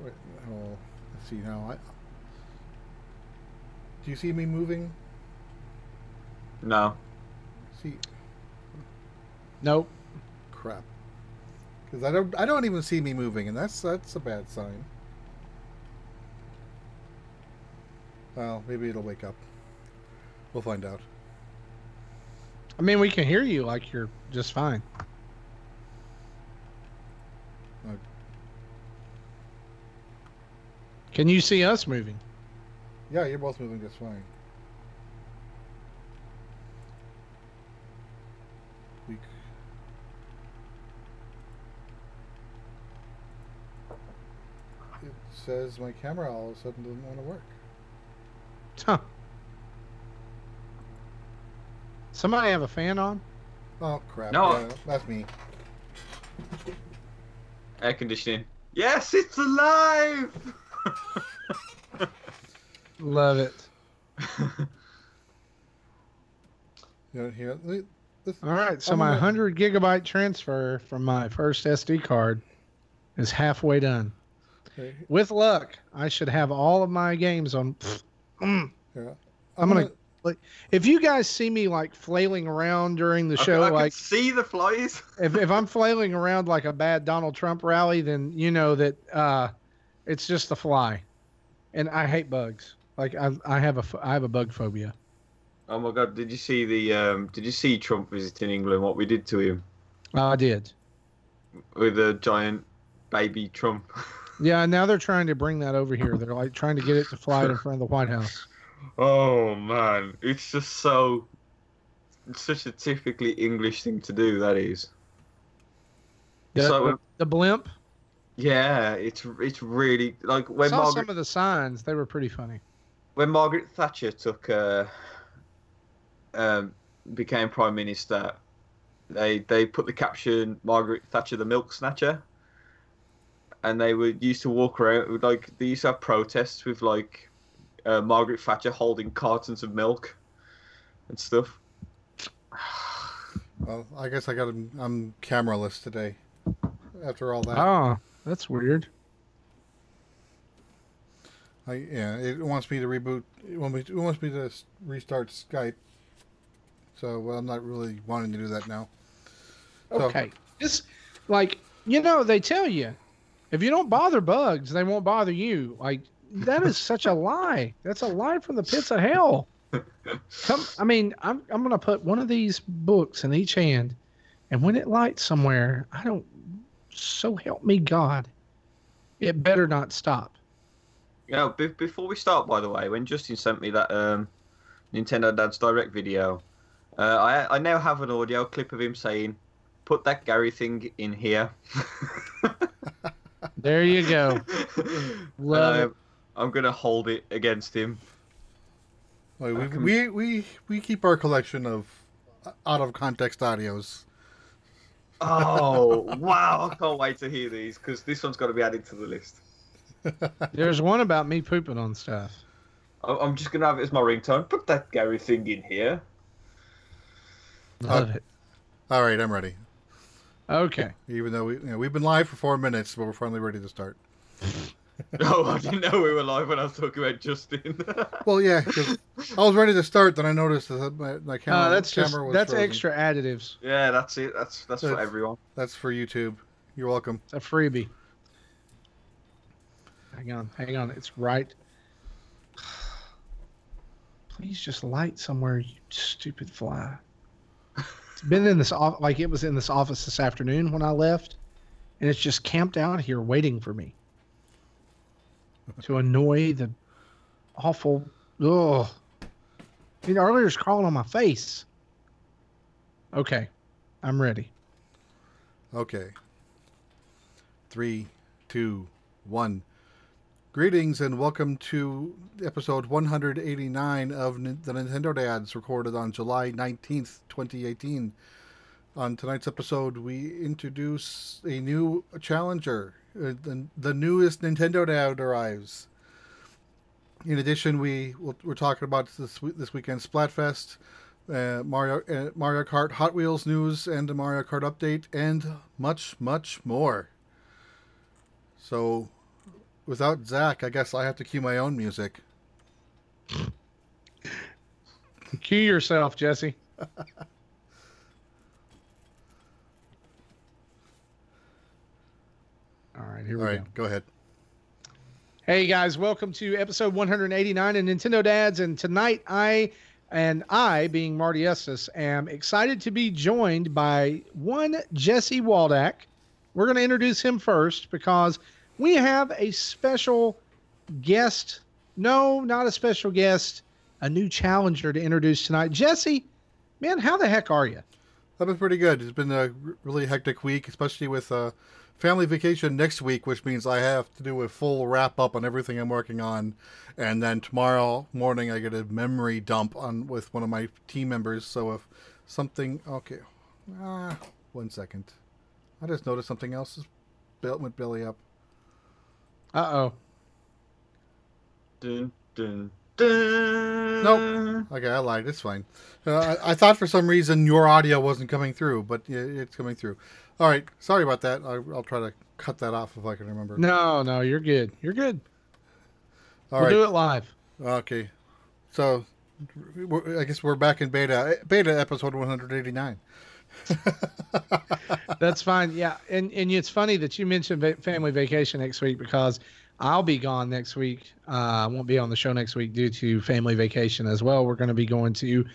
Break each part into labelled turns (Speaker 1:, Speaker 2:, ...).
Speaker 1: Wait, oh, let's see now. Do you see me moving?
Speaker 2: No.
Speaker 1: See,
Speaker 3: Nope.
Speaker 1: crap. Because I don't even see me moving, and that's a bad sign. Well, maybe it'll wake up. We'll find out.
Speaker 3: I mean, we can hear you like you're just fine.
Speaker 1: Uh,
Speaker 3: Can you see us moving?
Speaker 1: yeah, you're both moving just fine. We, it says my camera all of a sudden doesn't want to work.
Speaker 3: Huh. Somebody have a fan on?
Speaker 1: Oh crap!
Speaker 2: No.
Speaker 1: Yeah, that's me.
Speaker 2: Air conditioning. Yes, it's alive!
Speaker 3: Love it.
Speaker 1: You know, here.
Speaker 3: All right, so
Speaker 1: I'm
Speaker 3: my
Speaker 1: gonna-
Speaker 3: 100 gigabyte transfer from my first SD card is halfway done.
Speaker 1: Okay,
Speaker 3: With luck, I should have all of my games on.
Speaker 1: yeah.
Speaker 3: I'm gonna like if you guys see me like flailing around during the show,
Speaker 2: I can
Speaker 3: like
Speaker 2: see the flies.
Speaker 3: if I'm flailing around like a bad Donald Trump rally, then you know that it's just a fly, and I hate bugs. Like I have a bug phobia.
Speaker 2: Oh my god, did you see did you see Trump visiting England, what we did to him?
Speaker 3: I did.
Speaker 2: With a giant baby Trump.
Speaker 3: Yeah, now they're trying to bring that over here. They're like trying to get it to fly in front of the White House.
Speaker 2: Oh man, it's just it's such a typically English thing to do, that is. It's like when,
Speaker 3: The blimp.
Speaker 2: yeah, it's really like when
Speaker 3: Saw some of the signs. They were pretty funny.
Speaker 2: when Margaret Thatcher became Prime Minister, they put the caption Margaret Thatcher the Milk Snatcher. And they used to walk around, like, they used to have protests with, like, Margaret Thatcher holding cartons of milk and stuff.
Speaker 1: Well, I guess I'm cameraless today. After all that,
Speaker 3: Oh, that's weird.
Speaker 1: it wants me to reboot. It wants me to restart Skype. So, well, I'm not really wanting to do that now. So-
Speaker 3: Okay. Just like, they tell you, if you don't bother bugs, they won't bother you. Like, that is such a lie. That's a lie from the pits of hell. I'm going to put one of these books in each hand, and when it lights somewhere, so help me God, it better not stop.
Speaker 2: Before we start, by the way, when Justin sent me that Nintendo Dad's Direct video, I now have an audio clip of him saying, "Put that Gary thing in here."
Speaker 3: There you go. Love it.
Speaker 2: I'm gonna hold it against him.
Speaker 1: Like, we keep our collection of out of context audios.
Speaker 2: Oh wow! I can't wait to hear these because this one's got to be added to the list.
Speaker 3: There's one about me pooping on stuff.
Speaker 2: I'm just gonna have it as my ringtone. Put that Gary thing in here.
Speaker 3: Love it.
Speaker 1: All right, I'm ready.
Speaker 3: Okay.
Speaker 1: Even though we've been live for 4 minutes, but we're finally ready to start.
Speaker 2: Oh, I didn't know we were live when I was talking about Justin.
Speaker 1: Well, yeah, 'cause I was ready to start, then I noticed that my camera,
Speaker 3: That's
Speaker 1: camera was
Speaker 3: that's
Speaker 1: frozen.
Speaker 3: extra additives.
Speaker 2: Yeah, that's it. That's for everyone.
Speaker 1: That's for YouTube. You're welcome.
Speaker 3: It's a freebie. Hang on. It's right. Please just light somewhere, you stupid fly. It's been in this it was in this office this afternoon when I left, and it's just camped out here waiting for me to annoy the awful. Ugh. Earlier it's crawling on my face. Okay, I'm ready.
Speaker 1: Okay. 3, 2, 1. Greetings and welcome to episode 189 of the Nintendo Dads, recorded on July 19th, 2018. On tonight's episode, we introduce a new challenger. The newest Nintendo Dad arrives. In addition, we're talking about this weekend's Splatfest, Mario Kart Hot Wheels news, and the Mario Kart update, and much, much more. So, without Zach, I guess I have to cue my own music.
Speaker 3: Cue yourself, Jesse. All right, here we go.
Speaker 1: Go ahead.
Speaker 3: Hey guys, welcome to episode 189 of Nintendo Dads, and tonight I, being Marty Estes, am excited to be joined by one Jesse Waldack. We're going to introduce him first because we have a special guest. No, not a special guest. A new challenger to introduce tonight. Jesse, man, how the heck are you?
Speaker 1: I've been pretty good. It's been a really hectic week, especially with family vacation next week, which means I have to do a full wrap up on everything I'm working on. And then tomorrow morning, I get a memory dump on with one of my team members. So if something... Okay. 1 second. I just noticed something else went belly up.
Speaker 3: Uh-oh.
Speaker 2: Dun, dun, dun.
Speaker 1: Nope. Okay, I lied. It's fine. I thought for some reason your audio wasn't coming through, but it's coming through. All right. Sorry about that. I'll try to cut that off if I can remember.
Speaker 3: No, you're good. You're good.
Speaker 1: We'll
Speaker 3: do it live.
Speaker 1: Okay. So, I guess we're back in beta episode 189.
Speaker 3: That's fine. Yeah. And it's funny that you mentioned family vacation next week because I'll be gone next week. I won't be on the show next week due to family vacation as well. We're going to be going to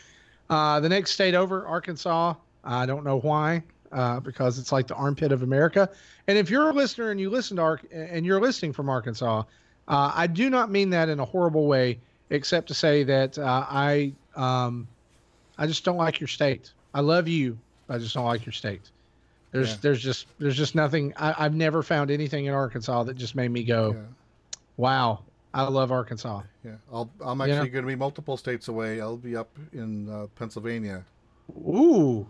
Speaker 3: the next state over, Arkansas. I don't know why, because it's like the armpit of America. And if you're a listener and you listen to and you're listening from Arkansas, I do not mean that in a horrible way, except to say that I just don't like your state. I love you. I just don't like your state. There's just nothing. I've never found anything in Arkansas that just made me go, wow, I love Arkansas.
Speaker 1: Yeah, I'm actually going to be multiple states away. I'll be up in Pennsylvania.
Speaker 3: Ooh,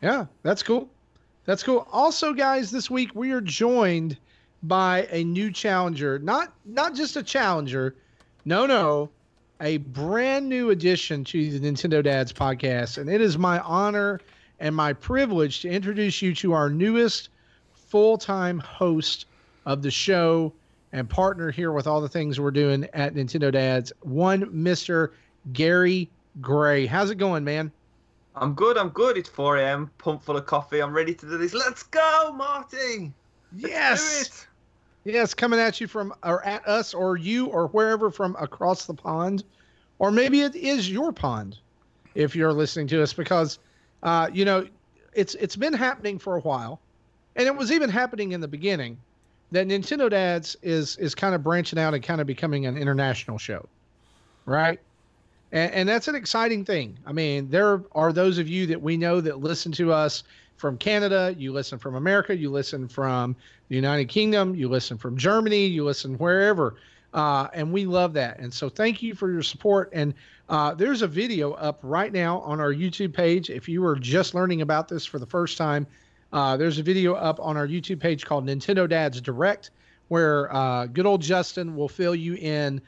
Speaker 3: yeah, that's cool. That's cool. Also, guys, this week we are joined by a new challenger. Not just a challenger. No, a brand new addition to the Nintendo Dads podcast, and it is my honor and my privilege to introduce you to our newest full-time host of the show and partner here with all the things we're doing at Nintendo Dads, one Mr. Gary Gray. How's it going, man?
Speaker 2: I'm good. It's 4 a.m. Pumped full of coffee. I'm ready to do this. Let's go, Marty.
Speaker 3: Yes.
Speaker 2: Let's do it.
Speaker 3: Yes, coming at you from, or at us, or you, or wherever from across the pond. Or maybe it is your pond if you're listening to us, because it's been happening for a while, and it was even happening in the beginning, that Nintendo Dads is kind of branching out and kind of becoming an international show, right? And that's an exciting thing. I mean, there are those of you that we know that listen to us from Canada, you listen from America, you listen from the United Kingdom, you listen from Germany, you listen wherever. And we love that. And so thank you for your support. And there's a video up right now on our YouTube page. If you were just learning about this for the first time, there's a video up on our YouTube page called Nintendo Dads Direct, where good old Justin will fill you in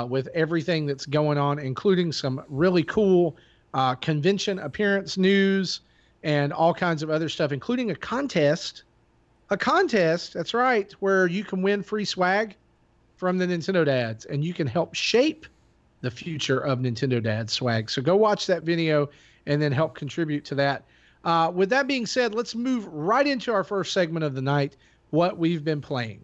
Speaker 3: with everything that's going on, including some really cool convention appearance news and all kinds of other stuff, including a contest. A contest, that's right, where you can win free swag from the Nintendo Dads, and you can help shape the future of Nintendo Dads swag. So go watch that video and then help contribute to that. With that being said, let's move right into our first segment of the night, what we've been playing.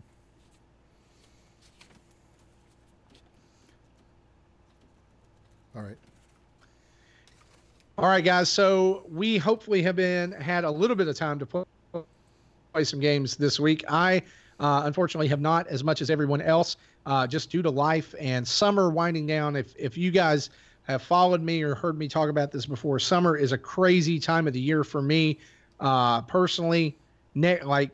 Speaker 3: All right, guys. So we hopefully have had a little bit of time to play some games this week. I unfortunately have not as much as everyone else, just due to life and summer winding down. If you guys have followed me or heard me talk about this before, summer is a crazy time of the year for me personally. I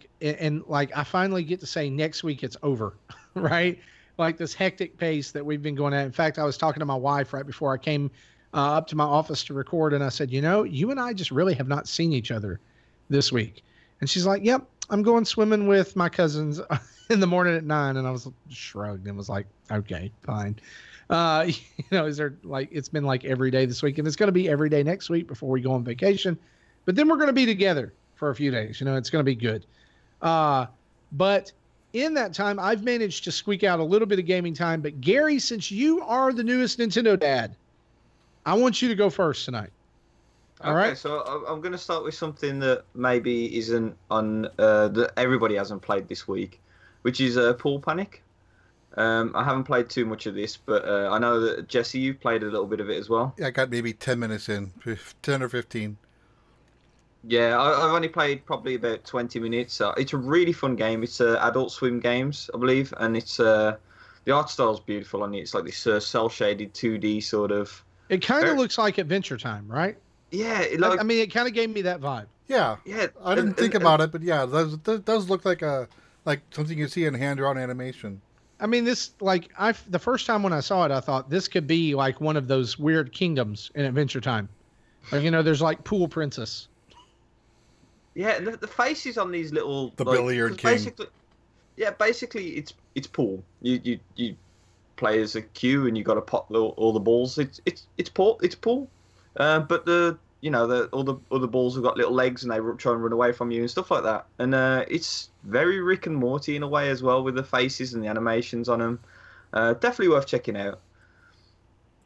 Speaker 3: finally get to say next week it's over, right? Like this hectic pace that we've been going at. In fact, I was talking to my wife right before I came up to my office to record, and I said, you and I just really have not seen each other this week. And she's like, yep, I'm going swimming with my cousins in the morning at 9. And I was shrugged and was like, okay, fine. Is there it's been like every day this week, and it's going to be every day next week before we go on vacation. But then we're going to be together for a few days. It's going to be good. But in that time, I've managed to squeak out a little bit of gaming time. But Gary, since you are the newest Nintendo dad, I want you to go first tonight. All
Speaker 2: okay,
Speaker 3: right.
Speaker 2: so I'm going to start with something that maybe isn't on that everybody hasn't played this week, which is Pool Panic. I haven't played too much of this, but I know that Jesse, you've played a little bit of it as well.
Speaker 1: Yeah, I got maybe 10 minutes in, 10 or 15.
Speaker 2: Yeah, I've only played probably about 20 minutes. It's a really fun game. It's Adult Swim Games, I believe, and it's the art style's beautiful on it. It's like this cel-shaded 2D sort of.
Speaker 3: It kind of looks like Adventure Time, right?
Speaker 2: Yeah,
Speaker 3: I mean, it kind of gave me that vibe.
Speaker 1: Yeah,
Speaker 2: yeah.
Speaker 1: I didn't think about it, but yeah, that does look like something you see in hand-drawn animation.
Speaker 3: I mean, this the first time when I saw it, I thought this could be like one of those weird kingdoms in Adventure Time. Like, there's like Pool Princess.
Speaker 2: Yeah, the faces on these little
Speaker 1: billiard king.
Speaker 2: Basically, it's pool. You play as a queue and you got to pot all the balls. It's pool. But all the balls have got little legs and they try and run away from you and stuff like that. And it's very Rick and Morty in a way as well, with the faces and the animations on them. Definitely worth checking out.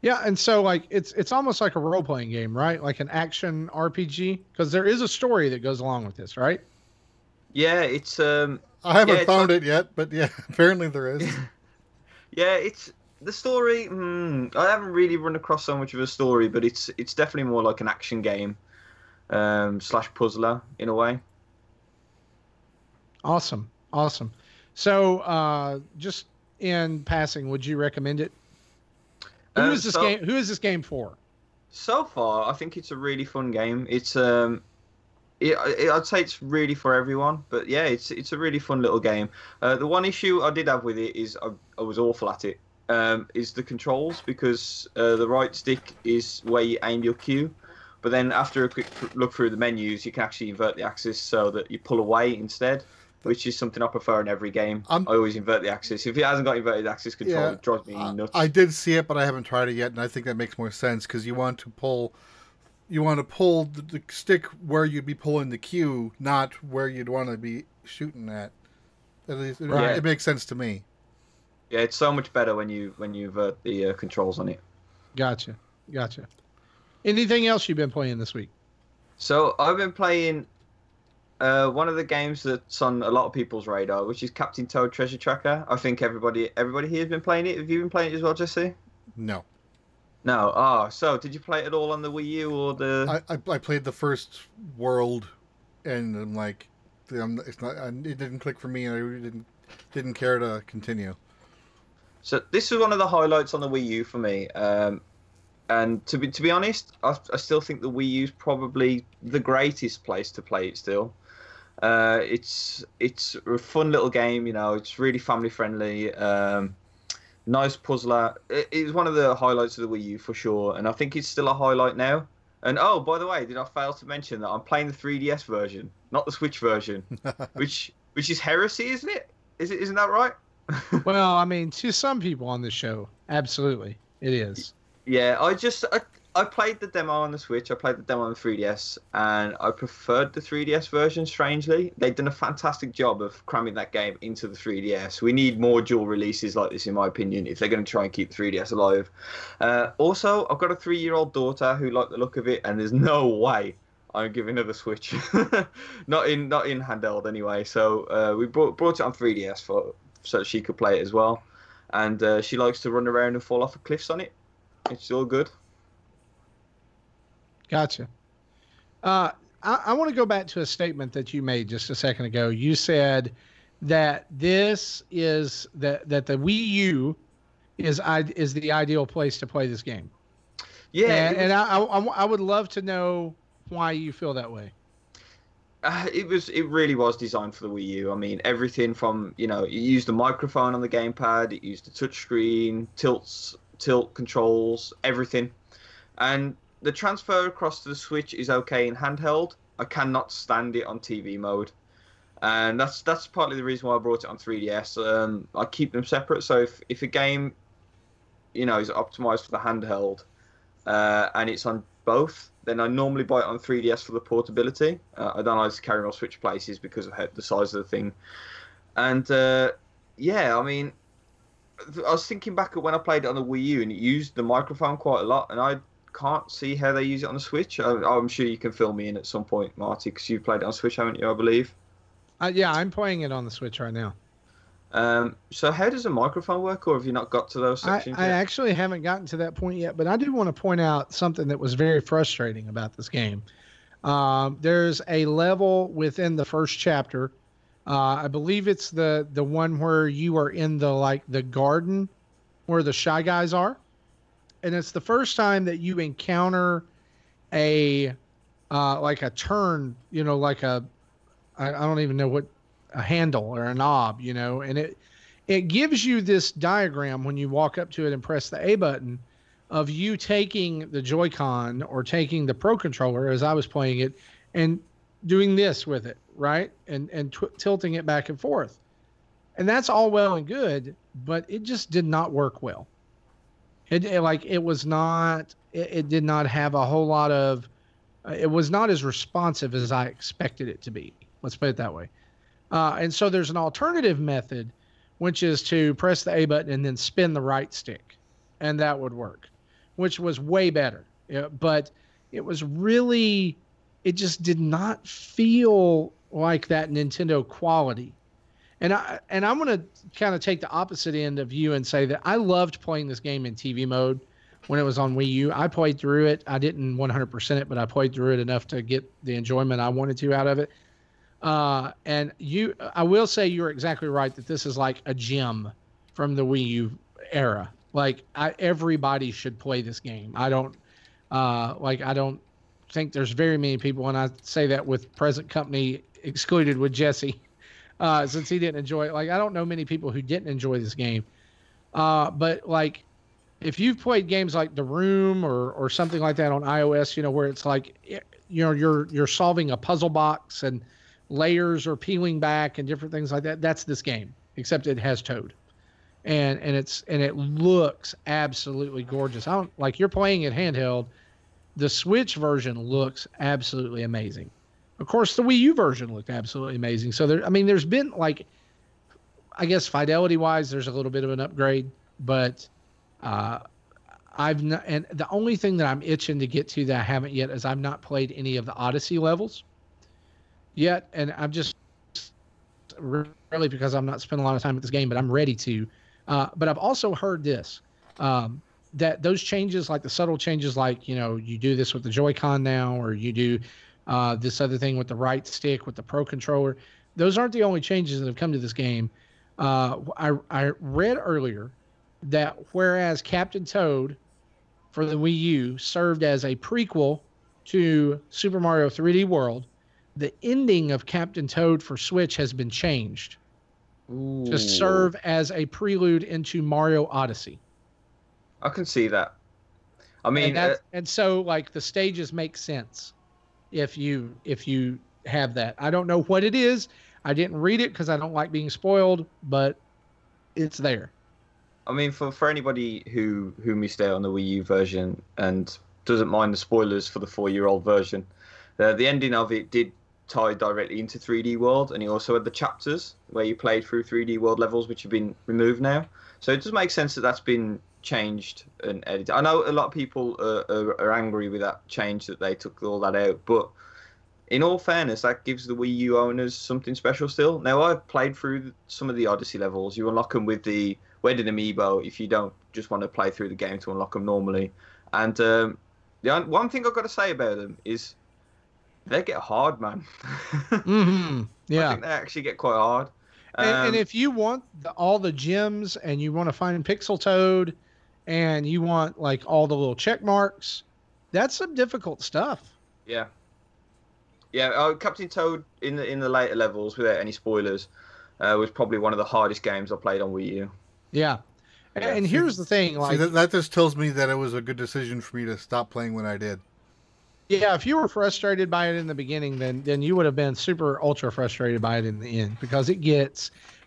Speaker 3: Yeah, and so it's almost like a role playing game, right? Like an action RPG, because there is a story that goes along with this, right?
Speaker 2: Yeah, it's
Speaker 1: I haven't found it yet, but yeah, apparently there is.
Speaker 2: Yeah, it's the story. I haven't really run across so much of a story, but it's definitely more like an action game slash puzzler in a way.
Speaker 3: Awesome. So, just in passing, would you recommend it? Who is this game for?
Speaker 2: So far, I think it's a really fun game. It's I'd say it's really for everyone, but yeah, it's a really fun little game. The one issue I did have with it is I was awful at it. Is the controls, because the right stick is where you aim your cue, but then after a quick look through the menus, you can actually invert the axis so that you pull away instead, which is something I prefer in every game. I always invert the axis. If it hasn't got inverted axis control, it drives me nuts.
Speaker 1: I did see it, but I haven't tried it yet, and I think that makes more sense, because you want to pull the stick where you'd be pulling the cue, not where you'd want to be shooting at. At least it makes sense to me.
Speaker 2: Yeah, it's so much better when you invert the controls on it.
Speaker 3: Gotcha. Anything else you've been playing this week?
Speaker 2: So I've been playing one of the games that's on a lot of people's radar, which is Captain Toad Treasure Tracker. I think everybody here has been playing it. Have you been playing it as well, Jesse?
Speaker 1: No.
Speaker 2: So did you play it at all on the Wii U or the?
Speaker 1: I played the first world, and I'm like, it didn't click for me, and I really didn't care to continue.
Speaker 2: So this is one of the highlights on the Wii U for me. And to be honest, I still think the Wii U is probably the greatest place to play it still. It's a fun little game, it's really family friendly. Nice puzzler. It's one of the highlights of the Wii U for sure, and I think it's still a highlight now. And oh, by the way, did I fail to mention that I'm playing the 3DS version, not the Switch version, which is heresy, isn't it? Isn't that right?
Speaker 3: Well, I mean, to some people on this show, absolutely, it is.
Speaker 2: Yeah, I played the demo on the Switch, I played the demo on the 3DS, and I preferred the 3DS version, strangely. They've done a fantastic job of cramming that game into the 3DS. We need more dual releases like this, in my opinion, if they're going to try and keep the 3DS alive. Also, I've got a 3-year-old daughter who liked the look of it, and there's no way I'm giving her the Switch. not in handheld, anyway. So we brought it on 3DS so that she could play it as well. And she likes to run around and fall off of cliffs on it. It's all good.
Speaker 3: Gotcha. I want to go back to a statement that you made just a second ago. You said that this is that the Wii U is the ideal place to play this game.
Speaker 2: Yeah,
Speaker 3: and I would love to know why you feel that way.
Speaker 2: It really was designed for the Wii U. I mean, everything from it used the microphone on the gamepad, it used the touchscreen, tilt controls, everything, and the transfer across to the Switch is okay in handheld. I cannot stand it on TV mode, and that's partly the reason why I brought it on 3DS. I keep them separate, so if a game is optimized for the handheld and it's on both, then I normally buy it on 3DS for the portability. I don't like to carry my Switch places because of the size of the thing. And yeah, I mean, I was thinking back at when I played it on the Wii U, and it used the microphone quite a lot, and I can't see how they use it on the Switch. I'm sure you can fill me in at some point, Marty, because you've played it on Switch, haven't you? I believe.
Speaker 3: Yeah, I'm playing it on the Switch right now.
Speaker 2: So how does the microphone work, or have you not got to those sections
Speaker 3: I
Speaker 2: yet?
Speaker 3: actually haven't gotten to that point yet, but I do want to point out something that was very frustrating about this game. There's a level within the first chapter. I believe it's the one where you are in the garden where the Shy Guys are, and it's the first time that you encounter a like a turn, like I don't even know what, a handle or a knob, and it gives you this diagram when you walk up to it and press the A button of you taking the Joy-Con or taking the Pro Controller as I was playing it and doing this with it, right? And tilting it back and forth. And that's all well and good, but it just did not work well. It did not have a whole lot of, it was not as responsive as I expected it to be. Let's put it that way. And so there's an alternative method, which is to press the A button and then spin the right stick. And that would work, which was way better. But it was really, it just did not feel like that Nintendo quality. And I'm going to kind of take the opposite end of you and say that I loved playing this game in TV mode when it was on Wii U. I played through it. I didn't 100% it, but I played through it enough to get the enjoyment I wanted to out of it. And I will say you're exactly right that this is like a gem from the Wii U era. Like everybody should play this game. I don't think there's very many people, and I say that with present company excluded with Jesse, since he didn't enjoy it. Like, I don't know many people who didn't enjoy this game. But like, if you've played games like The Room or something like that on iOS, where it's like, you're solving a puzzle box and layers are peeling back and different things like that. That's this game, except it has Toad, and it looks absolutely gorgeous. You're playing it handheld. The Switch version looks absolutely amazing. Of course, the Wii U version looked absolutely amazing. So there's been I guess fidelity wise, there's a little bit of an upgrade, but and the only thing that I'm itching to get to that I haven't yet is I've not played any of the Odyssey levels yet, and I'm just really because I'm not spending a lot of time with this game, but I'm ready to. But I've also heard this, that those changes, like the subtle changes, like you do this with the Joy-Con now, or you do this other thing with the right stick with the Pro Controller. Those aren't the only changes that have come to this game. I read earlier that whereas Captain Toad for the Wii U served as a prequel to Super Mario 3D World, the ending of Captain Toad for Switch has been changed to serve as a prelude into Mario Odyssey.
Speaker 2: I can see that. I mean,
Speaker 3: and so like the stages make sense if you have that. I don't know what it is. I didn't read it because I don't like being spoiled, but it's there.
Speaker 2: I mean, for anybody who missed out on the Wii U version and doesn't mind the spoilers for the 4-year-old version, the ending of it did tie directly into 3D World, and he also had the chapters where you played through 3D World levels, which have been removed now. So it does make sense that that's been changed and edited. I know a lot of people are angry with that change, that they took all that out, but in all fairness, that gives the Wii U owners something special still. Now, I've played through some of the Odyssey levels. You unlock them with the Wedding Amiibo if you don't just want to play through the game to unlock them normally. And the one thing I've got to say about them is they get hard, man.
Speaker 3: Mm-hmm. Yeah.
Speaker 2: I think they actually get quite hard.
Speaker 3: And if you want all the gems and you want to find Pixel Toad and you want like all the little check marks, that's some difficult stuff.
Speaker 2: Yeah. Yeah, Captain Toad in the later levels, without any spoilers, was probably one of the hardest games I played on Wii U.
Speaker 3: Yeah. And here's the thing, like
Speaker 1: that just tells me that it was a good decision for me to stop playing when I did.
Speaker 3: Yeah, if you were frustrated by it in the beginning, then you would have been super ultra frustrated by it in the end, because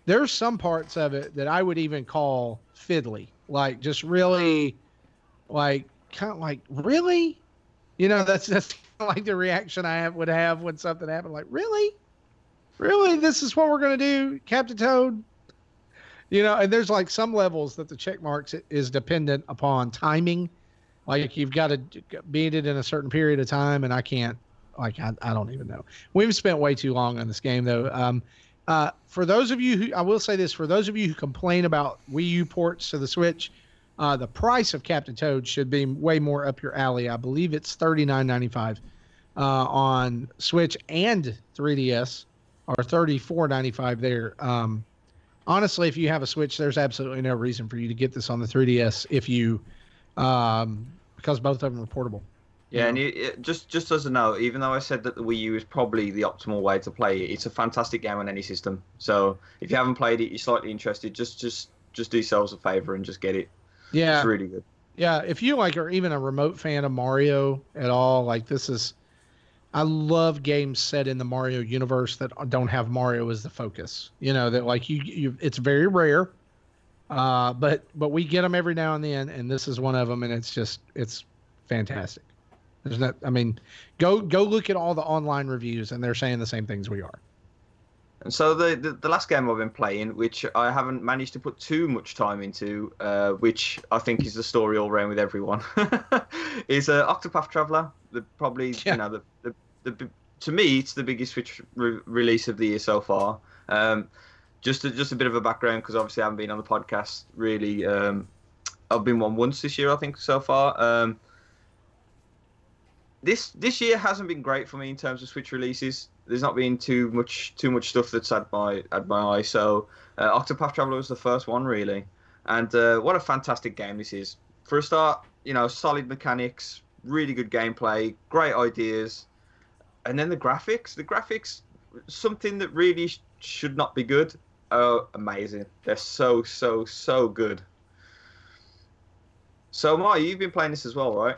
Speaker 3: there's some parts of it that I would even call fiddly, like just really, like kind of like really, that's like the reaction I would have when something happened, like really. Really, this is what we're going to do, Captain Toad? You know, and there's like some levels that the check marks is dependent upon timing. Like you've got to beat it in a certain period of time, and I can't. Like I don't even know. We've spent way too long on this game, though. For those of you who, I will say this, for those of you who complain about Wii U ports to the Switch, the price of Captain Toad should be way more up your alley. I believe it's $39.95 on Switch and 3DS, or $34.95 there. Honestly, if you have a Switch, there's absolutely no reason for you to get this on the 3DS if you, because both of them are portable.
Speaker 2: Yeah, and just as a note, even though I said that the Wii U is probably the optimal way to play it, it's a fantastic game on any system. So if you haven't played it, you're slightly interested, just do yourselves a favor and just get it.
Speaker 3: Yeah,
Speaker 2: it's really good.
Speaker 3: Yeah, if you like are even a remote fan of Mario at all, like this is, I love games set in the Mario universe that don't have Mario as the focus. You know that like you it's very rare, but we get them every now and then, and this is one of them, and it's fantastic. There's not, I mean, go look at all the online reviews, and they're saying the same things we are.
Speaker 2: And so the last game I've been playing, which I haven't managed to put too much time into, which I think is the story all around with everyone, is Octopath Traveler. You know, the to me it's the biggest Switch release of the year so far. Just a bit of a background, because obviously I haven't been on the podcast really. I've been on once this year, I think, so far. This year hasn't been great for me in terms of Switch releases. There's not been too much stuff that's had my eye. So Octopath Traveler was the first one, really, and what a fantastic game this is. For a start, you know, solid mechanics, really good gameplay, great ideas, and then the graphics, something that really should not be good. Oh, amazing! They're so good. So, Mark, you've been playing this as well, right?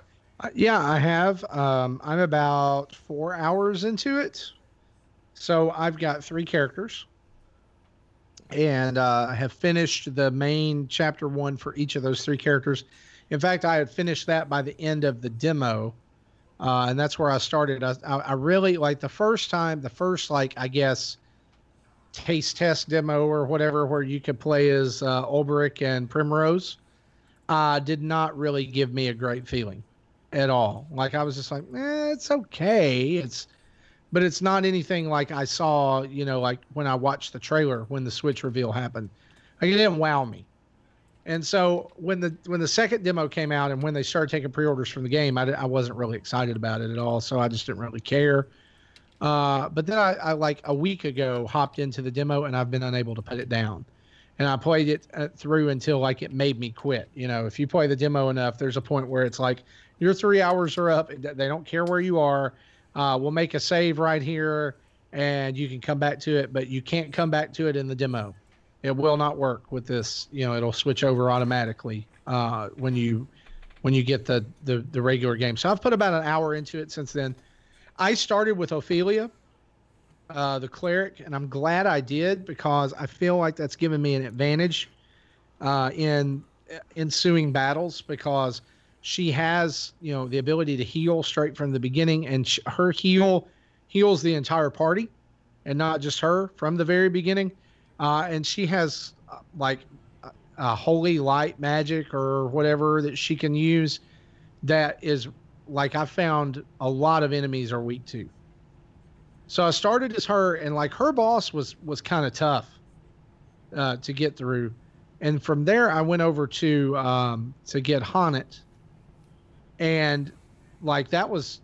Speaker 3: Yeah, I have. I'm about 4 hours into it. So I've got 3 characters. And I have finished the main chapter 1 for each of those 3 characters. In fact, I had finished that by the end of the demo. And that's where I started. I really, like the first, like, I guess, taste test demo or whatever, where you could play as Ulbrich and Primrose, did not really give me a great feeling at all. Like I was just like, it's okay. But it's not anything like I saw, you know, like when I watched the trailer, when the Switch reveal happened. Like it didn't wow me. And so when the second demo came out and when they started taking pre-orders from the game, I wasn't really excited about it at all. So I just didn't really care. But then I like a week ago hopped into the demo and I've been unable to put it down. And I played it through until like it made me quit. You know, if you play the demo enough, there's a point where it's like, your 3 hours are up. They don't care where you are. We'll make a save right here, and you can come back to it, but you can't come back to it in the demo. It will not work with this. You know, it'll switch over automatically when you get the regular game. So I've put about an hour into it since then. I started with Ophelia, the cleric, and I'm glad I did, because I feel like that's given me an advantage in ensuing battles, because she has, you know, the ability to heal straight from the beginning, and her heals the entire party and not just her from the very beginning. And she has like a holy light magic or whatever that she can use that is like I found a lot of enemies are weak to. So I started as her, and like her boss was kind of tough to get through. And from there I went over to get Honnet. And like that was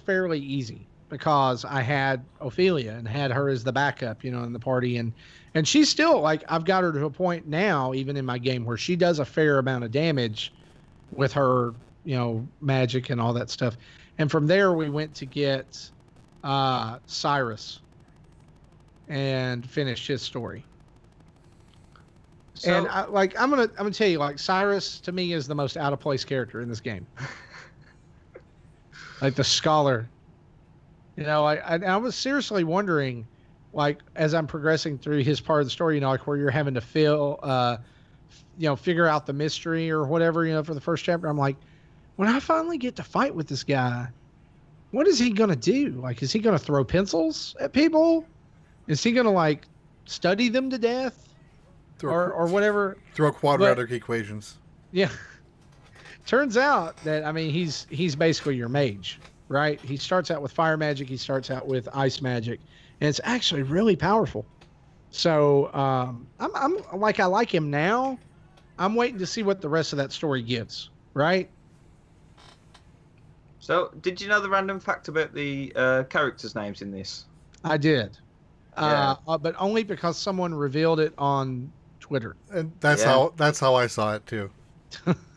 Speaker 3: fairly easy, because I had Ophelia and had her as the backup, you know, in the party, and she's still like, I've got her to a point now, even in my game, where she does a fair amount of damage with her, you know, magic and all that stuff. And from there we went to get Cyrus and finish his story. So, and I'm gonna tell you, like, Cyrus to me is the most out of place character in this game. Like the scholar, you know, I was seriously wondering, like, as I'm progressing through his part of the story, you know, like where you're having to figure out the mystery or whatever, you know, for the first chapter, I'm like, when I finally get to fight with this guy, what is he gonna do? Like, is he gonna throw pencils at people? Is he going to like study them to death or whatever?
Speaker 1: Throw quadratic equations.
Speaker 3: Yeah. Turns out that, I mean, he's basically your mage, right? He starts out with fire magic. He starts out with ice magic, and it's actually really powerful. So I'm like, I like him now. I'm waiting to see what the rest of that story gives, right?
Speaker 2: So, did you know the random fact about the characters' names in this?
Speaker 3: I did.
Speaker 2: Yeah.
Speaker 3: But only because someone revealed it on Twitter.
Speaker 1: And that's how I saw it too.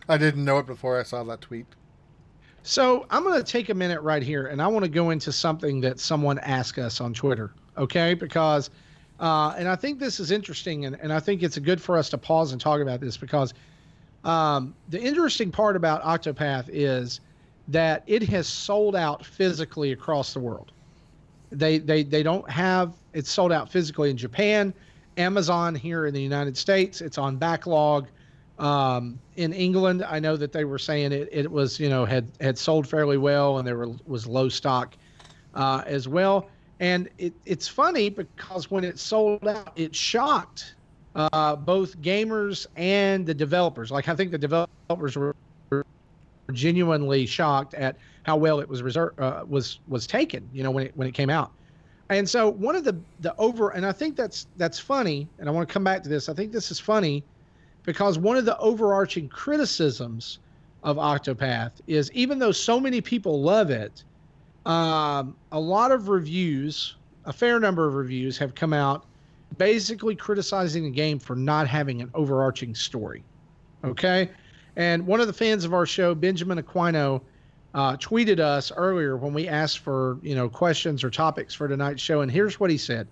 Speaker 1: I didn't know it before I saw that tweet.
Speaker 3: So I'm going to take a minute right here, and I want to go into something that someone asked us on Twitter, okay? Because, and I think this is interesting, and I think it's good for us to pause and talk about this because the interesting part about Octopath is that it has sold out physically across the world. They don't have, it's sold out physically in Japan, Amazon here in the United States. It's on backlog. In England, I know that they were saying it was, had sold fairly well, and there was low stock as well. And it's funny because when it sold out, it shocked both gamers and the developers. Like, I think the developers were genuinely shocked at how well it was was taken, when it came out. And so one of the and I think that's funny, and I want to come back to this. I think this is funny because one of the overarching criticisms of Octopath is, even though so many people love it, a lot of reviews, a fair number of reviews, have come out basically criticizing the game for not having an overarching story. Okay? And one of the fans of our show, Benjamin Aquino, tweeted us earlier when we asked for, questions or topics for tonight's show. And here's what he said.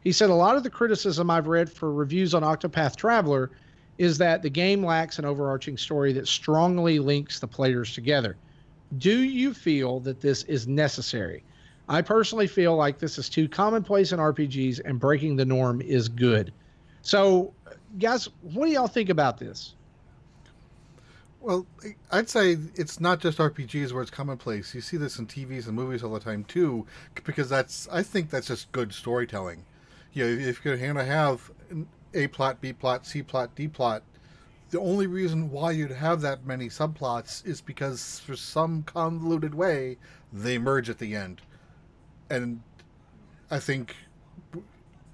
Speaker 3: He said, a lot of the criticism I've read for reviews on Octopath Traveler is that the game lacks an overarching story that strongly links the players together. Do you feel that this is necessary? I personally feel like this is too commonplace in RPGs, and breaking the norm is good. So, guys, what do y'all think about this?
Speaker 1: Well, I'd say it's not just RPGs where it's commonplace. You see this in TVs and movies all the time too, because I think that's just good storytelling. If you're going to have an A plot, B plot, C plot, D plot, the only reason why you'd have that many subplots is because for some convoluted way they merge at the end. And I think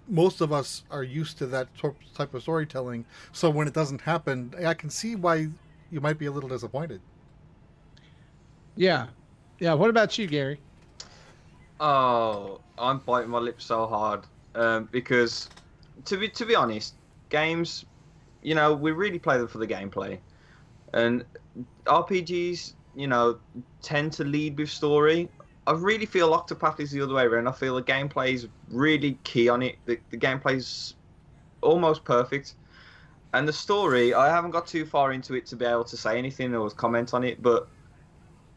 Speaker 1: most of us are used to that type of storytelling, so when it doesn't happen, I can see why you might be a little disappointed.
Speaker 3: Yeah. What about you, Gary?
Speaker 2: Oh, I'm biting my lips so hard because, to be honest, games, we really play them for the gameplay, and RPGs, tend to lead with story. I really feel Octopath is the other way around. I feel the gameplay is really key on it. The gameplay is almost perfect. And the story, I haven't got too far into it to be able to say anything or comment on it, but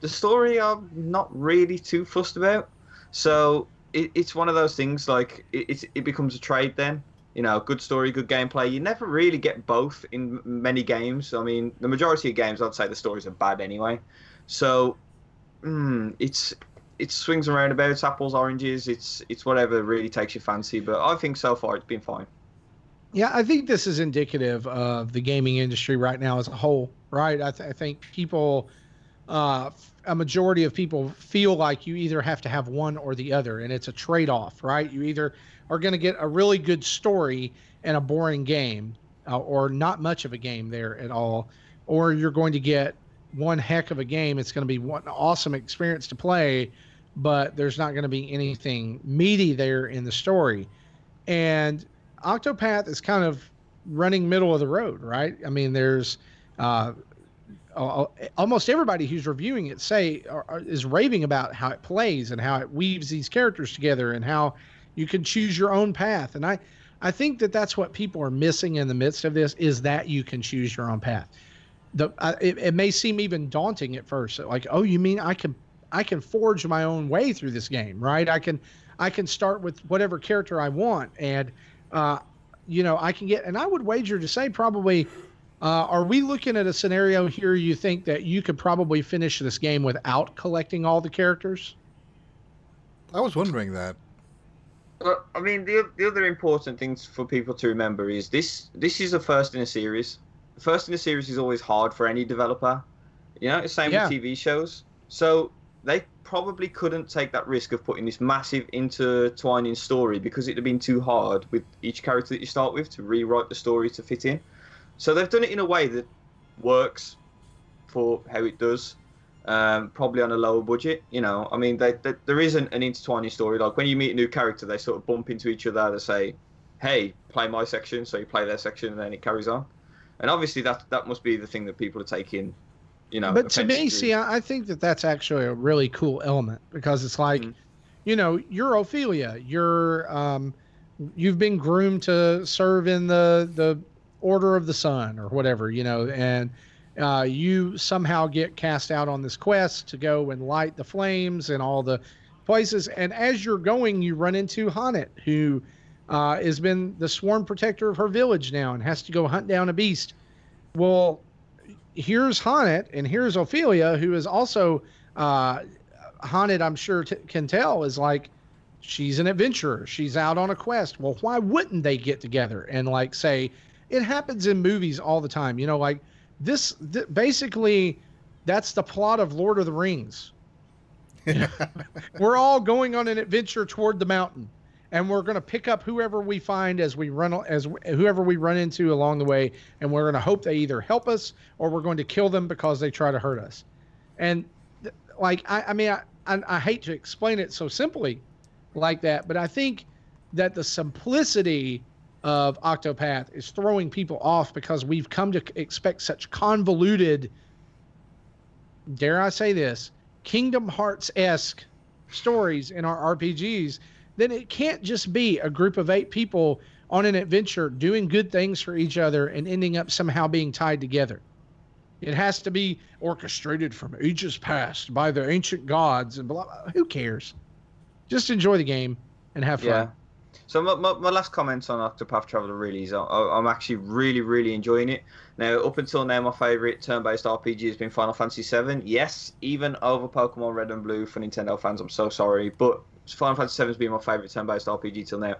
Speaker 2: the story I'm not really too fussed about. So it's one of those things, like, it becomes a trade then. Good story, good gameplay. You never really get both in many games. I mean, the majority of games, I'd say the stories are bad anyway. So it swings around about. It's apples, oranges. It's whatever really takes your fancy. But I think so far it's been fine.
Speaker 3: Yeah, I think this is indicative of the gaming industry right now as a whole, right? I think people, a majority of people feel like you either have to have one or the other, and it's a trade-off, right? You either are going to get a really good story and a boring game, or not much of a game there at all, or you're going to get one heck of a game. It's going to be one awesome experience to play, but there's not going to be anything meaty there in the story. And Octopath is kind of running middle of the road, right? I mean, there's almost everybody who's reviewing it is raving about how it plays and how it weaves these characters together and how you can choose your own path. And I think that's what people are missing in the midst of this, is that you can choose your own path. It may seem even daunting at first, like, oh, you mean I can forge my own way through this game, right? I can start with whatever character I want, and I can get, and I would wager to say probably, are we looking at a scenario here you think that you could probably finish this game without collecting all the characters?
Speaker 1: I was wondering that.
Speaker 2: But I mean, the other important things for people to remember is this is a first in a series. The first in a series is always hard for any developer. You know, same with TV shows. So they probably couldn't take that risk of putting this massive intertwining story because it'd have been too hard with each character that you start with to rewrite the story to fit in. So they've done it in a way that works for how it does. Probably on a lower budget, you know. I mean, there isn't an intertwining story. Like when you meet a new character, they sort of bump into each other. They say, "Hey, play my section," so you play their section, and then it carries on. And obviously, that must be the thing that people are taking, you know.
Speaker 3: But to me, see, I think that's actually a really cool element because it's like, you know, you're Ophelia. You've been groomed to serve in the Order of the Sun or whatever, you know, and you somehow get cast out on this quest to go and light the flames in all the places. And as you're going, you run into Hanet, who has been the sworn protector of her village now and has to go hunt down a beast. Well, here's Hanet and here's Ophelia, who is also Hanet, I'm sure can tell, is like, she's an adventurer. She's out on a quest. Well, why wouldn't they get together and like say, it happens in movies all the time, you know, like, basically that's the plot of Lord of the Rings. We're all going on an adventure toward the mountain, and we're going to pick up whoever we find whoever we run into along the way, and we're going to hope they either help us or we're going to kill them because they try to hurt us. And like I hate to explain it so simply like that, but I think that the simplicity of Octopath is throwing people off because we've come to expect such convoluted, dare I say this, Kingdom Hearts-esque stories in our RPGs. Then it can't just be a group of 8 people on an adventure doing good things for each other and ending up somehow being tied together. It has to be orchestrated from ages past by the ancient gods and blah, blah. Who cares? Just enjoy the game and have fun.
Speaker 2: Yeah. So my last comments on Octopath Traveler really is I'm actually really, really enjoying it. Now, up until now, my favourite turn-based RPG has been Final Fantasy VII. Yes, even over Pokemon Red and Blue for Nintendo fans, I'm so sorry. But Final Fantasy VII has been my favourite turn-based RPG till now.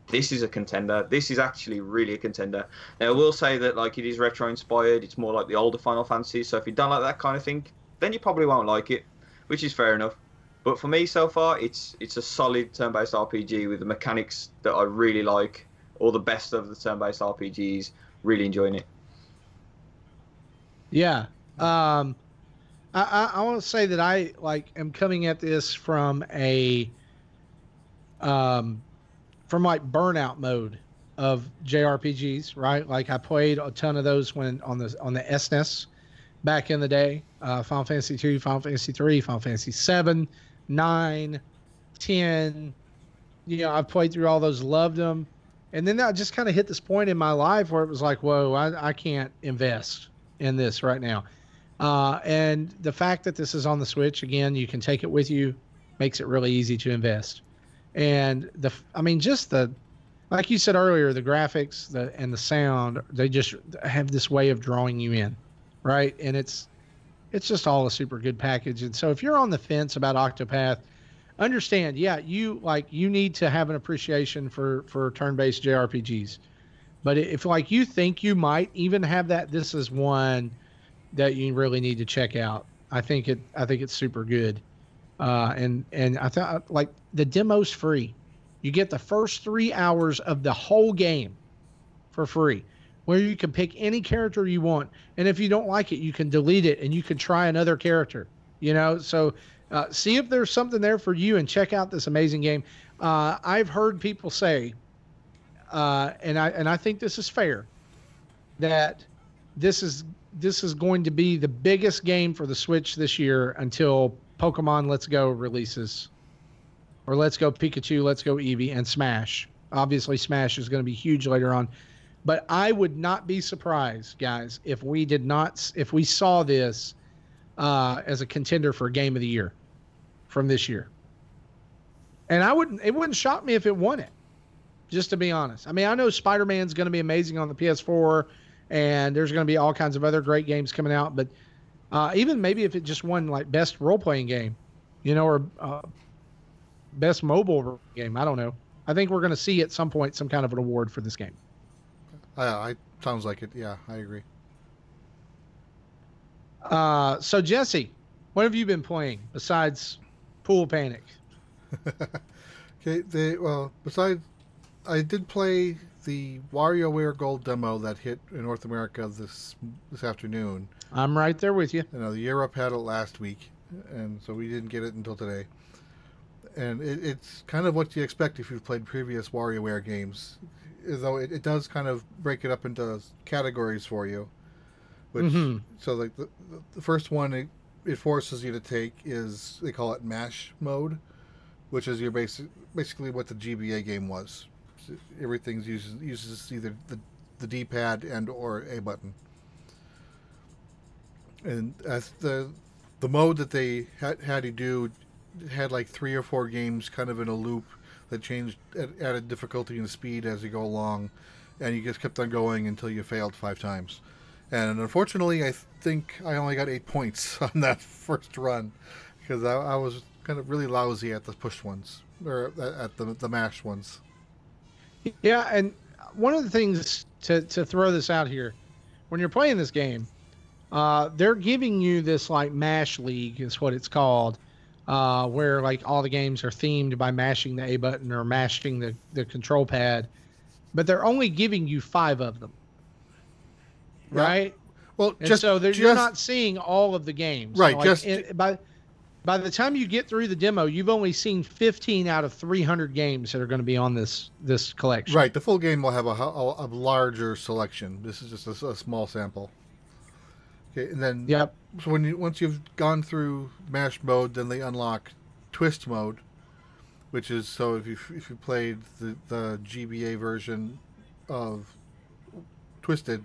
Speaker 2: This is a contender. This is actually really a contender. Now, I will say that like it is retro-inspired. It's more like the older Final Fantasy. So if you don't like that kind of thing, then you probably won't like it, which is fair enough. But for me, so far, it's a solid turn-based RPG with the mechanics that I really like, all the best of the turn-based RPGs. Really enjoying it.
Speaker 3: Yeah, I want to say that I am coming at this from a from like burnout mode of JRPGs, right? Like I played a ton of those when on the SNES back in the day. Final Fantasy 2, Final Fantasy 3, Final Fantasy 7. 9, 10, you know, I've played through all those, loved them. And then I just kind of hit this point in my life where it was like, whoa, I can't invest in this right now. And the fact that this is on the Switch, again, you can take it with you, makes it really easy to invest. And just like you said earlier, the graphics and the sound, they just have this way of drawing you in, right? And it's just all a super good package. And so if you're on the fence about Octopath, understand, yeah, you need to have an appreciation for turn-based JRPGs. But if like you think you might even have that, this is one that you really need to check out. I think it's super good. And I thought like the demo's free. You get the first 3 hours of the whole game for free, where you can pick any character you want. And if you don't like it, you can delete it and you can try another character, you know? So see if there's something there for you and check out this amazing game. I've heard people say, and I think this is fair, that this is going to be the biggest game for the Switch this year until Pokemon Let's Go releases, or Let's Go Pikachu, Let's Go Eevee, and Smash. Obviously, Smash is going to be huge later on. But I would not be surprised, guys, if we saw this as a contender for Game of the Year from this year. And it wouldn't shock me if it won it, just to be honest. I mean, I know Spider-Man's going to be amazing on the PS4, and there's going to be all kinds of other great games coming out. But even maybe if it just won like best role-playing game, you know, or best mobile game, I don't know. I think we're going to see at some point some kind of an award for this game.
Speaker 1: Sounds like it. Yeah, I agree.
Speaker 3: So Jesse, what have you been playing besides Pool Panic?
Speaker 1: Okay. Besides, I did play the WarioWare Gold demo that hit in North America this afternoon.
Speaker 3: I'm right there with you.
Speaker 1: The Europe had it last week, and so we didn't get it until today. And it's kind of what you expect if you've played previous WarioWare games, though it does kind of break it up into categories for you. Which so like the first one it forces you to take is, they call it mash mode, which is your basically what the GBA game was. Everything uses either the D-pad and or A button. And as the mode that they had you do had like 3 or 4 games kind of in a loop that changed, added difficulty and speed as you go along, and you just kept on going until you failed 5 times. And unfortunately, I think I only got 8 points on that first run because I was kind of really lousy at the push ones, or at the mash ones.
Speaker 3: Yeah, and one of the things to throw this out here, when you're playing this game, they're giving you this like mash league is what it's called, where like all the games are themed by mashing the A button or mashing the control pad, but they're only giving you 5 of them.
Speaker 1: Yeah.
Speaker 3: Right.
Speaker 1: Well,
Speaker 3: you're not seeing all of the games.
Speaker 1: Right.
Speaker 3: So like by the time you get through the demo, you've only seen 15 out of 300 games that are going to be on this collection.
Speaker 1: Right. The full game will have a larger selection. This is just a small sample. Okay, and then So once you've gone through mash mode, then they unlock twist mode, which is so if you played the GBA version of Twisted.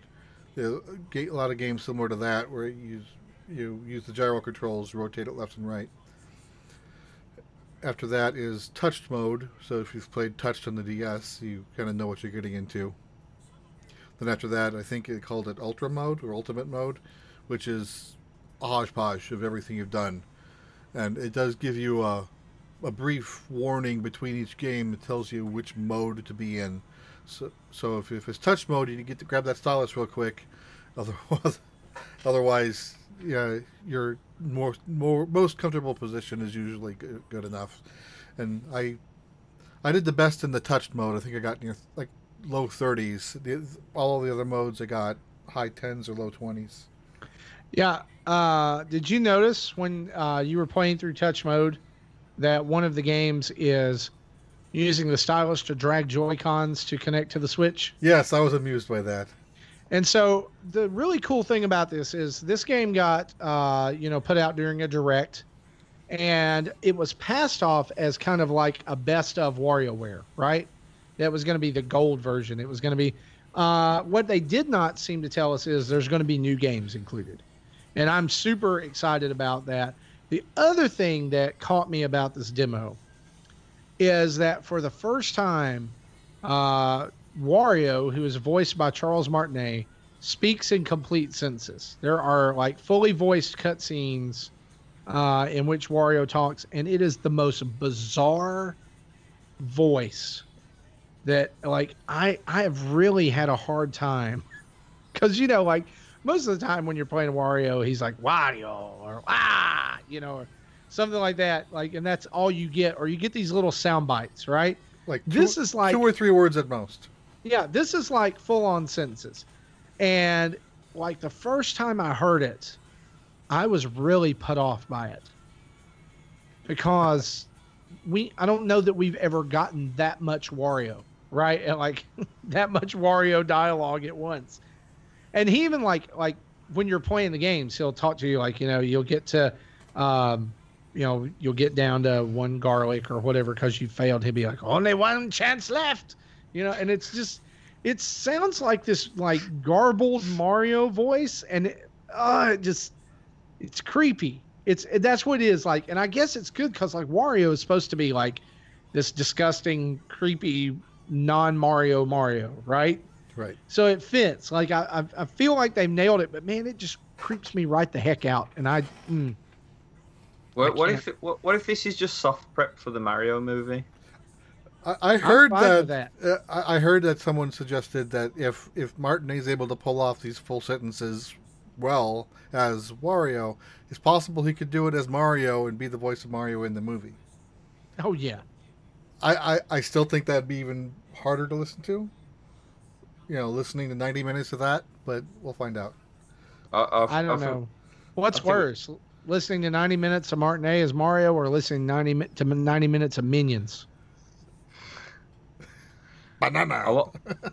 Speaker 1: A lot of games similar to that, where you use the gyro controls, rotate it left and right. After that is touched mode, so if you've played touched on the DS, you kind of know what you're getting into. Then after that, I think they called it ultra mode or ultimate mode, which is a hodgepodge of everything you've done, and it does give you a brief warning between each game. It tells you which mode to be in. So if it's touch mode, you get to grab that stylus real quick. Otherwise, yeah, your most comfortable position is usually good enough. And I did the best in the touched mode. I think I got near like low 30s. All of the other modes I got high 10s or low 20s.
Speaker 3: Yeah. Did you notice when you were playing through touch mode that one of the games is using the stylus to drag Joy-Cons to connect to the Switch?
Speaker 1: Yes, I was amused by that.
Speaker 3: And so the really cool thing about this is this game got, put out during a direct, and it was passed off as kind of like a best of WarioWare, right? That was going to be the gold version. It was going to be, what they did not seem to tell us is there's going to be new games included. And I'm super excited about that. The other thing that caught me about this demo is that for the first time, Wario, who is voiced by Charles Martinet, speaks in complete sentences. There are like fully voiced cutscenes in which Wario talks, and it is the most bizarre voice that like I have really had a hard time, because like most of the time when you're playing Wario, he's like Wario or or something like that, like, and that's all you get, or you get these little sound bites, right?
Speaker 1: Like
Speaker 3: this is like
Speaker 1: 2 or 3 words at most.
Speaker 3: Yeah, this is like full on sentences. And like the first time I heard it, I was really put off by it. Because I don't know that we've ever gotten that much Wario, right? And like that much Wario dialogue at once. And he even like when you're playing the games, he'll talk to you like, you'll get to you'll get down to 1 garlic or whatever because you failed. He'll be like, only 1 chance left, and it's just, it sounds like this like garbled Mario voice, and it's creepy. That's what it is like. And I guess it's good because like Wario is supposed to be like this disgusting, creepy, non-Mario Mario, right?
Speaker 1: Right.
Speaker 3: So it fits. Like I feel like they've nailed it, but man, it just creeps me right the heck out. And
Speaker 2: What if this is just soft prep for the Mario movie?
Speaker 1: I heard
Speaker 3: fine with
Speaker 1: that. I heard that someone suggested that if Martinet is able to pull off these full sentences well as Wario, it's possible he could do it as Mario and be the voice of Mario in the movie.
Speaker 3: Oh yeah.
Speaker 1: I still think that'd be even harder to listen to. You know, listening to 90 minutes of that, but we'll find out.
Speaker 3: I don't know. What's worse, listening to 90 minutes of Martinet as Mario, or listening to 90 minutes of Minions?
Speaker 1: Banana.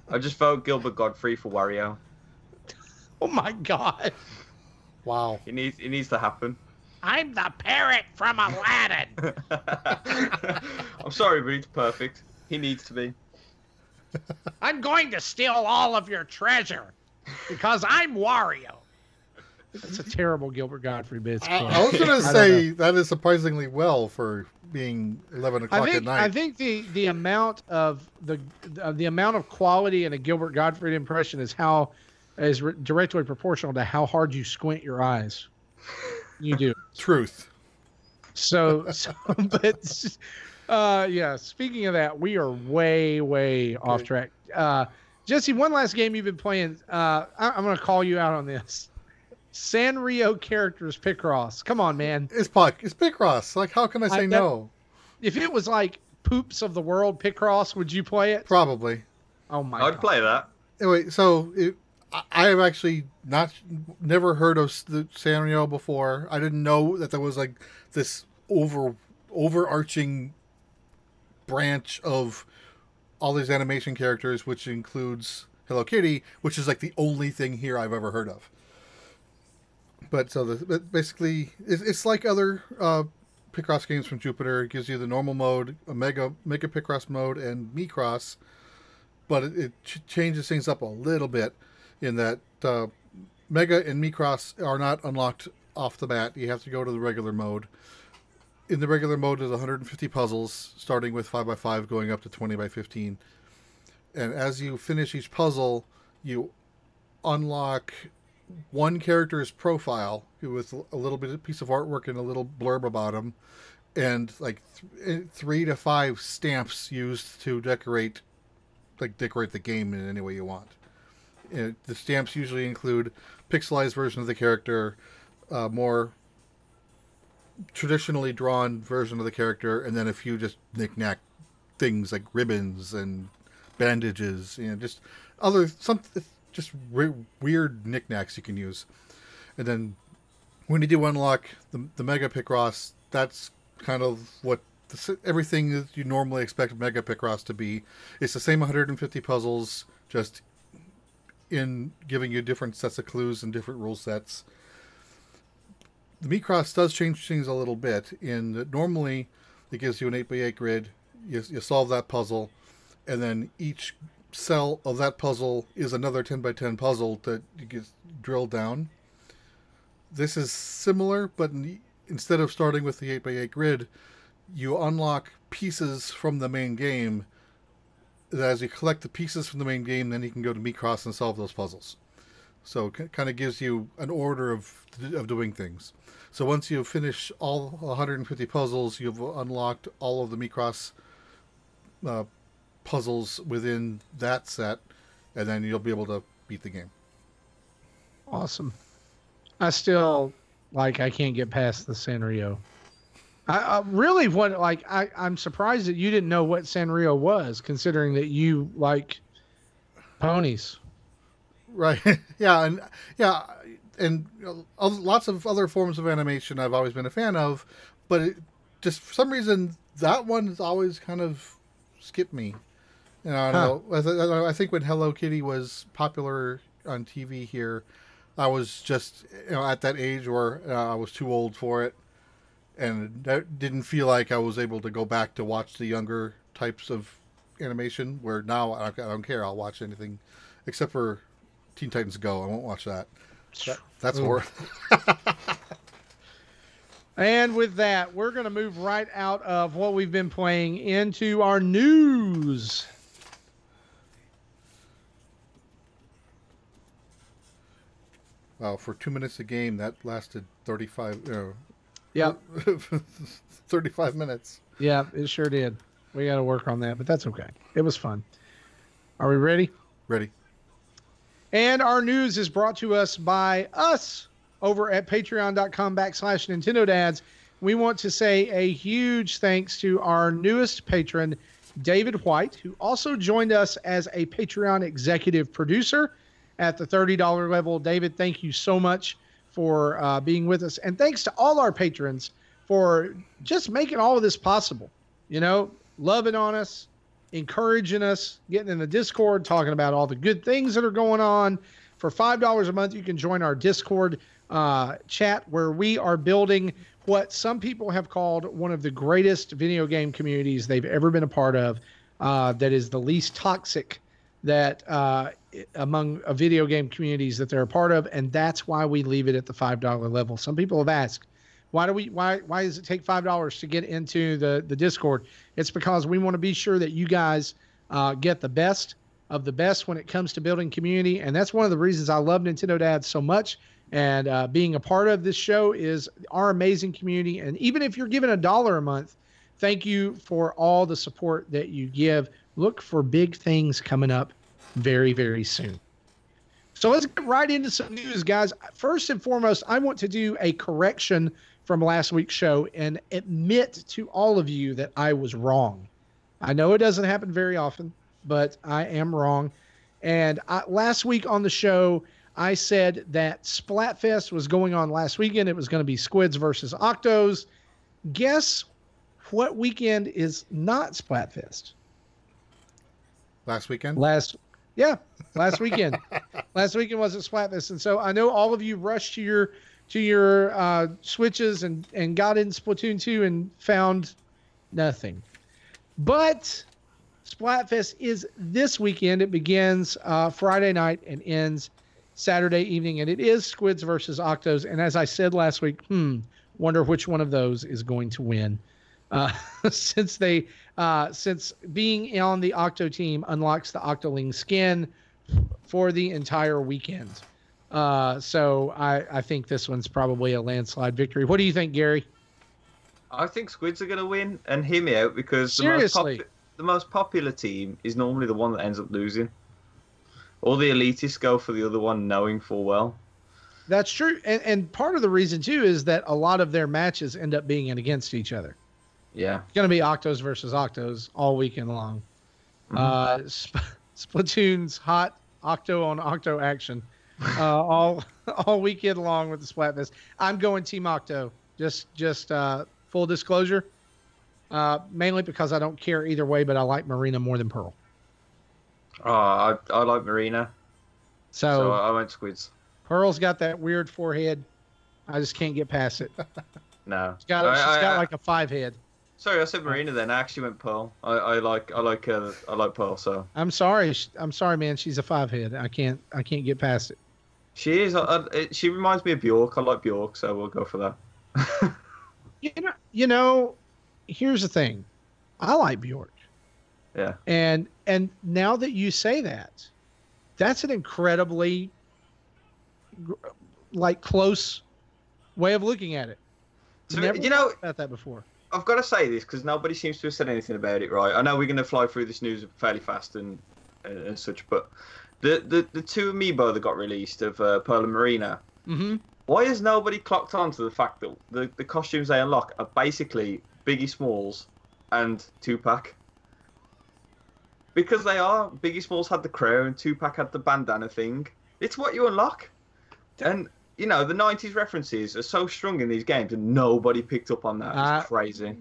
Speaker 2: I just vote Gilbert Godfrey for Wario.
Speaker 3: Oh my God!
Speaker 1: Wow.
Speaker 2: It needs to happen.
Speaker 3: I'm the parrot from Aladdin.
Speaker 2: I'm sorry, but he's perfect. He needs to be.
Speaker 3: I'm going to steal all of your treasure because I'm Wario. That's a terrible Gilbert Godfrey bit.
Speaker 1: I was going to say that is surprisingly well for being 11 o'clock at night.
Speaker 3: I think the amount of the amount of quality in a Gilbert Gottfried impression is directly proportional to how hard you squint your eyes. You do.
Speaker 1: Truth.
Speaker 3: But yeah. Speaking of that, we are way off track. Jesse, one last game you've been playing. I'm going to call you out on this. Sanrio characters Picross. Come on, man.
Speaker 1: It's Picross. Like, how can I say no?
Speaker 3: If it was like Poops of the World Picross, would you play it?
Speaker 1: Probably.
Speaker 3: Oh my God.
Speaker 2: I'd play that.
Speaker 1: Anyway, so I have actually never heard of the Sanrio before. I didn't know that there was like this overarching branch of all these animation characters, which includes Hello Kitty, which is like the only thing here I've ever heard of. But so basically, it's like other Picross games from Jupiter. It gives you the normal mode, a Mega Picross mode, and Micross. But it changes things up a little bit in that Mega and Micross are not unlocked off the bat. You have to go to the regular mode. In the regular mode, there's 150 puzzles, starting with 5x5, going up to 20x15. And as you finish each puzzle, you unlock one character's profile with a little bit of piece of artwork and a little blurb about him, and like 3 to 5 stamps used to decorate the game in any way you want. And the stamps usually include pixelized version of the character, more traditionally drawn version of the character, and then a few just knick-knack things like ribbons and bandages, just weird knickknacks you can use. And then when you do unlock the Mega Picross, that's kind of what everything that you normally expect Mega Picross to be. It's the same 150 puzzles, just in giving you different sets of clues and different rule sets. The Micross does change things a little bit in that normally it gives you an 8x8 grid. You solve that puzzle, and then each cell of that puzzle is another 10x10 puzzle that you get drilled down. This is similar, but instead of starting with the 8x8 grid, you unlock pieces from the main game. As you collect the pieces from the main game, then you can go to Micross and solve those puzzles. So it kind of gives you an order of doing things. So once you finish all 150 puzzles, you've unlocked all of the Micross puzzles within that set, and then you'll be able to beat the game.
Speaker 3: Awesome. I still I can't get past the Sanrio. I'm surprised that you didn't know what Sanrio was, considering that you like ponies.
Speaker 1: Right. And lots of other forms of animation I've always been a fan of, but just for some reason that one's always kind of skipped me. I don't know. I think when Hello Kitty was popular on TV here, I was just at that age where I was too old for it, and that didn't feel like I was able to go back to watch the younger types of animation. Where now I don't care. I'll watch anything except for Teen Titans Go. I won't watch that. That's horrible.
Speaker 3: And with that, we're going to move right out of what we've been playing into our news.
Speaker 1: Wow, for 2 minutes a game, that lasted 35.
Speaker 3: Yep.
Speaker 1: 35 minutes.
Speaker 3: Yeah, it sure did. We got to work on that, but that's okay. It was fun. Are we ready?
Speaker 1: Ready.
Speaker 3: And our news is brought to us by us over at patreon.com/Nintendo Dads. We want to say a huge thanks to our newest patron, David White, who also joined us as a Patreon executive producer at the $30 level. David, thank you so much for being with us. And thanks to all our patrons for just making all of this possible. You know, loving on us, encouraging us, getting in the Discord, talking about all the good things that are going on. For $5 a month, you can join our Discord chat where we are building what some people have called one of the greatest video game communities they've ever been a part of. That is the least toxic that among video game communities that they're a part of, and that's why we leave it at the $5 level. Some people have asked, why does it take $5 to get into the Discord? It's because we want to be sure that you guys get the best of the best when it comes to building community, and that's one of the reasons I love Nintendo Dads so much. And being a part of this show is our amazing community. And even if you're giving $1 a month, thank you for all the support that you give. Look for big things coming up very, very soon. So let's get right into some news, guys. First and foremost, I want to do a correction from last week's show and admit to all of you that I was wrong. I know it doesn't happen very often, but I am wrong. And last week on the show, I said that Splatfest was going on last weekend. It was going to be Squids versus Octos. Guess what weekend is not Splatfest?
Speaker 1: Last weekend?
Speaker 3: Last weekend. Last weekend wasn't Splatfest. And so I know all of you rushed to your Switches and got in Splatoon 2 and found nothing. But Splatfest is this weekend. It begins Friday night and ends Saturday evening, and it is Squids versus Octos. And as I said last week, wonder which one of those is going to win. Since being on the Octo team unlocks the Octoling skin for the entire weekend. So I think this one's probably a landslide victory. What do you think, Gary?
Speaker 2: I think Squids are going to win, and hear me out, because
Speaker 3: Seriously?
Speaker 2: the most popular team is normally the one that ends up losing. All the elitists go for the other one, knowing full well.
Speaker 3: That's true. And part of the reason, too, is that a lot of their matches end up being against each other.
Speaker 2: Yeah.
Speaker 3: It's going to be Octos versus Octos all weekend long.
Speaker 2: Mm-hmm.
Speaker 3: Splatoon's hot Octo on Octo action all weekend long with the Splatfest. I'm going Team Octo. Just full disclosure. Mainly because I don't care either way, but I like Marina more than Pearl.
Speaker 2: I like Marina. So I went Squids.
Speaker 3: Pearl's got that weird forehead. I just can't get past it.
Speaker 2: No.
Speaker 3: She's got like a 5 head.
Speaker 2: Sorry, I said Marina then. I actually went Pearl. I like Pearl, so.
Speaker 3: I'm sorry, man. She's a 5 head. I can't get past it.
Speaker 2: She is. She reminds me of Bjork. I like Bjork, so we'll go for that.
Speaker 3: You know, here's the thing. I like Bjork.
Speaker 2: Yeah.
Speaker 3: And now that you say that, that's an incredibly close way of looking at it.
Speaker 2: So,
Speaker 3: Never thought about that before.
Speaker 2: I've got to say this because nobody seems to have said anything about it, right? I know we're going to fly through this news fairly fast and such, but the two amiibo that got released of Pearl and Marina, why has nobody clocked on to the fact that the costumes they unlock are basically Biggie Smalls and Tupac? Because they are. Biggie Smalls had the crown, Tupac had the bandana thing. It's what you unlock. And, you know, the 90s references are so strong in these games and nobody picked up on that. It's crazy.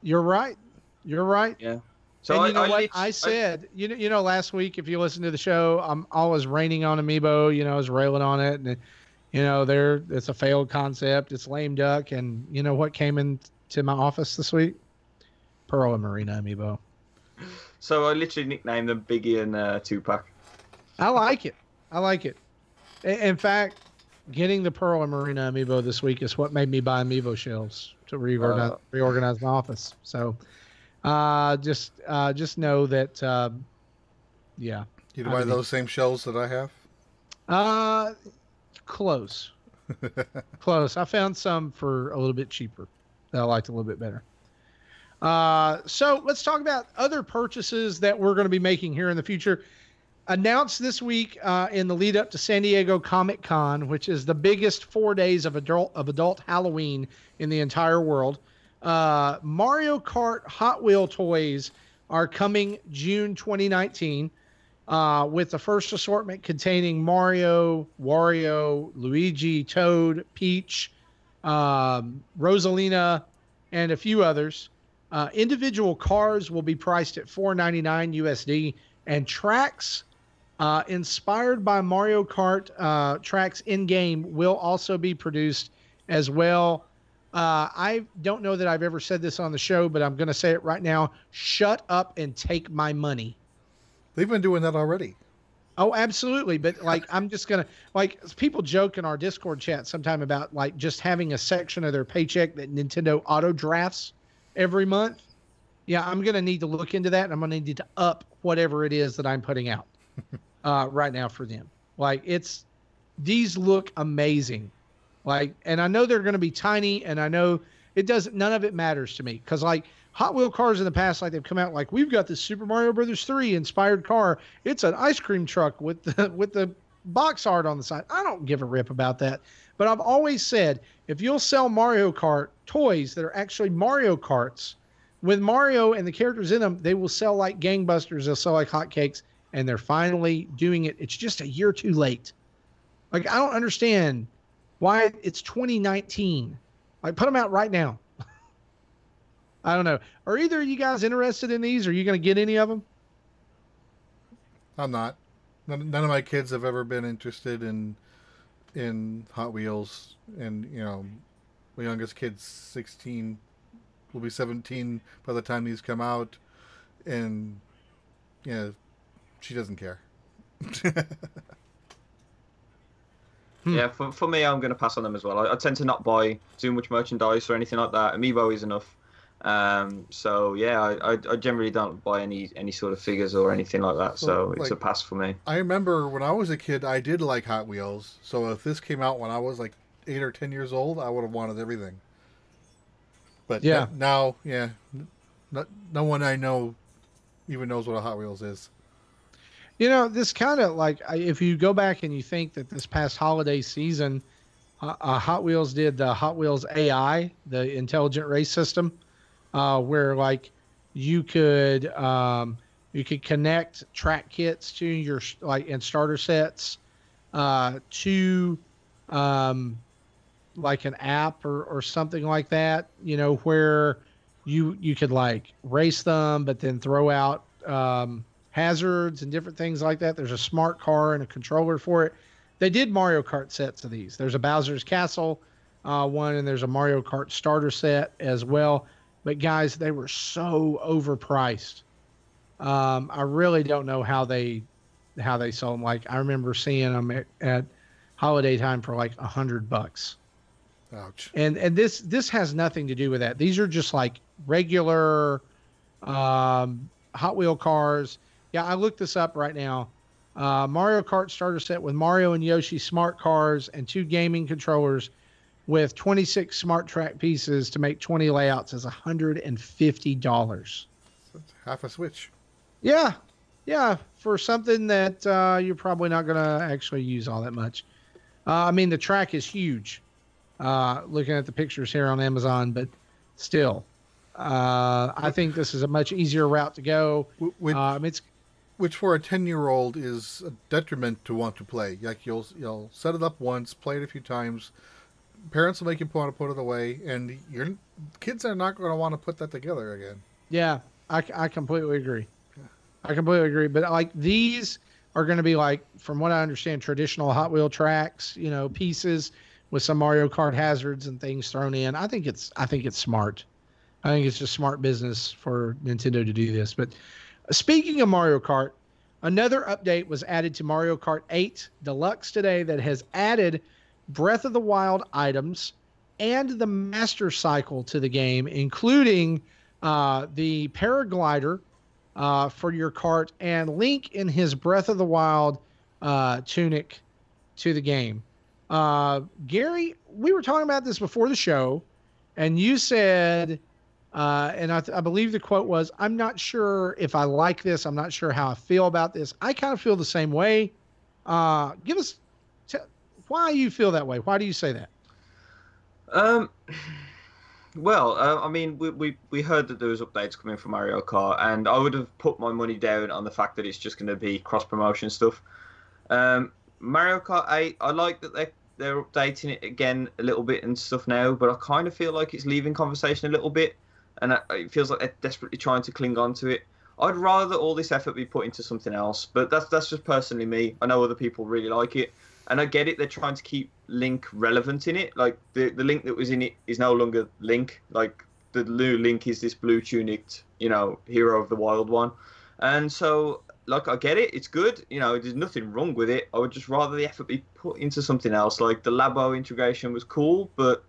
Speaker 3: You're right.
Speaker 2: Yeah. So
Speaker 3: and you know what I said? You know, last week, if you listen to the show, I'm always raining on Amiibo. You know, I was railing on it. And, you know, it's a failed concept. It's lame duck. And you know what came into my office this week? Pearl and Marina Amiibo.
Speaker 2: So I literally nicknamed them Biggie and Tupac.
Speaker 3: I like it. In fact, getting the Pearl and Marina Amiibo this week is what made me buy Amiibo shelves to reorganize my office. So just know that, yeah.
Speaker 1: You buy those same shelves that I have?
Speaker 3: Close. Close. I found some for a little bit cheaper that I liked a little bit better. So let's talk about other purchases that we're going to be making here in the future. Announced this week in the lead up to San Diego Comic-Con, which is the biggest 4 days of adult Halloween in the entire world. Mario Kart Hot Wheel toys are coming June 2019 with the first assortment containing Mario, Wario, Luigi, Toad, Peach, Rosalina, and a few others. Individual cars will be priced at $4.99 USD, and tracks inspired by Mario Kart tracks in-game will also be produced as well. I don't know that I've ever said this on the show, but I'm going to say it right now. Shut up and take my money.
Speaker 1: They've been doing that already.
Speaker 3: Oh, absolutely. But like, I'm just going to, like, people joke in our Discord chat sometime about like just having a section of their paycheck that Nintendo auto drafts every month. Yeah, I'm going to need to look into that. And I'm going to need to up whatever it is that I'm putting out right now for them. Like, these look amazing. Like, and I know they're going to be tiny, and I know none of it matters to me. Cause like Hot Wheel cars in the past, like they've come out like, we've got this Super Mario Brothers 3 inspired car. It's an ice cream truck with the box art on the side. I don't give a rip about that. But I've always said, if you'll sell Mario Kart toys that are actually Mario Karts with Mario and the characters in them, they will sell like gangbusters. They'll sell like hotcakes, and they're finally doing it. It's just a year too late. Like, I don't understand why it's 2019. Like, put them out right now. I don't know. Are either of you guys interested in these? Are you going to get any of them?
Speaker 1: I'm not. None of my kids have ever been interested in Hot Wheels, and you know, my youngest kid's 16, will be 17 by the time these come out, and yeah, she doesn't care.
Speaker 2: Yeah, for me, I'm going to pass on them as well. I tend to not buy too much merchandise or anything like that. Amiibo is enough. So yeah, I generally don't buy any sort of figures or anything like that. So it's a pass for me.
Speaker 1: I remember when I was a kid, I did like Hot Wheels. So if this came out when I was like 8 or 10 years old, I would have wanted everything. But
Speaker 3: yeah,
Speaker 1: now, yeah, no one I know even knows what a Hot Wheels is.
Speaker 3: You know, this kind of like, if you go back and you think that this past holiday season, Hot Wheels did the Hot Wheels AI, the intelligent race system, where like you could connect track kits to your and starter sets to like an app or something like that, you know, where you could like race them, but then throw out hazards and different things like that. There's a smart car and a controller for it. They did Mario Kart sets of these. There's a Bowser's Castle one, and there's a Mario Kart starter set as well. But guys, they were so overpriced. I really don't know how they sold them. Like, I remember seeing them at holiday time for like $100.
Speaker 1: Ouch.
Speaker 3: And this has nothing to do with that. These are just like regular Hot Wheel cars. Yeah, I looked this up right now. Mario Kart starter set with Mario and Yoshi smart cars and 2 gaming controllers with 26 smart track pieces to make 20 layouts is $150.
Speaker 1: That's half a Switch.
Speaker 3: Yeah, for something that you're probably not going to actually use all that much. I mean, the track is huge. Looking at the pictures here on Amazon, but still, I think this is a much easier route to go.
Speaker 1: Which for a 10-year-old is a detriment to want to play. Like, you'll set it up once, play it a few times. Parents will make you want to put it away, and your kids are not going to want to put that together again.
Speaker 3: Yeah, I completely agree. Yeah. I completely agree. But like, these are going to be like, from what I understand, traditional Hot Wheel tracks, you know, pieces with some Mario Kart hazards and things thrown in. I think it's smart. I think it's just smart business for Nintendo to do this. But speaking of Mario Kart, another update was added to Mario Kart 8 Deluxe today that has added Breath of the Wild items and the Master Cycle to the game, including the paraglider for your kart and Link in his Breath of the Wild tunic to the game. Gary, we were talking about this before the show, and you said And I believe the quote was, "I'm not sure if I like this. I'm not sure how I feel about this." I kind of feel the same way. Give us why you feel that way. Why do you say that?
Speaker 2: Um, well, I mean, we heard that there was updates coming for Mario Kart, and I would have put my money down on the fact that it's just going to be cross promotion stuff. Mario Kart 8, I like that they're updating it again a little bit and stuff now, but I kind of feel like it's leaving conversation a little bit, and it feels like they're desperately trying to cling on to it. I'd rather all this effort be put into something else, but that's just personally me. I know other people really like it, and I get it. They're trying to keep Link relevant in it. Like the Link that was in it is no longer Link. Like the new Link is this blue tunicked, hero of the wild one, and so like I get it. It's good. There's nothing wrong with it. I would just rather the effort be put into something else. Like the Labo integration was cool, but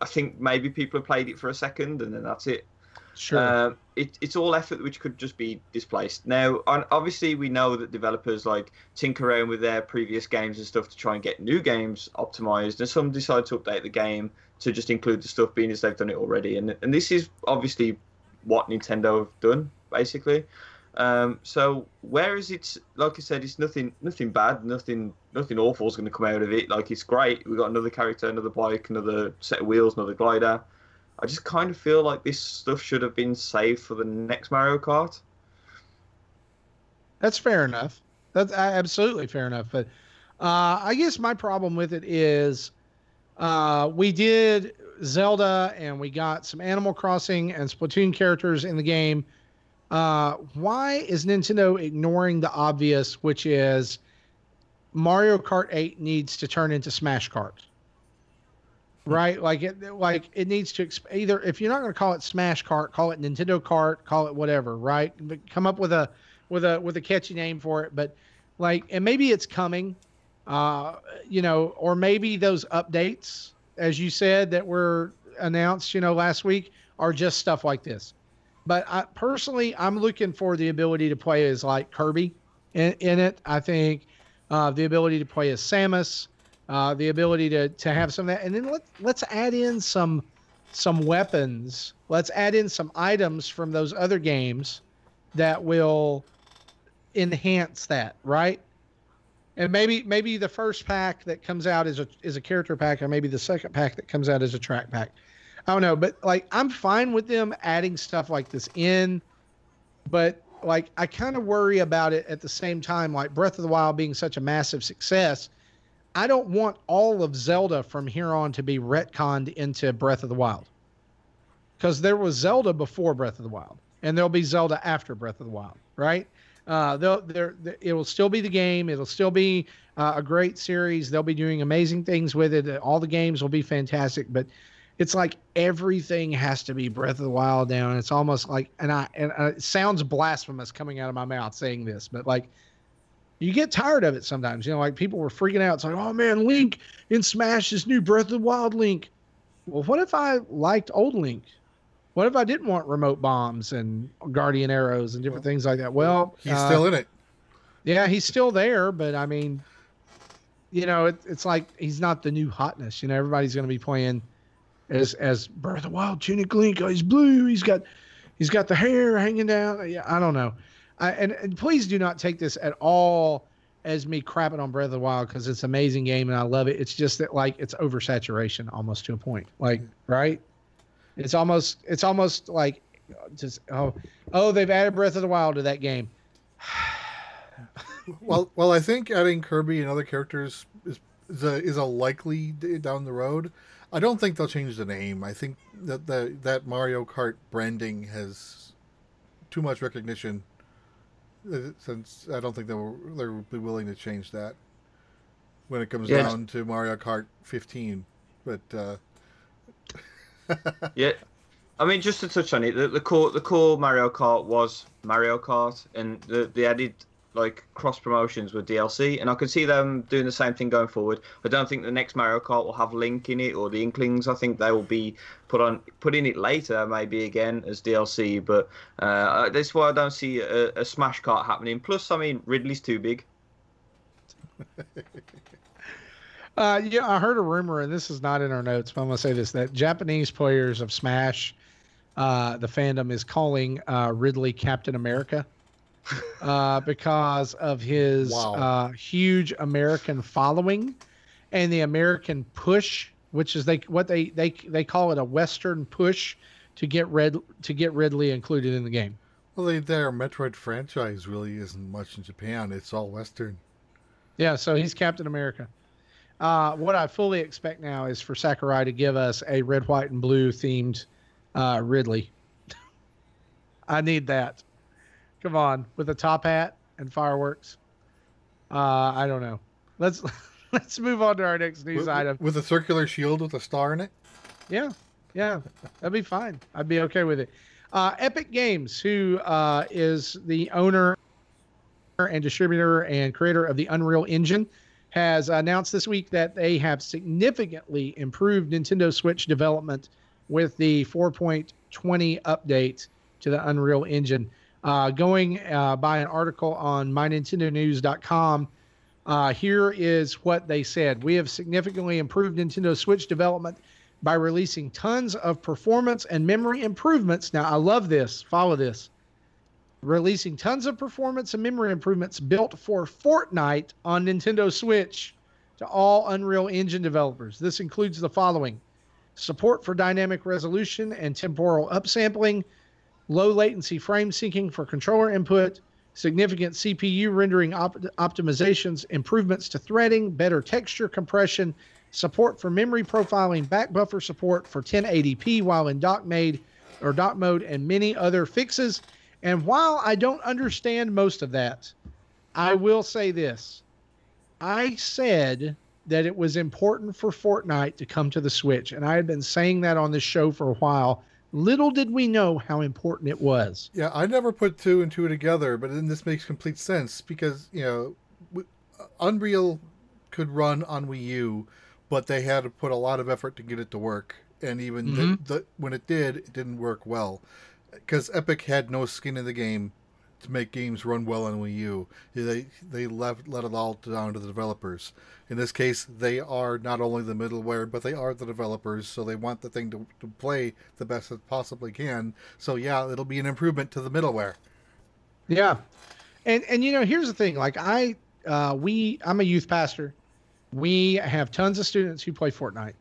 Speaker 2: I think maybe people have played it for a second and then that's it.
Speaker 3: Sure.
Speaker 2: It's all effort which could just be displaced. Now, obviously, we know that developers like tinker around with their previous games and stuff to try and get new games optimized, and some decide to update the game to just include the stuff being as they've done it already. And this is obviously what Nintendo have done, basically. So whereas it's like I said, it's nothing bad, nothing awful is going to come out of it. Like it's great. We've got another character, another bike, another set of wheels, another glider. I just kind of feel like this stuff should have been saved for the next Mario Kart.
Speaker 3: That's fair enough. That's absolutely fair enough. But I guess my problem with it is we did Zelda and we got some Animal Crossing and Splatoon characters in the game. Why is Nintendo ignoring the obvious, which is Mario Kart 8 needs to turn into Smash Kart? Right? Like it needs to either, if you're not going to call it Smash Kart, call it Nintendo Kart, call it whatever, right? But come up with a catchy name for it. But and maybe it's coming, or maybe those updates, as you said, that were announced, last week are just stuff like this. But I'm looking for the ability to play as like Kirby in it. I think the ability to play as Samus, the ability to have some of that, and then let's add in some weapons. Let's add in some items from those other games that will enhance that, right? And maybe the first pack that comes out is a character pack, or maybe the second pack that comes out is a track pack. I don't know, but I'm fine with them adding stuff like this in, but I kind of worry about it at the same time. Like Breath of the Wild being such a massive success, I don't want all of Zelda from here on to be retconned into Breath of the Wild, because there was Zelda before Breath of the Wild, and there'll be Zelda after Breath of the Wild, right? It will still be the game. It'll still be a great series. They'll be doing amazing things with it. All the games will be fantastic, but it's like everything has to be Breath of the Wild now. And it's almost like, and it sounds blasphemous coming out of my mouth saying this, but you get tired of it sometimes. People were freaking out. It's like, oh man, Link in Smash is new Breath of the Wild Link. Well, what if I liked old Link? What if I didn't want remote bombs and guardian arrows and different things like that? Well,
Speaker 1: he's still in it.
Speaker 3: Yeah, he's still there, but I mean, it's like he's not the new hotness. Everybody's going to be playing as Breath of the Wild Tunic Link. Oh, he's blue. He's got the hair hanging down. Yeah, I don't know. And please do not take this at all as me crapping on Breath of the Wild, because it's an amazing game and I love it. It's just that it's oversaturation almost to a point. Right? It's almost like just they've added Breath of the Wild to that game.
Speaker 1: well, I think adding Kirby and other characters is a likely down the road. I don't think they'll change the name. I think that Mario Kart branding has too much recognition, since I don't think they'll be willing to change that when it comes down to Mario Kart 15. But
Speaker 2: yeah, I mean, just to touch on it, the core Mario Kart was Mario Kart, and the added cross promotions with DLC, and I could see them doing the same thing going forward. I don't think the next Mario Kart will have Link in it or the Inklings. I think they will be put in it later, maybe again as DLC. But that's why I don't see a Smash Kart happening. Plus, I mean, Ridley's too big.
Speaker 3: I heard a rumor, and this is not in our notes, but I'm gonna say this: that Japanese players of Smash the fandom is calling Ridley Captain America because of his
Speaker 1: Wow.
Speaker 3: huge American following and the American push, which is they call it a Western push to get Ridley included in the game.
Speaker 1: Well, their Metroid franchise really isn't much in Japan. It's all Western.
Speaker 3: Yeah, so he's Captain America. What I fully expect now is for Sakurai to give us a red, white, and blue themed Ridley. I need that. Come on, with a top hat and fireworks. I don't know. Let's move on to our next news item.
Speaker 1: With a circular shield with a star in it?
Speaker 3: Yeah, that'd be fine. I'd be okay with it. Epic Games, who is the owner and distributor and creator of the Unreal Engine, has announced this week that they have significantly improved Nintendo Switch development with the 4.20 update to the Unreal Engine. Going by an article on mynintendonews.com, here is what they said. We have significantly improved Nintendo Switch development by releasing tons of performance and memory improvements. Now, I love this. Follow this. Releasing tons of performance and memory improvements built for Fortnite on Nintendo Switch to all Unreal Engine developers. This includes the following: support for dynamic resolution and temporal upsampling, low latency frame syncing for controller input, significant CPU rendering optimizations, improvements to threading, better texture compression, support for memory profiling, back buffer support for 1080p while in dock mode, and many other fixes. And while I don't understand most of that, I will say this. I said that it was important for Fortnite to come to the Switch, and I had been saying that on this show for a while. Little did we know how important it was.
Speaker 1: Yeah, I never put two and two together, but then this makes complete sense because, Unreal could run on Wii U, but they had to put a lot of effort to get it to work. And even when it did, it didn't work well. Because Epic had no skin in the game to make games run well on Wii U. They let it all down to the developers. In this case, they are not only the middleware, but they are the developers, so they want the thing to play the best it possibly can. So yeah, it'll be an improvement to the middleware.
Speaker 3: Yeah. And here's the thing. Like I'm a youth pastor. We have tons of students who play Fortnite.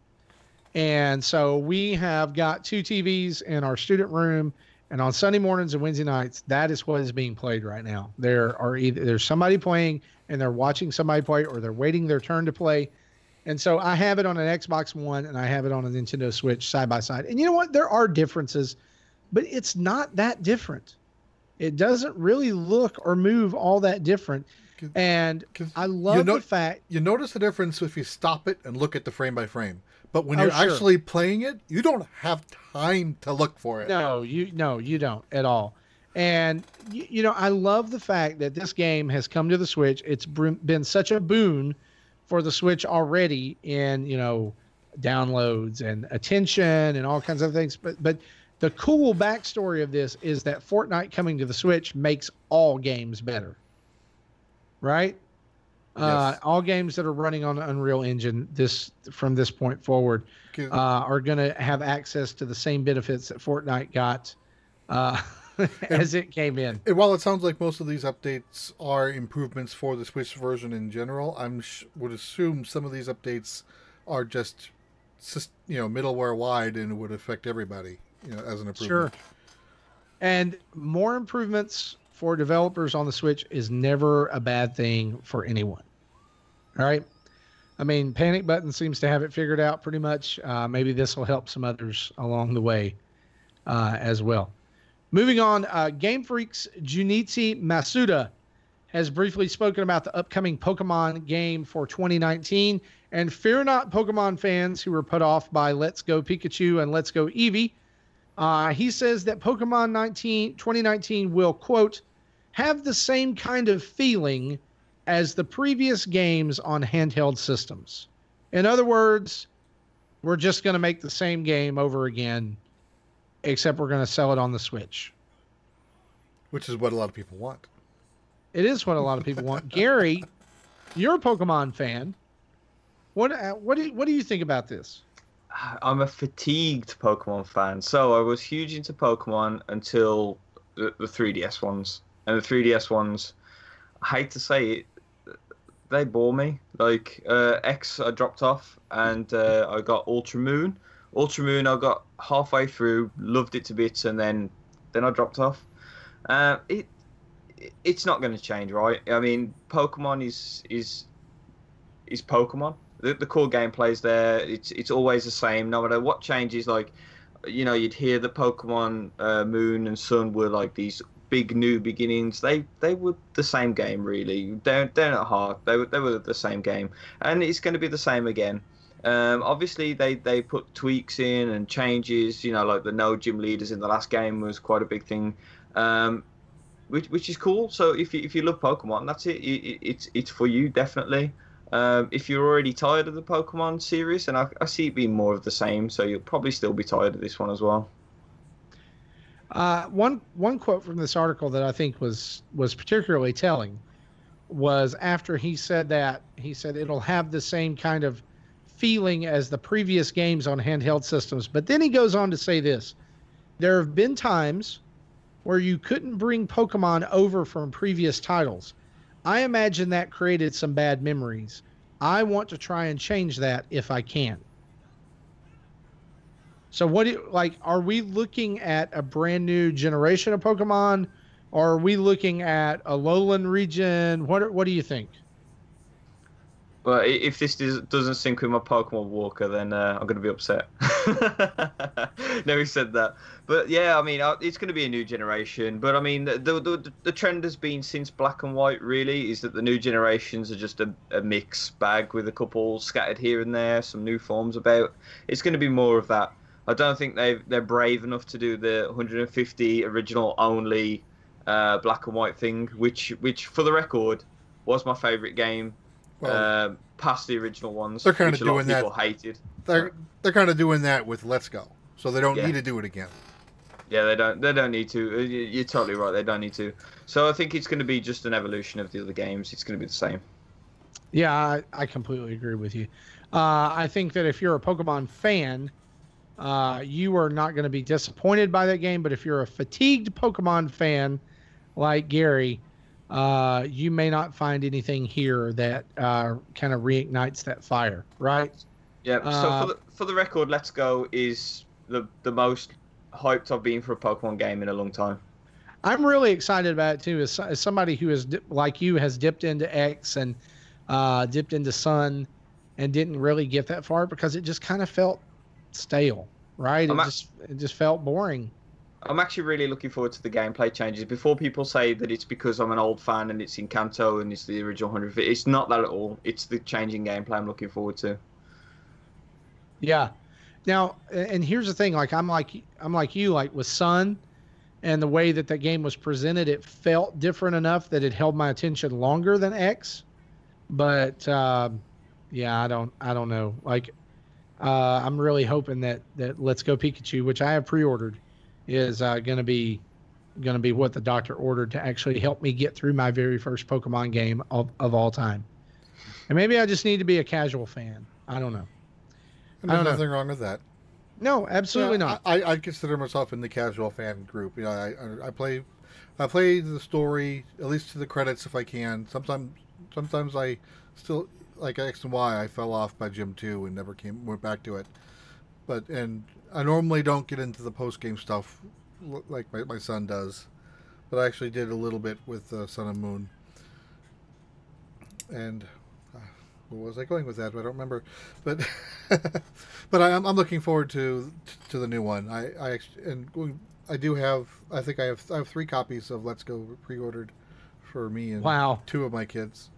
Speaker 3: And so we have got 2 TVs in our student room, and on Sunday mornings and Wednesday nights, that is what is being played right now. There's somebody playing and they're watching somebody play, or they're waiting their turn to play. And so I have it on an Xbox One and I have it on a Nintendo Switch side by side. And you know what? There are differences, but it's not that different. It doesn't really look or move all that different. And I love the fact...
Speaker 1: You notice the difference if you stop it and look at the frame by frame. But when you're actually playing it, you don't have time to look for it.
Speaker 3: No, you don't at all. And, I love the fact that this game has come to the Switch. It's been such a boon for the Switch already in, downloads and attention and all kinds of things. But the cool backstory of this is that Fortnite coming to the Switch makes all games better. Right? Yes. All games that are running on the Unreal Engine from this point forward are going to have access to the same benefits that Fortnite got as it came in.
Speaker 1: And while it sounds like most of these updates are improvements for the Switch version in general, would assume some of these updates are just middleware wide and would affect everybody as an improvement.
Speaker 3: Sure. And more improvements for developers on the Switch is never a bad thing for anyone. All right. I mean, Panic Button seems to have it figured out pretty much. Maybe this will help some others along the way as well. Moving on, Game Freak's Junichi Masuda has briefly spoken about the upcoming Pokemon game for 2019. And fear not, Pokemon fans who were put off by Let's Go Pikachu and Let's Go Eevee. He says that Pokemon 2019 will, quote, have the same kind of feeling as the previous games on handheld systems. In other words, we're just going to make the same game over again, except we're going to sell it on the Switch.
Speaker 1: Which is what a lot of people want.
Speaker 3: It is what a lot of people want. Gary, you're a Pokemon fan. What do you think about this?
Speaker 2: I'm a fatigued Pokemon fan. So I was huge into Pokemon until the 3DS ones. And the 3DS ones, I hate to say it, they bore me. Like X, I dropped off, and I got Ultra Moon. Ultra Moon, I got halfway through, loved it to bits, and then I dropped off. Uh, it it's not going to change, right? I mean, Pokemon is Pokemon. The core gameplay's there. It's always the same, no matter what changes. Like, you'd hear the Pokemon Moon and Sun were like these big new beginnings. They were the same game, really. They're not hard. They were the same game, and it's going to be the same again. Obviously, they put tweaks in and changes. Like the no gym leaders in the last game was quite a big thing. Which is cool. So if you love Pokemon, that's it. It's for you, definitely. If you're already tired of the Pokemon series, and I see it being more of the same, so you'll probably still be tired of this one as well.
Speaker 3: One quote from this article that I think was particularly telling was after he said it'll have the same kind of feeling as the previous games on handheld systems. But then he goes on to say this: there have been times where you couldn't bring Pokemon over from previous titles. I imagine that created some bad memories. I want to try and change that if I can. So are we looking at a brand new generation of Pokemon, or are we looking at a lowland region? What do you think?
Speaker 2: Well, if this doesn't sync with my Pokemon Walker, then I'm going to be upset. No, he said that. But yeah, I mean, it's going to be a new generation. But I mean, the trend has been since Black and White, really, is that the new generations are just a mixed bag with a couple scattered here and there, some new forms about. It's going to be more of that. I don't think they're brave enough to do the 150 original only Black and White thing, which for the record was my favourite game. Well, past the original ones,
Speaker 1: they're kind of doing that.
Speaker 2: People hated.
Speaker 1: They're kind of doing that with Let's Go, so they don't need to do it again.
Speaker 2: Yeah, they don't need to. You're totally right. They don't need to. So I think it's going to be just an evolution of the other games. It's going to be the same.
Speaker 3: Yeah, I completely agree with you. I think that if you're a Pokemon fan, you are not going to be disappointed by that game. But if you're a fatigued Pokemon fan like Gary, you may not find anything here that kind of reignites that fire, right?
Speaker 2: Yeah. So for the record, Let's Go is the most hyped I've been for a Pokemon game in a long time.
Speaker 3: I'm really excited about it too. As somebody who is like you has dipped into X and dipped into Sun and didn't really get that far because it just kind of felt stale, right? It just felt boring.
Speaker 2: I'm actually really looking forward to the gameplay changes. Before people say that it's because I'm an old fan and it's in Kanto and it's the original 100, it's not that at all. It's the changing gameplay I'm looking forward to.
Speaker 3: Yeah. Now, and here's the thing: like I'm like you, like with Sun, and the way that game was presented, it felt different enough that it held my attention longer than X. But yeah, I don't know. Like, I'm really hoping that Let's Go Pikachu, which I have pre-ordered, is going to be what the doctor ordered to actually help me get through my very first Pokemon game of all time. And maybe I just need to be a casual fan. I don't know.
Speaker 1: And there's nothing wrong with that.
Speaker 3: No, absolutely not.
Speaker 1: I consider myself in the casual fan group. I play the story at least to the credits if I can. Sometimes I still like X and Y. I fell off by Gym 2 and never went back to it. And I normally don't get into the post game stuff like my son does, but I actually did a little bit with Sun and Moon. And where was I going with that? I don't remember, but but I'm looking forward to the new one. I have 3 copies of Let's Go pre-ordered for me and 2 of my kids.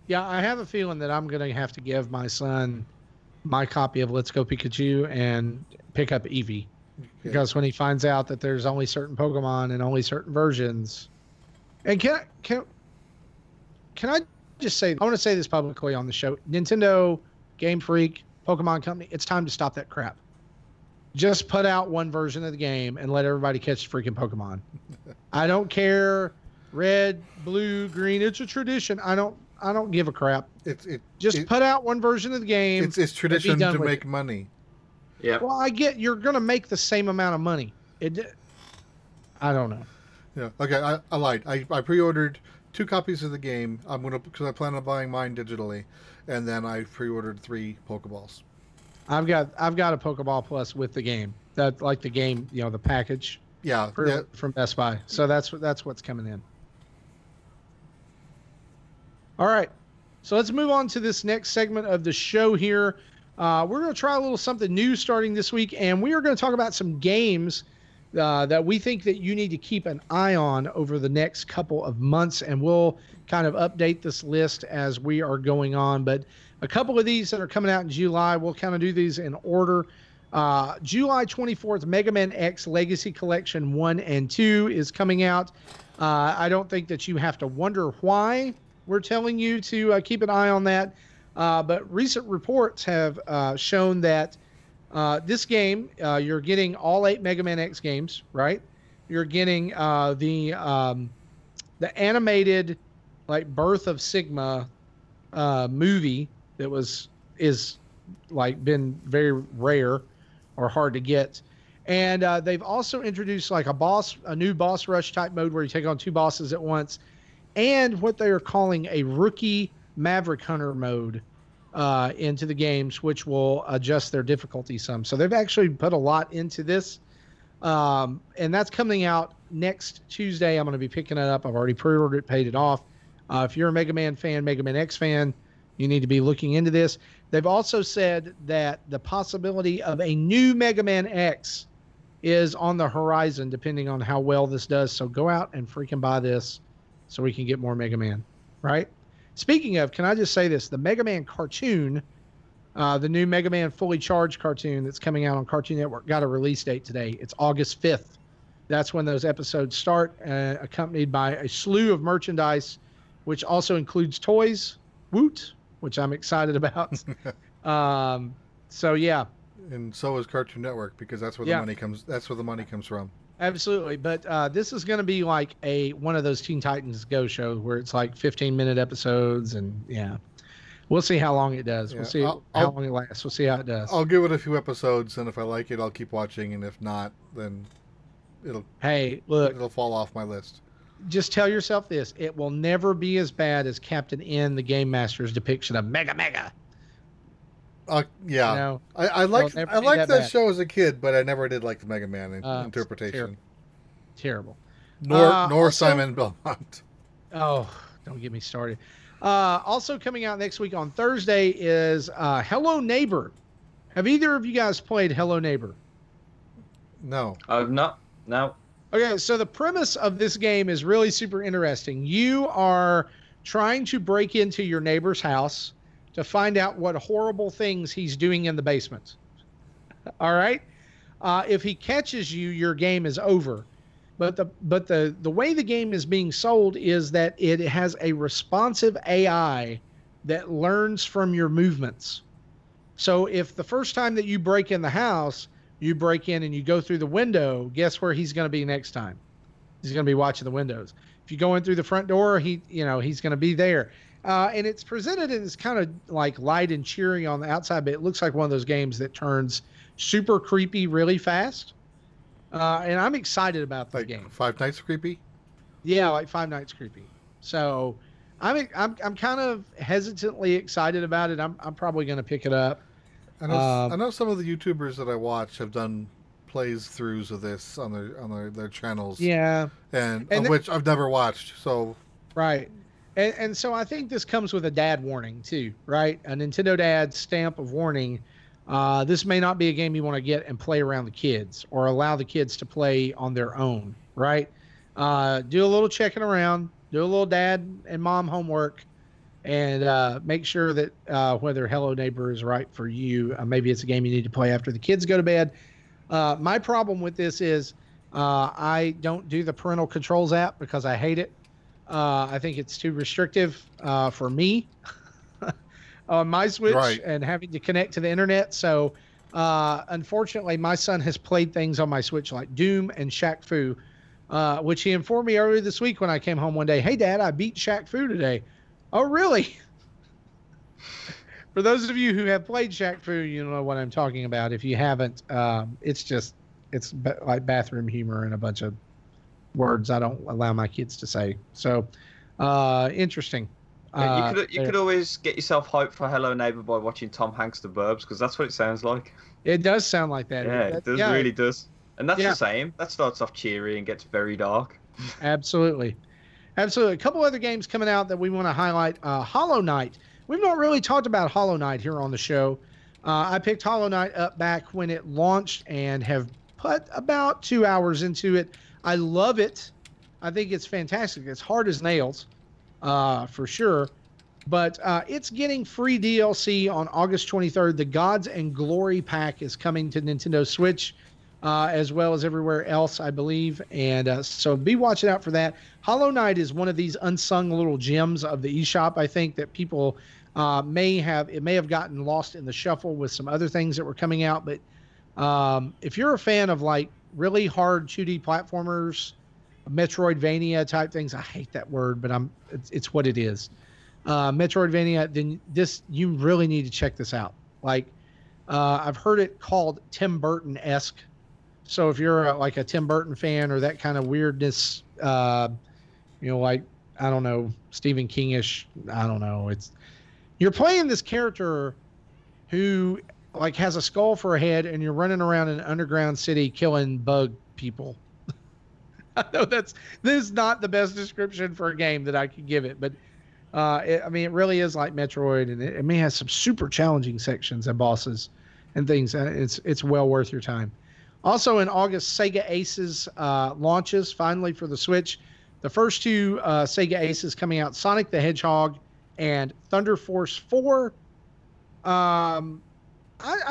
Speaker 3: Yeah, I have a feeling that I'm going to have to give my son my copy of Let's Go Pikachu and pick up Eevee. Okay. Because when he finds out that there's only certain Pokemon and only certain versions. And can I just say, I want to say this publicly on the show: Nintendo, Game Freak, Pokemon Company, it's time to stop that crap. Just put out one version of the game and let everybody catch freaking Pokemon. I don't care, red, blue, green. It's a tradition. I don't give a crap. Just put out one version of the game.
Speaker 1: It's tradition to make money.
Speaker 2: Yeah.
Speaker 3: Well, I get you're going to make the same amount of money. I don't know.
Speaker 1: Yeah. Okay. I lied. I pre-ordered 2 copies of the game. Because I plan on buying mine digitally, and then I pre-ordered 3 Pokeballs.
Speaker 3: I've got a Pokeball Plus with the game. That like the game, the package.
Speaker 1: Yeah.
Speaker 3: From Best Buy. So that's what's coming in. All right. So let's move on to this next segment of the show here. We're going to try a little something new starting this week, and we are going to talk about some games that we think that you need to keep an eye on over the next couple of months, and we'll kind of update this list as we are going on. But a couple of these that are coming out in July, we'll kind of do these in order. July 24th, Mega Man X Legacy Collection 1 and 2 is coming out. I don't think that you have to wonder why we're telling you to keep an eye on that. But recent reports have shown that this game, you're getting all 8 Mega Man X games, right? You're getting the animated like Birth of Sigma movie that is like been very rare or hard to get. And they've also introduced like a new boss rush type mode where you take on 2 bosses at once, and what they are calling a rookie Maverick Hunter mode into the games, which will adjust their difficulty some. So they've actually put a lot into this. And that's coming out next Tuesday. I'm going to be picking it up. I've already pre-ordered it, paid it off. If you're a Mega Man fan, Mega Man X fan, you need to be looking into this. They've also said that the possibility of a new Mega Man X is on the horizon, depending on how well this does. So go out and freaking buy this so we can get more Mega Man, right? Speaking of, can I just say this? The Mega Man cartoon, the new Mega Man Fully Charged cartoon that's coming out on Cartoon Network, got a release date today. It's August 5th. That's when those episodes start, accompanied by a slew of merchandise, which also includes toys, Woot, which I'm excited about. So, yeah.
Speaker 1: And so is Cartoon Network, because that's where the money comes. That's where the money comes from.
Speaker 3: Absolutely. But this is going to be like one of those Teen Titans Go shows where it's like 15-minute episodes. And yeah, we'll see how long it does. We'll see how long it lasts. We'll see how it does.
Speaker 1: I'll give it a few episodes, and if I like it, I'll keep watching. And if not, then it'll fall off my list.
Speaker 3: Just tell yourself this. It will never be as bad as Captain N, the Game Master's depiction of Mega.
Speaker 1: Yeah, I liked that show as a kid, but I never did like the Mega Man interpretation.
Speaker 3: Terrible.
Speaker 1: Nor Simon Belmont.
Speaker 3: Oh, don't get me started. Also coming out next week on Thursday is Hello Neighbor. Have either of you guys played Hello Neighbor?
Speaker 2: No. I've not. No.
Speaker 3: Okay, so the premise of this game is really super interesting. You are trying to break into your neighbor's house to find out what horrible things he's doing in the basement. All right? If he catches you, your game is over. But the way the game is being sold is that it has a responsive AI that learns from your movements. So if the first time that you break in the house, you break in and you go through the window, guess where he's going to be next time? He's going to be watching the windows. If you go in through the front door, he's going to be there. And it's presented as kind of like light and cheery on the outside, but it looks like one of those games that turns super creepy really fast. And I'm excited about the game.
Speaker 1: Five Nights Creepy?
Speaker 3: Yeah, like Five Nights Creepy. So I'm kind of hesitantly excited about it. I'm probably going to pick it up.
Speaker 1: I know some of the YouTubers that I watch have done plays-throughs of this on their channels.
Speaker 3: Yeah.
Speaker 1: And which I've never watched. So
Speaker 3: right. And so I think this comes with a dad warning too, right? A Nintendo Dad stamp of warning. This may not be a game you want to get and play around the kids or allow the kids to play on their own, right? Do a little checking around, do a little dad and mom homework, and make sure that whether Hello Neighbor is right for you. Maybe it's a game you need to play after the kids go to bed. My problem with this is I don't do the parental controls app because I hate it. I think it's too restrictive for me on my Switch, right, and having to connect to the internet. So unfortunately, my son has played things on my Switch like Doom and Shaq Fu, which he informed me earlier this week when I came home one day. Hey, Dad, I beat Shaq Fu today. Oh, really? For those of you who have played Shaq Fu, you know what I'm talking about. If you haven't, it's like bathroom humor and a bunch of words I don't allow my kids to say. So, interesting.
Speaker 2: You could always get yourself hyped for Hello Neighbor by watching Tom Hanks' The Burbs, because that's what it sounds like.
Speaker 3: It does sound like that.
Speaker 2: Yeah, it does, really does. And that's the same. That starts off cheery and gets very dark.
Speaker 3: Absolutely. Absolutely. A couple other games coming out that we want to highlight. Hollow Knight. We've not really talked about Hollow Knight here on the show. I picked Hollow Knight up back when it launched and have put about 2 hours into it. I love it. I think it's fantastic. It's hard as nails, for sure. But it's getting free DLC on August 23rd. The Gods and Glory pack is coming to Nintendo Switch, as well as everywhere else, I believe. And so be watching out for that. Hollow Knight is one of these unsung little gems of the eShop, I think, that people may have gotten lost in the shuffle with some other things that were coming out. But if you're a fan of like really hard 2D platformers, Metroidvania type things, I hate that word, but it's what it is. Metroidvania, then you really need to check this out. Like, I've heard it called Tim Burton-esque. So if you're like a Tim Burton fan or that kind of weirdness, like, I don't know, Stephen King-ish, I don't know. You're playing this character who like has a skull for a head, and you're running around in an underground city killing bug people. I know this is not the best description for a game that I could give it, but it really is like Metroid, and it may have some super challenging sections and bosses and things. It's well worth your time. Also in August, Sega Aces launches finally for the Switch. The first two Sega Aces coming out, Sonic the Hedgehog and Thunder Force 4. I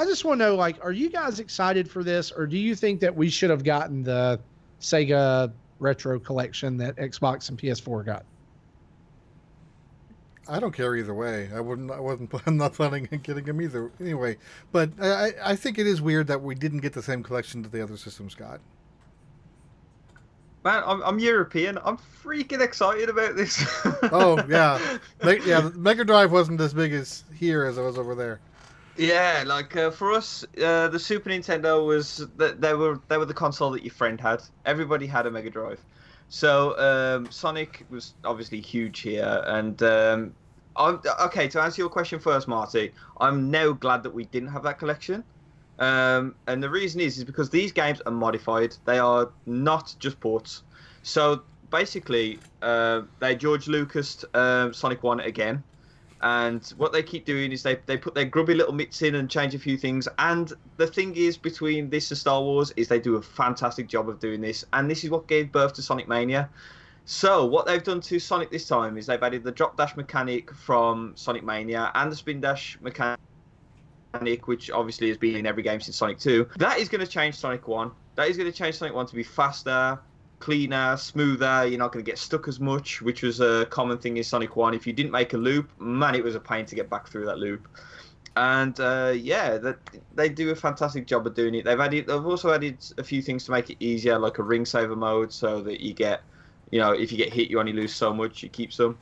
Speaker 3: just want to know, like, are you guys excited for this, or do you think that we should have gotten the Sega Retro Collection that Xbox and PS4 got?
Speaker 1: I don't care either way. I'm not planning on getting them either anyway. But I think it is weird that we didn't get the same collection that the other systems got.
Speaker 2: Man, I'm European. I'm freaking excited about this.
Speaker 1: Oh yeah, Mega Drive wasn't as big as here as it was over there.
Speaker 2: Yeah, like for us, the Super Nintendo was they were the console that your friend had. Everybody had a Mega Drive. So Sonic was obviously huge here, and okay. To answer your question first, Marty, I'm now glad that we didn't have that collection, and the reason is because these games are modified. They are not just ports. So basically, they George Lucas Sonic 1 again, and what they keep doing is they put their grubby little mitts in and change a few things. And the thing is, between this and Star Wars, is they do a fantastic job of doing this. And this is what gave birth to Sonic Mania. So what they've done to Sonic this time is they've added the drop dash mechanic from Sonic Mania and the spin dash mechanic, which obviously has been in every game since Sonic 2. That is going to change Sonic 1. That is going to change Sonic 1 to be faster, cleaner, smoother. You're not going to get stuck as much, which was a common thing in Sonic 1. If you didn't make a loop, man, it was a pain to get back through that loop. And they do a fantastic job of doing it. They've also added a few things to make it easier, like a ring saver mode, so that you get, if you get hit, you only lose so much. You keep some.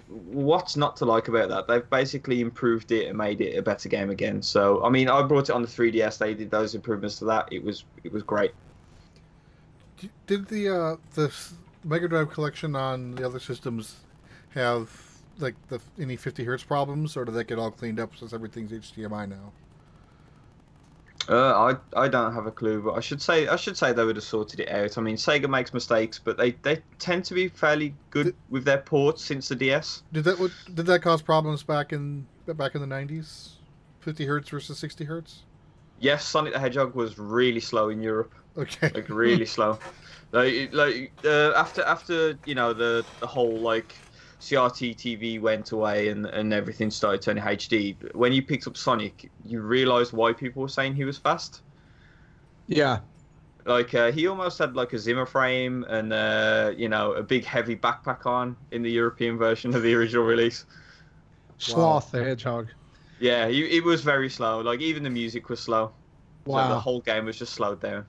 Speaker 2: What's not to like about that? They've basically improved it and made it a better game again. So I mean, I brought it on the 3DS. They did those improvements to that. It was great.
Speaker 1: Did the Mega Drive collection on the other systems have like any 50 hertz problems, or did that get all cleaned up since everything's HDMI now?
Speaker 2: I don't have a clue, but I should say they would have sorted it out. I mean, Sega makes mistakes, but they tend to be fairly good with their ports since the DS.
Speaker 1: Did that cause problems back in the 90s? 50 hertz versus 60 hertz?
Speaker 2: Yes, Sonic the Hedgehog was really slow in Europe.
Speaker 1: Okay.
Speaker 2: Like really slow. After the whole like CRT TV went away and everything started turning HD. When you picked up Sonic, you realised why people were saying he was fast.
Speaker 3: Yeah.
Speaker 2: Like he almost had like a Zimmer frame and a big heavy backpack on in the European version of the original release.
Speaker 3: Sloth the Hedgehog.
Speaker 2: Yeah, it was very slow. Like even the music was slow.
Speaker 3: Wow.
Speaker 2: So the whole game was just slowed down.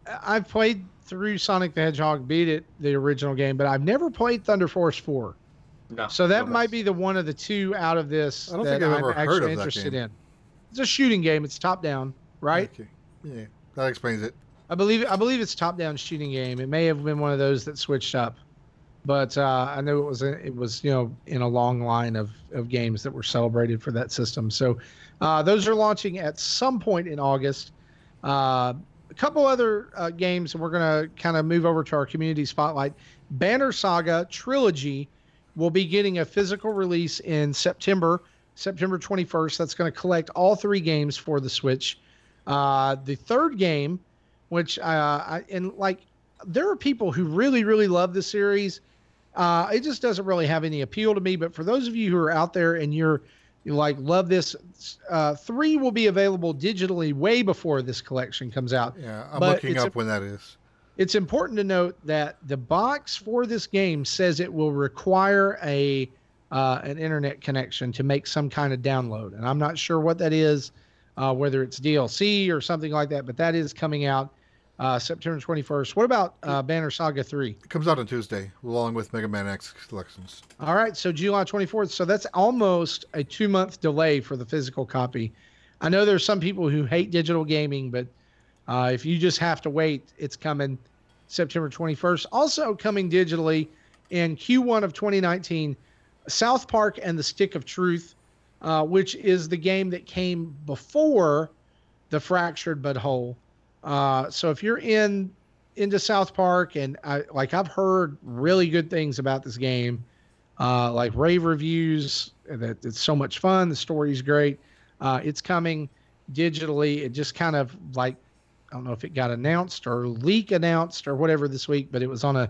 Speaker 3: I've played through Sonic the Hedgehog, beat it, the original game, but I've never played Thunder Force 4.
Speaker 2: No.
Speaker 3: So that
Speaker 2: no
Speaker 3: might
Speaker 2: mess.
Speaker 3: be the one of the two out of this
Speaker 1: I don't
Speaker 3: that
Speaker 1: think I've
Speaker 3: I'm
Speaker 1: ever heard
Speaker 3: actually
Speaker 1: of that
Speaker 3: interested
Speaker 1: game.
Speaker 3: in. It's a shooting game. It's top down, right?
Speaker 1: Okay. Yeah, that explains it.
Speaker 3: I believe it's top down shooting game. It may have been one of those that switched up, but I know it was in a long line of games that were celebrated for that system. So those are launching at some point in August. A couple other games, and we're gonna kind of move over to our community spotlight. Banner Saga Trilogy will be getting a physical release in September 21st. That's going to collect all 3 games for the Switch. The third game, which there are people who really, really love the series. It just doesn't really have any appeal to me. But for those of you who are out there and you love this, 3 will be available digitally way before this collection comes out.
Speaker 1: Yeah, I'm looking up when that is.
Speaker 3: It's important to note that the box for this game says it will require an internet connection to make some kind of download. And I'm not sure what that is, whether it's DLC or something like that, but that is coming out September 21st. What about Banner Saga 3?
Speaker 1: It comes out on Tuesday, along with Mega Man X collections.
Speaker 3: All right, so July 24th. So that's almost a 2-month delay for the physical copy. I know there's some people who hate digital gaming, but if you just have to wait, it's coming September 21st. Also coming digitally in Q1 of 2019, South Park and the Stick of Truth, which is the game that came before the Fractured But Whole. So if you're into South Park, and I've heard really good things about this game, like rave reviews, that it's so much fun. The story's great. It's coming digitally. It just kind of I don't know if it got announced or leak announced or whatever this week, but it was on a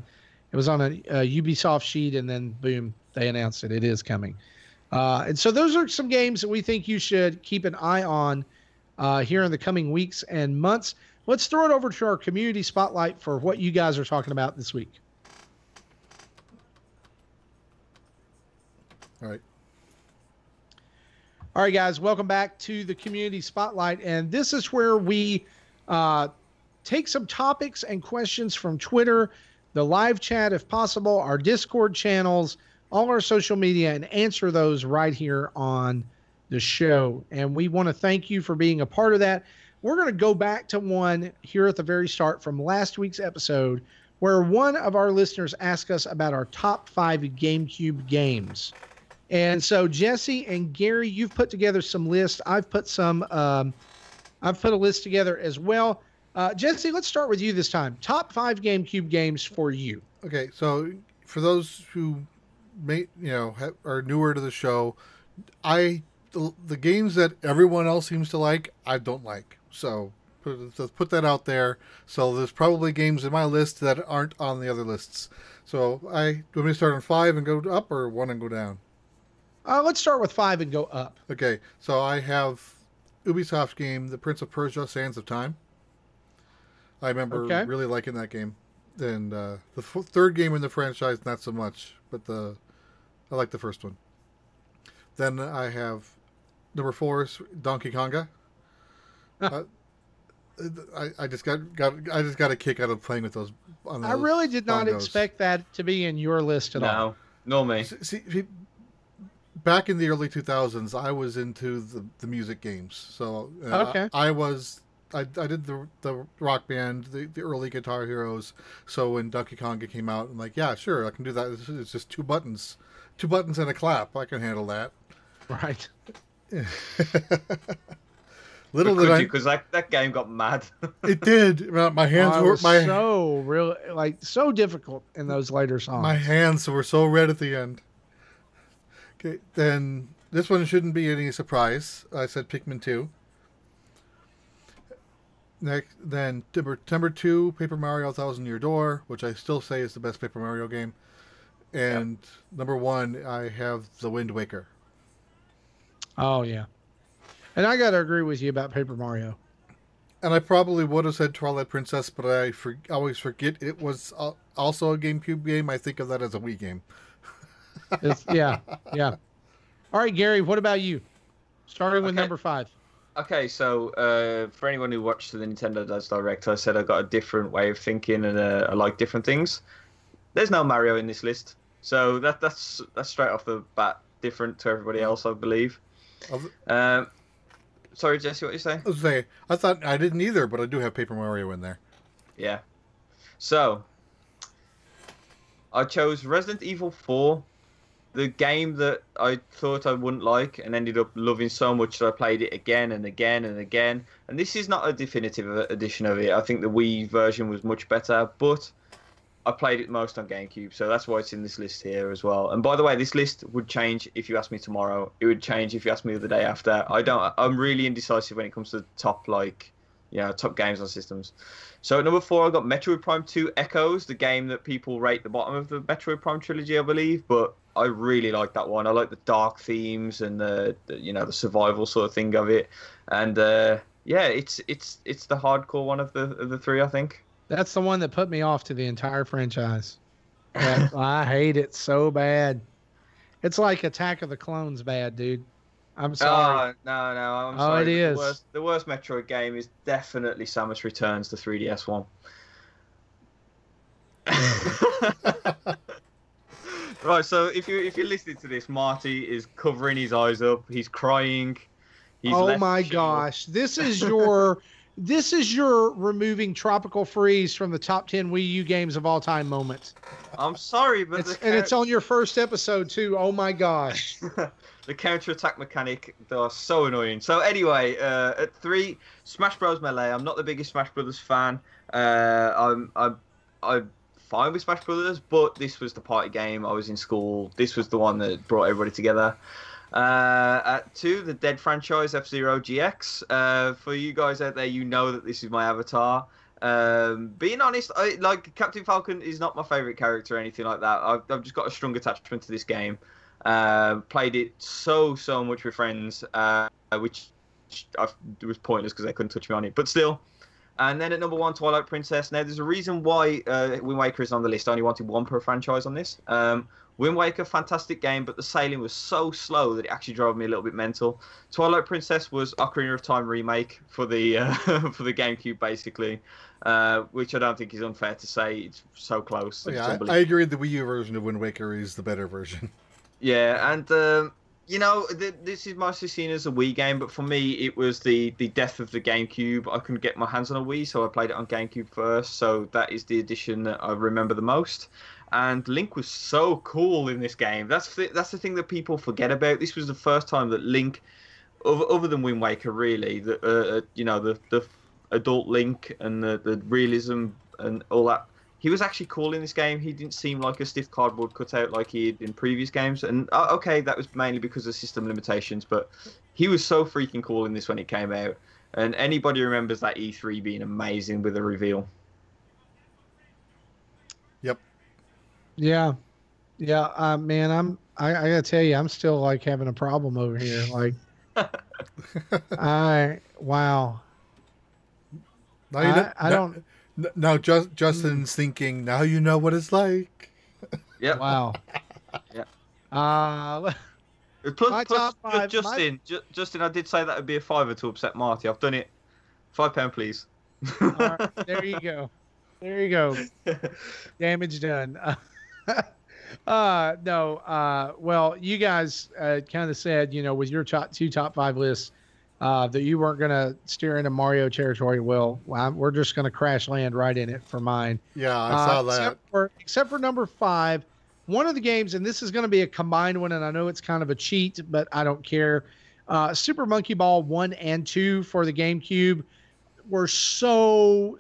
Speaker 3: Ubisoft sheet, and then boom, they announced it. It is coming. And so those are some games that we think you should keep an eye on here in the coming weeks and months. Let's throw it over to our community spotlight for what you guys are talking about this week.
Speaker 1: All right.
Speaker 3: All right, guys, welcome back to the community spotlight. And this is where we take some topics and questions from Twitter, the live chat, if possible, our Discord channels, all our social media, and answer those right here on the show. And we want to thank you for being a part of that. We're going to go back to one here at the very start from last week's episode, where one of our listeners asked us about our top 5 GameCube games. And so Jesse and Gary, you've put together some lists. I've put a list together as well. Jesse, let's start with you this time. Top 5 GameCube games for you.
Speaker 1: Okay, so for those who are newer to the show, the games that everyone else seems to like, I don't like. So put that out there. So there's probably games in my list that aren't on the other lists. So do you want me to start on 5 and go up, or 1 and go down?
Speaker 3: Let's start with 5 and go up.
Speaker 1: Okay, so I have Ubisoft game, The Prince of Persia: Sands of Time. I remember really liking that game. And the third game in the franchise, not so much, but I like the first one. Then I have number 4 is Donkey Konga. I just got a kick out of playing with those.
Speaker 3: I really did not expect that to be in your list at all.
Speaker 2: No, me.
Speaker 1: See, back in the early 2000s, I was into the music games. So I did the Rock Band, the early Guitar Heroes. So when Donkey Konga came out, I'm like, yeah, sure, I can do that. It's just 2 buttons and a clap. I can handle that.
Speaker 3: Right.
Speaker 2: Little did I, because that game got mad.
Speaker 1: It did. My hands were
Speaker 3: so difficult in those later songs.
Speaker 1: My hands were so red at the end. Okay, then this one shouldn't be any surprise. I said Pikmin 2. Next, then number 2, Paper Mario: Thousand Year Door, which I still say is the best Paper Mario game. And number 1, I have The Wind Waker.
Speaker 3: Oh yeah, and I gotta agree with you about Paper Mario.
Speaker 1: And I probably would have said Twilight Princess, but I always forget it was also a GameCube game. I think of that as a Wii game.
Speaker 3: Yeah. All right, Gary, what about you? Starting with number 5.
Speaker 2: Okay, so for anyone who watched the Nintendo Dads Direct, I said I got a different way of thinking and I like different things. There's no Mario in this list. So that's straight off the bat different to everybody else, I believe. Sorry, Jesse, what you say?
Speaker 1: I was saying, I thought I didn't either, but I do have Paper Mario in there.
Speaker 2: Yeah. So, I chose Resident Evil 4, the game that I thought I wouldn't like and ended up loving so much that I played it again and again and again. And this is not a definitive edition of it. I think the Wii version was much better, but I played it most on GameCube, so that's why it's in this list here as well. And by the way, this list would change if you asked me tomorrow. It would change if you asked me the day after. I'm really indecisive when it comes to top games on systems. So at number 4, I got Metroid Prime 2 Echoes, the game that people rate the bottom of the Metroid Prime trilogy, I believe. But I really like that one. I like the dark themes and the survival sort of thing of it. And it's the hardcore one of the three, I think.
Speaker 3: That's the one that put me off to the entire franchise. I hate it so bad. It's like Attack of the Clones bad, dude. I'm sorry.
Speaker 2: No, I'm sorry.
Speaker 3: It is.
Speaker 2: The worst Metroid game is definitely Samus Returns, the 3DS one. Right, so if you're listening to this, Marty is covering his eyes up. He's crying.
Speaker 3: Oh my gosh. This is your removing Tropical Freeze from the top 10 Wii U games of all time moments.
Speaker 2: I'm sorry, but
Speaker 3: it's on your first episode too. Oh my gosh.
Speaker 2: The counter-attack mechanic, they are so annoying. So anyway, at 3, Smash Bros. Melee. I'm not the biggest Smash Brothers fan. I'm fine with Smash Brothers, but this was the party game. I was in school. This was the one that brought everybody together. At 2, the Dead franchise, F-Zero GX. For you guys out there, you know that this is my avatar. Being honest, Captain Falcon is not my favourite character or anything like that. I've just got a strong attachment to this game. Played it so much with friends, which was pointless because they couldn't touch me on it. But still. And then at number 1, Twilight Princess. Now, there's a reason why Wind Waker is on the list. I only wanted one per franchise on this. Wind Waker, fantastic game, but the sailing was so slow that it actually drove me a little bit mental. Twilight Princess was Ocarina of Time remake for the for the GameCube, basically, which I don't think is unfair to say. It's so close.
Speaker 1: Yeah, I agree. The Wii U version of Wind Waker is the better version.
Speaker 2: Yeah, and this is mostly seen as a Wii game, but for me, it was the death of the GameCube. I couldn't get my hands on a Wii, so I played it on GameCube first. So that is the edition that I remember the most. And Link was so cool in this game. That's the thing that people forget about. This was the first time that Link, other than Wind Waker, really, the adult Link and the realism and all that, he was actually cool in this game. He didn't seem like a stiff cardboard cutout like he did in previous games. And okay, that was mainly because of system limitations, but he was so freaking cool in this when it came out. And anybody remembers that E3 being amazing with the reveal.
Speaker 1: Yep.
Speaker 3: Yeah. Man, I gotta tell you, I'm still like having a problem over here. Like, wow. I don't.
Speaker 1: Now, Justin's thinking, now you know what it's like.
Speaker 2: Yeah.
Speaker 3: Wow.
Speaker 2: Yeah. Plus, Justin, I did say that would be a $5 to upset Marty. I've done it. £5, please.
Speaker 3: All right, there you go. Damage done. Well, you guys kind of said, with your top 5 lists, that you weren't going to steer into Mario territory. Well, we're just going to crash land right in it for mine.
Speaker 1: Yeah, I saw that.
Speaker 3: Except for number 5, one of the games, and this is going to be a combined one, and I know it's kind of a cheat, but I don't care. Super Monkey Ball 1 and 2 for the GameCube were so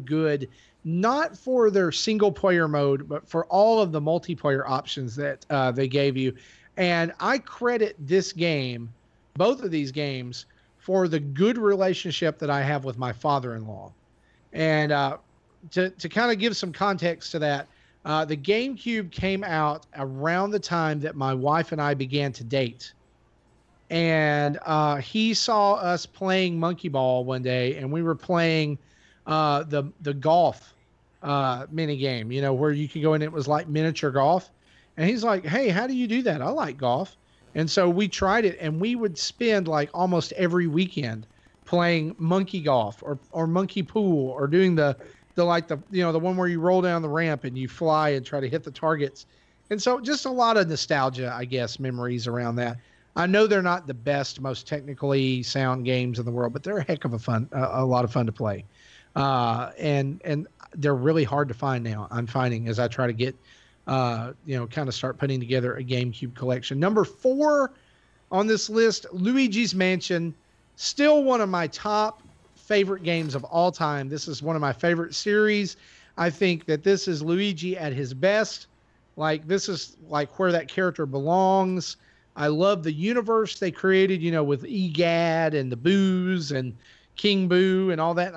Speaker 3: good. Not for their single player mode, but for all of the multiplayer options that they gave you. And I credit this game, both of these games, for the good relationship that I have with my father-in-law. And to kind of give some context to that, the GameCube came out around the time that my wife and I began to date. And he saw us playing Monkey Ball one day, and we were playing the golf mini game, where you could go in. It was like miniature golf. And he's like, hey, how do you do that? I like golf. And so we tried it, and we would spend like almost every weekend playing monkey golf or monkey pool, or doing the one where you roll down the ramp and you fly and try to hit the targets. And so just a lot of nostalgia, I guess, memories around that. I know they're not the best, most technically sound games in the world, but they're a heck of a lot of fun to play. And they're really hard to find now. I'm finding as I try to get, kind of start putting together a GameCube collection. Number 4 on this list, Luigi's Mansion, still one of my top favorite games of all time. This is one of my favorite series. I think that this is Luigi at his best. Like, this is like where that character belongs. I love the universe they created, with EGAD and the Boos and King Boo and all that.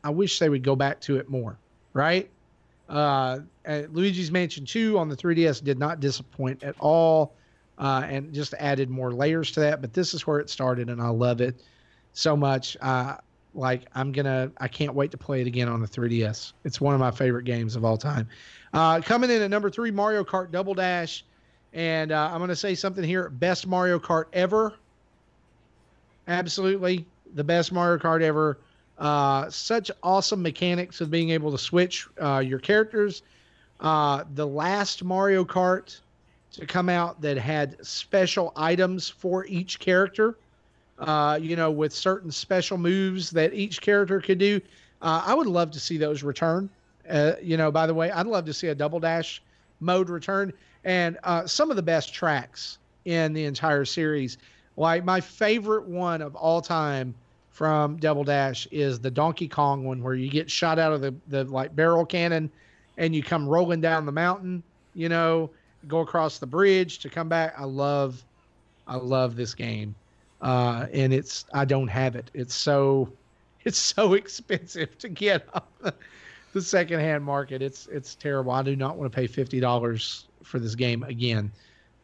Speaker 3: I wish they would go back to it more, right? Luigi's Mansion 2 on the 3DS did not disappoint at all, and just added more layers to that. But this is where it started, and I love it so much. I can't wait to play it again on the 3DS. It's one of my favorite games of all time. Coming in at number 3, Mario Kart Double Dash. And I'm going to say something here. Best Mario Kart ever. Absolutely. The best Mario Kart ever. Such awesome mechanics of being able to switch your characters. The last Mario Kart to come out that had special items for each character, with certain special moves that each character could do. I would love to see those return. By the way, I'd love to see a Double Dash mode return. And some of the best tracks in the entire series. Like, my favorite one of all time from Double Dash is the Donkey Kong one, where you get shot out of the barrel cannon and you come rolling down the mountain, go across the bridge to come back. I love this game. And I don't have it. It's so expensive to get on the secondhand market. It's terrible. I do not want to pay $50 for this game again,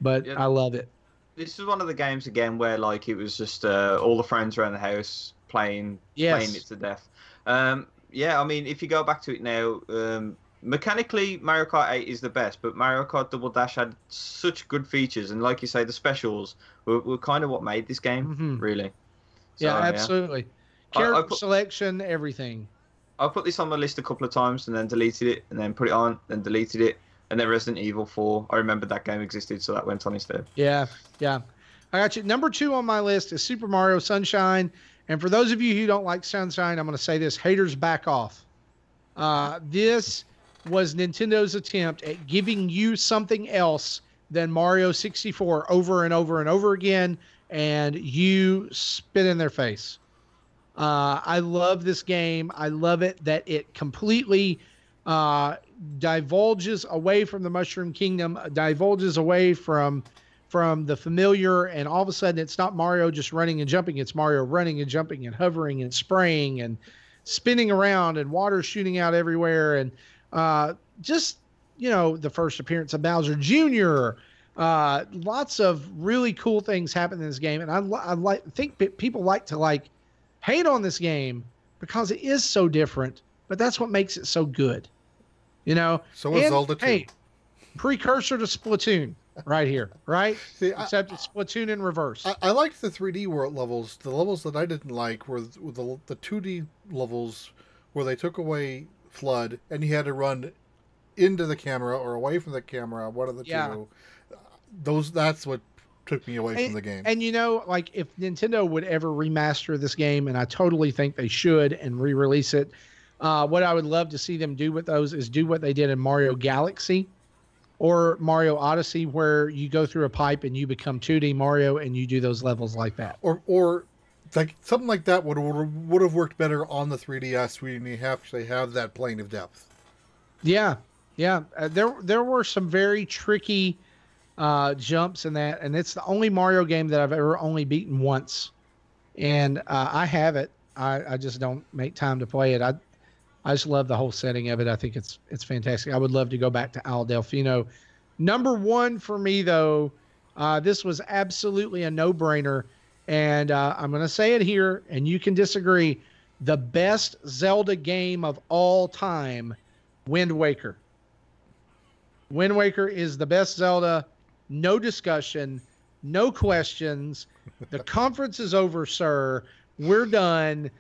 Speaker 3: but yeah, I love it.
Speaker 2: This is one of the games again where it was just all the friends around the house playing it to death. If you go back to it now, mechanically Mario Kart 8 is the best, but Mario Kart Double Dash had such good features, and like you say, the specials were kind of what made this game, really.
Speaker 3: So, yeah, absolutely. Character selection, everything.
Speaker 2: I put this on my list a couple of times and then deleted it, and then put it on, then deleted it. And then Resident Evil 4. I remember that game existed, so that went on instead.
Speaker 3: Yeah. I got you. Number 2 on my list is Super Mario Sunshine. And for those of you who don't like Sunshine, I'm going to say this. Haters, back off. This was Nintendo's attempt at giving you something else than Mario 64 over and over and over again, and you spit in their face. I love this game. I love it that it completely divulges away from the Mushroom Kingdom, divulges away from the familiar, and all of a sudden it's not Mario just running and jumping, it's Mario running and jumping and hovering and spraying and spinning around and water shooting out everywhere, and the first appearance of Bowser Jr. Lots of really cool things happen in this game, and I think people like to hate on this game because it is so different, but that's what makes it so good.
Speaker 1: So is Zelda 2.
Speaker 3: Hey, precursor to Splatoon right here, right? See, except it's Splatoon in reverse.
Speaker 1: I liked the 3D world levels. The levels that I didn't like were the 2D levels where they took away FLUDD and you had to run into the camera or away from the camera, one of the two. That's what took me away from the game.
Speaker 3: And if Nintendo would ever remaster this game, and I totally think they should, and re-release it, what I would love to see them do with those is do what they did in Mario Galaxy or Mario Odyssey, where you go through a pipe and you become 2D Mario and you do those levels like that.
Speaker 1: Or like something like that would have worked better on the 3DS when you actually have that plane of depth.
Speaker 3: Yeah. There were some very tricky jumps in that, and it's the only Mario game that I've ever only beaten once. And I have it. I just don't make time to play it. I just love the whole setting of it. I think it's fantastic. I would love to go back to Al Delfino. Number 1 for me, though, this was absolutely a no-brainer, and I'm going to say it here, and you can disagree. The best Zelda game of all time, Wind Waker. Wind Waker is the best Zelda. No discussion, no questions. The conference is over, sir. We're done.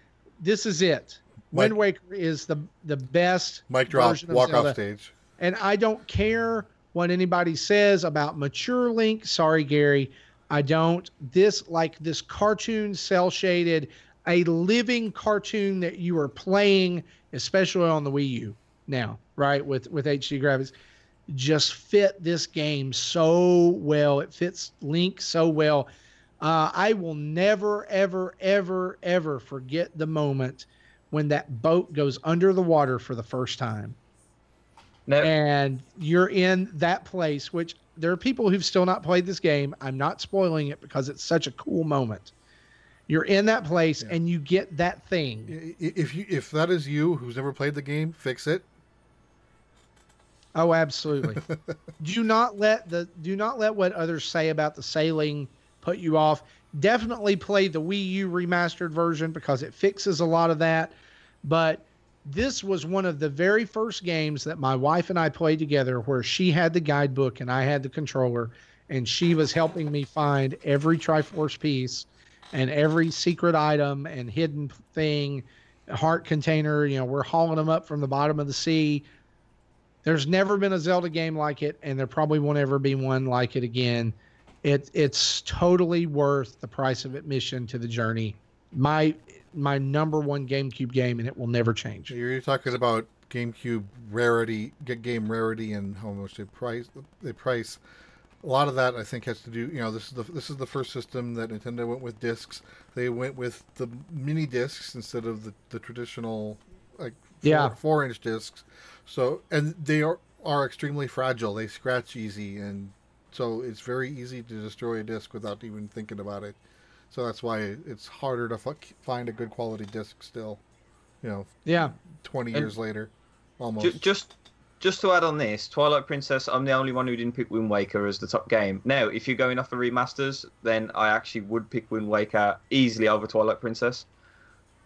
Speaker 3: This is it. Wind Waker is the best.
Speaker 1: Mic drop, walk off stage.
Speaker 3: And I don't care what anybody says about mature Link. Sorry, Gary, I don't. This cartoon, cell shaded, a living cartoon that you are playing, especially on the Wii U now, right? With HD graphics, just fit this game so well. It fits Link so well. I will never, ever, ever, ever forget the moment when that boat goes under the water for the first time.
Speaker 2: No.
Speaker 3: And you're in that place, which there are people who've still not played this game. I'm not spoiling it because it's such a cool moment. You're in that place and you get that thing.
Speaker 1: If that is you who's never played the game, fix it.
Speaker 3: Oh, absolutely. Do not let what others say about the sailing put you off. Definitely play the Wii U remastered version because it fixes a lot of that. But this was one of the very first games that my wife and I played together where she had the guidebook and I had the controller, and she was helping me find every Triforce piece and every secret item and hidden thing, heart container. We're hauling them up from the bottom of the sea. There's never been a Zelda game like it, and there probably won't ever be one like it again. It's totally worth the price of admission to the journey. My number one GameCube game, and it will never change.
Speaker 1: You're talking about GameCube rarity, game rarity, and how much they price. A lot of that, I think, has to do. This is the first system that Nintendo went with discs. They went with the mini discs instead of the traditional 4-inch discs. So, and they are extremely fragile. They scratch easy, and so it's very easy to destroy a disc without even thinking about it. So that's why it's harder to find a good quality disc still. 20 years later, almost.
Speaker 2: Just to add on this, Twilight Princess, I'm the only one who didn't pick Wind Waker as the top game. Now, if you're going off the remasters, then I actually would pick Wind Waker easily over Twilight Princess.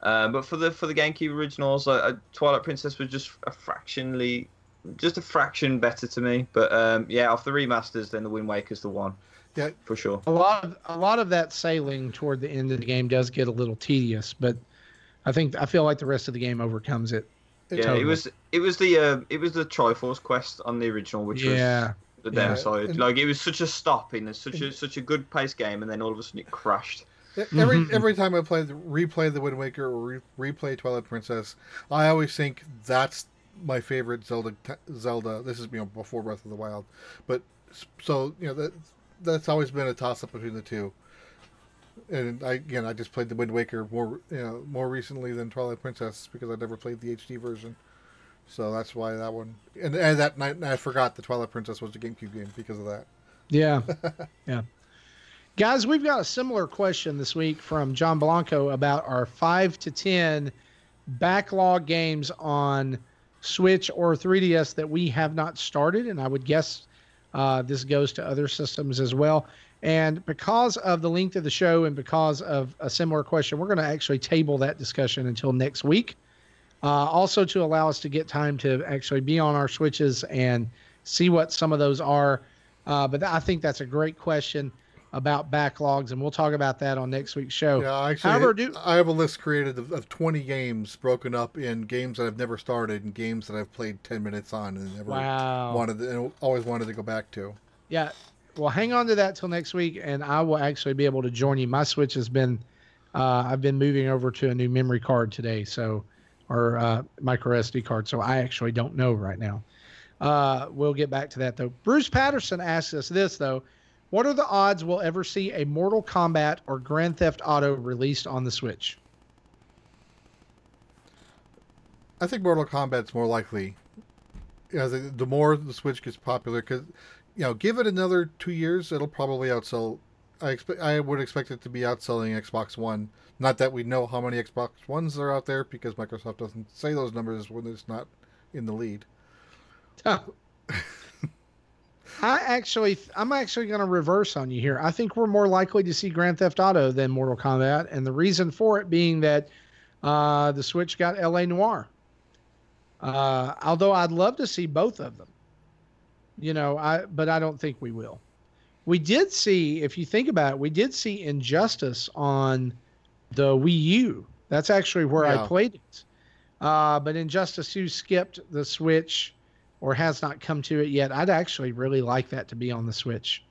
Speaker 2: But for the GameCube originals, Twilight Princess was just a fraction better to me. But off the remasters, then the Wind Waker's the one. Yeah, for sure.
Speaker 3: A lot of that sailing toward the end of the game does get a little tedious, but I feel like the rest of the game overcomes it.
Speaker 2: Yeah, totally. it was the Triforce quest on the original, which was the downside. Yeah. It was such a stop in such a good paced game, and then all of a sudden it crashed.
Speaker 1: Every time I replay the Wind Waker or replay Twilight Princess, I always think that's my favorite Zelda. This is before Breath of the Wild, but so that's always been a toss up between the two. And I just played the Wind Waker more recently than Twilight Princess because I never played the HD version. So that's why that one. And that night I forgot the Twilight Princess was a GameCube game because of that.
Speaker 3: Yeah, yeah. Guys, we've got a similar question this week from John Blanco about our 5 to 10 backlog games on Switch or 3DS that we have not started, and I would guess this goes to other systems as well. And because of the length of the show and because of a similar question, we're going to actually table that discussion until next week. Also to allow us to get time to actually be on our Switches and see what some of those are. But I think that's a great question about backlogs, and we'll talk about that on next week's show.
Speaker 1: Yeah, actually, I have a list created of 20 games broken up in games that I've never started and games that I've played 10 minutes on and never always wanted to go back to.
Speaker 3: Yeah, well, hang on to that till next week, and I will actually be able to join you. My Switch has been, I've been moving over to a new memory card today, or micro SD card, so I actually don't know right now. We'll get back to that, though. Bruce Patterson asks us this, though. What are the odds we'll ever see a Mortal Kombat or Grand Theft Auto released on the Switch?
Speaker 1: I think Mortal Kombat's more likely. The more the Switch gets popular, because give it another 2 years, it'll probably outsell. I would expect it to be outselling Xbox One. Not that we know how many Xbox Ones are out there, because Microsoft doesn't say those numbers when it's not in the lead.
Speaker 3: I'm actually going to reverse on you here. I think we're more likely to see Grand Theft Auto than Mortal Kombat, and the reason for it being that the Switch got L.A. Noire. Although I'd love to see both of them, but I don't think we will. We did see, if you think about it, we did see Injustice on the Wii U. That's actually where I played it. But Injustice 2 skipped the Switch or has not come to it yet, I'd actually really like that to be on the Switch.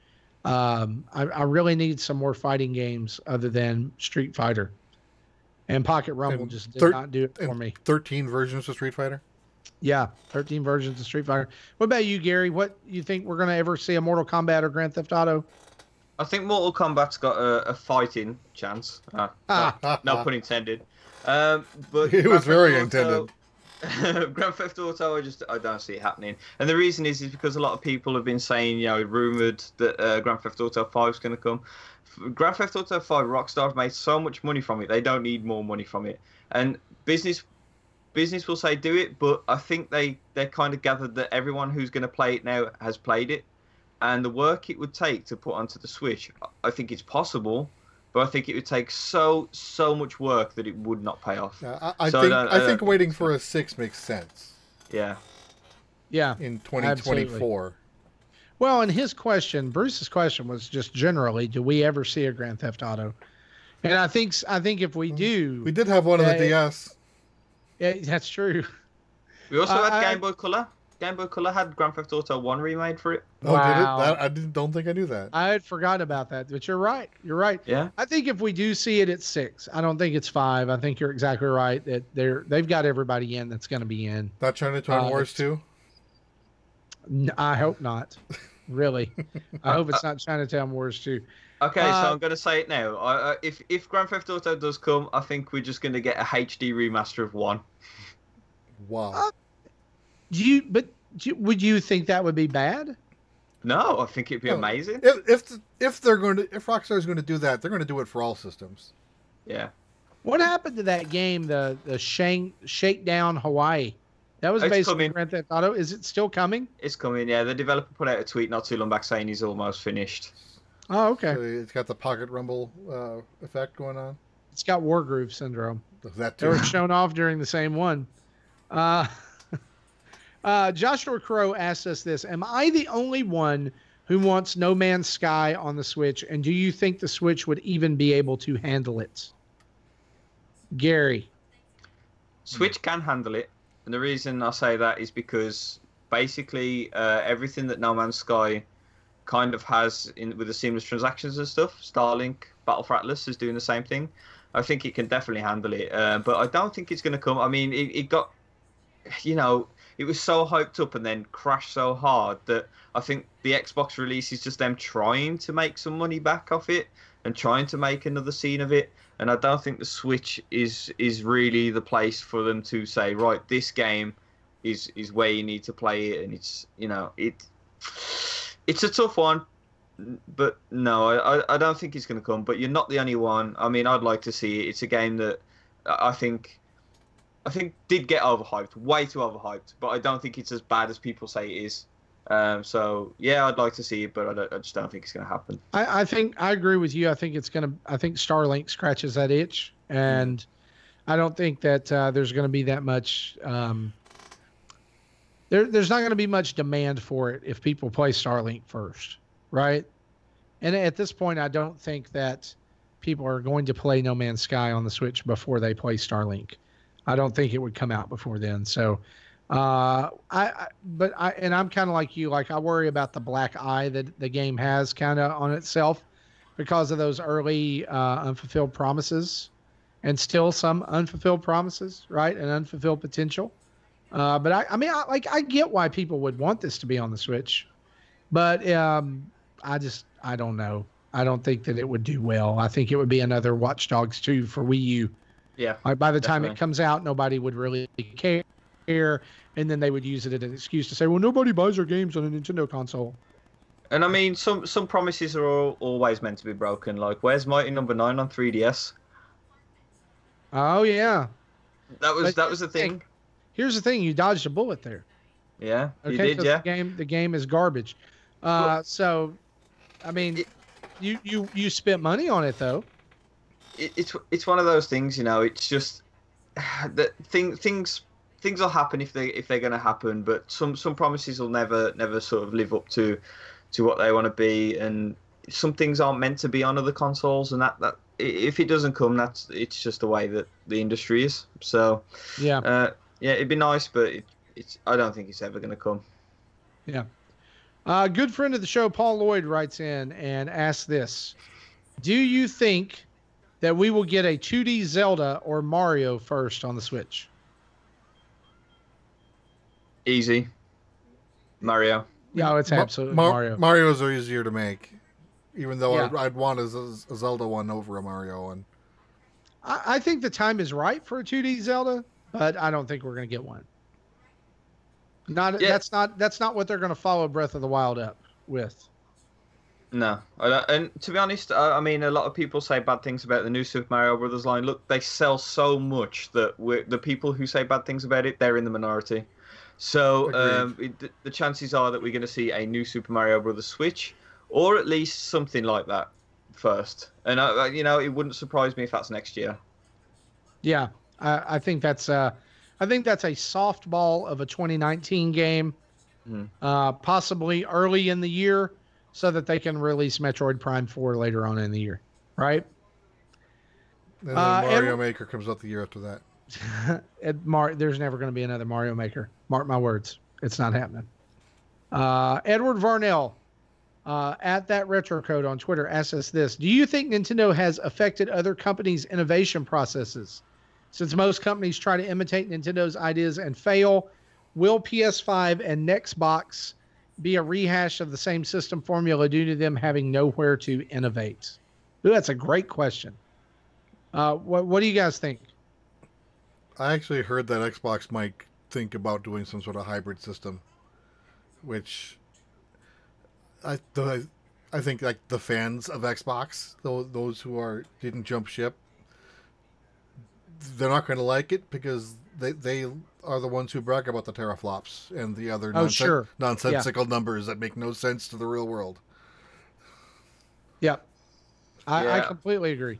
Speaker 3: I really need some more fighting games other than Street Fighter. And Pocket Rumble
Speaker 1: And
Speaker 3: just did not do it for
Speaker 1: and
Speaker 3: me.
Speaker 1: 13 versions of Street Fighter.
Speaker 3: Yeah, 13 versions of Street Fighter. What about you, Gary? What you think we're going to ever see a Mortal Kombat or Grand Theft Auto?
Speaker 2: I think Mortal Kombat's got a fighting chance. No pun intended. But
Speaker 1: It was very intended.
Speaker 2: Grand Theft Auto, I don't see it happening, and the reason is because a lot of people have been saying, rumored that Grand Theft Auto 5 is going to come. Grand Theft Auto 5, Rockstar have made so much money from it; they don't need more money from it. And business will say do it, but I think they kind of gathered that everyone who's going to play it now has played it, and the work it would take to put onto the Switch, I think it's possible. But I think it would take so much work that it would not pay off.
Speaker 1: I think waiting for a 6 makes sense.
Speaker 2: Yeah.
Speaker 3: Yeah.
Speaker 1: In 2024.
Speaker 3: Absolutely. Well, and Bruce's question was just generally, do we ever see a Grand Theft Auto? And I think if we do,
Speaker 1: we did have one on the DS.
Speaker 3: Yeah, that's true.
Speaker 2: We also had Game Boy Color. Game Boy Color had Grand Theft Auto 1 remade for it.
Speaker 1: Oh, wow. Did it? Don't think I knew that.
Speaker 3: I had forgotten about that, but you're right. You're right.
Speaker 2: Yeah.
Speaker 3: I think if we do see it at 6, I don't think it's 5. I think you're exactly right that they've got everybody in that's going to be in.
Speaker 1: Not Chinatown Wars 2?
Speaker 3: I hope not. Really. I hope it's not Chinatown Wars 2.
Speaker 2: Okay, so I'm going to say it now. If Grand Theft Auto does come, I think we're just going to get a HD remaster of 1.
Speaker 1: Wow.
Speaker 3: Would you think that would be bad?
Speaker 2: No, I think it'd be amazing.
Speaker 1: If Rockstar's going to do that, they're going to do it for all systems.
Speaker 2: Yeah.
Speaker 3: What happened to that game, the Shakedown Hawaii? That was basically Grand Theft Auto. Is it still coming?
Speaker 2: It's coming, yeah. The developer put out a tweet not too long back saying he's almost finished.
Speaker 3: Oh, okay.
Speaker 1: So it's got the Pocket Rumble effect going on.
Speaker 3: It's got Wargroove syndrome.
Speaker 1: That too.
Speaker 3: They were shown off during the same one. Joshua Crow asked us this: am I the only one who wants No Man's Sky on the Switch, and do you think the Switch would even be able to handle it? Gary.
Speaker 2: Switch can handle it, and the reason I say that is because basically everything that No Man's Sky kind of has with the seamless transactions and stuff, Starlink, Battle for Atlas is doing the same thing. I think it can definitely handle it, but I don't think it's going to come. I mean, it got, it was so hyped up and then crashed so hard that I think the Xbox release is just them trying to make some money back off it and trying to make another scene of it. And I don't think the Switch is really the place for them to say, right, this game is where you need to play it. And it's, it's a tough one. But no, I don't think it's going to come. But you're not the only one. I mean, I'd like to see it. It's a game that I think did get overhyped, way too overhyped. But I don't think it's as bad as people say it is. So yeah, I'd like to see it, but I just don't think it's going to happen.
Speaker 3: I think I agree with you. I think Starlink scratches that itch, and I don't think that there's going to be that much. There's not going to be much demand for it if people play Starlink first, right? And at this point, I don't think that people are going to play No Man's Sky on the Switch before they play Starlink. I don't think it would come out before then. So. I'm kind of like you. Like, I worry about the black eye that the game has kind of on itself because of those early unfulfilled promises, and still some unfulfilled promises, right? And unfulfilled potential. But I get why people would want this to be on the Switch, but I don't know. I don't think that it would do well. I think it would be another Watch Dogs 2 for Wii U.
Speaker 2: Yeah.
Speaker 3: Like, by the time it comes out, nobody would really care. And then they would use it as an excuse to say, well, nobody buys their games on a Nintendo console.
Speaker 2: And I mean, some promises are always meant to be broken. Like, where's Mighty Number 9 on 3DS?
Speaker 3: Oh, yeah.
Speaker 2: That was the thing.
Speaker 3: Here's the thing. You dodged a bullet there.
Speaker 2: Yeah,
Speaker 3: okay,
Speaker 2: you did, yeah.
Speaker 3: The game is garbage. So, I mean, you spent money on it, though.
Speaker 2: It's one of those things, it's just that things will happen if they're going to happen, but some promises will never sort of live up to what they want to be, and some things aren't meant to be on other consoles, and that if it doesn't come, it's just the way that the industry is. So yeah, it'd be nice, but I don't think it's ever going to come.
Speaker 3: Yeah. A good friend of the show, Paul Lloyd, writes in and asks this: do you think that we will get a 2D Zelda or Mario first on the Switch?
Speaker 2: Easy. Mario.
Speaker 3: Yeah, it's absolutely Mario.
Speaker 1: Marios are easier to make, even though
Speaker 3: Yeah.
Speaker 1: I'd want a Zelda one over a Mario one.
Speaker 3: I think the time is right for a 2D Zelda, but I don't think we're going to get one. That's not what they're going to follow Breath of the Wild up with.
Speaker 2: No, and to be honest, I mean, a lot of people say bad things about the new Super Mario Brothers line. Look, they sell so much that the people who say bad things about it, they're in the minority. So the chances are that we're going to see a new Super Mario Brothers Switch, or at least something like that first. And it wouldn't surprise me if that's next year.
Speaker 3: Yeah, I think that's a softball of a 2019 game, possibly early in the year, so that they can release Metroid Prime 4 later on in the year, right?
Speaker 1: And then Mario Maker comes out the year after that.
Speaker 3: There's never going to be another Mario Maker. Mark my words. It's not happening. Edward Varnell, at that retro code on Twitter, asks us this: do you think Nintendo has affected other companies' innovation processes? Since most companies try to imitate Nintendo's ideas and fail, will PS5 and Xbox be a rehash of the same system formula due to them having nowhere to innovate? Ooh, that's a great question. What do you guys think?
Speaker 1: I actually heard that Xbox might think about doing some sort of hybrid system, which I think like the fans of Xbox, those who didn't jump ship, they're not going to like it because they are the ones who brag about the teraflops and the other nonsensical numbers that make no sense to the real world.
Speaker 3: Yep. I completely agree.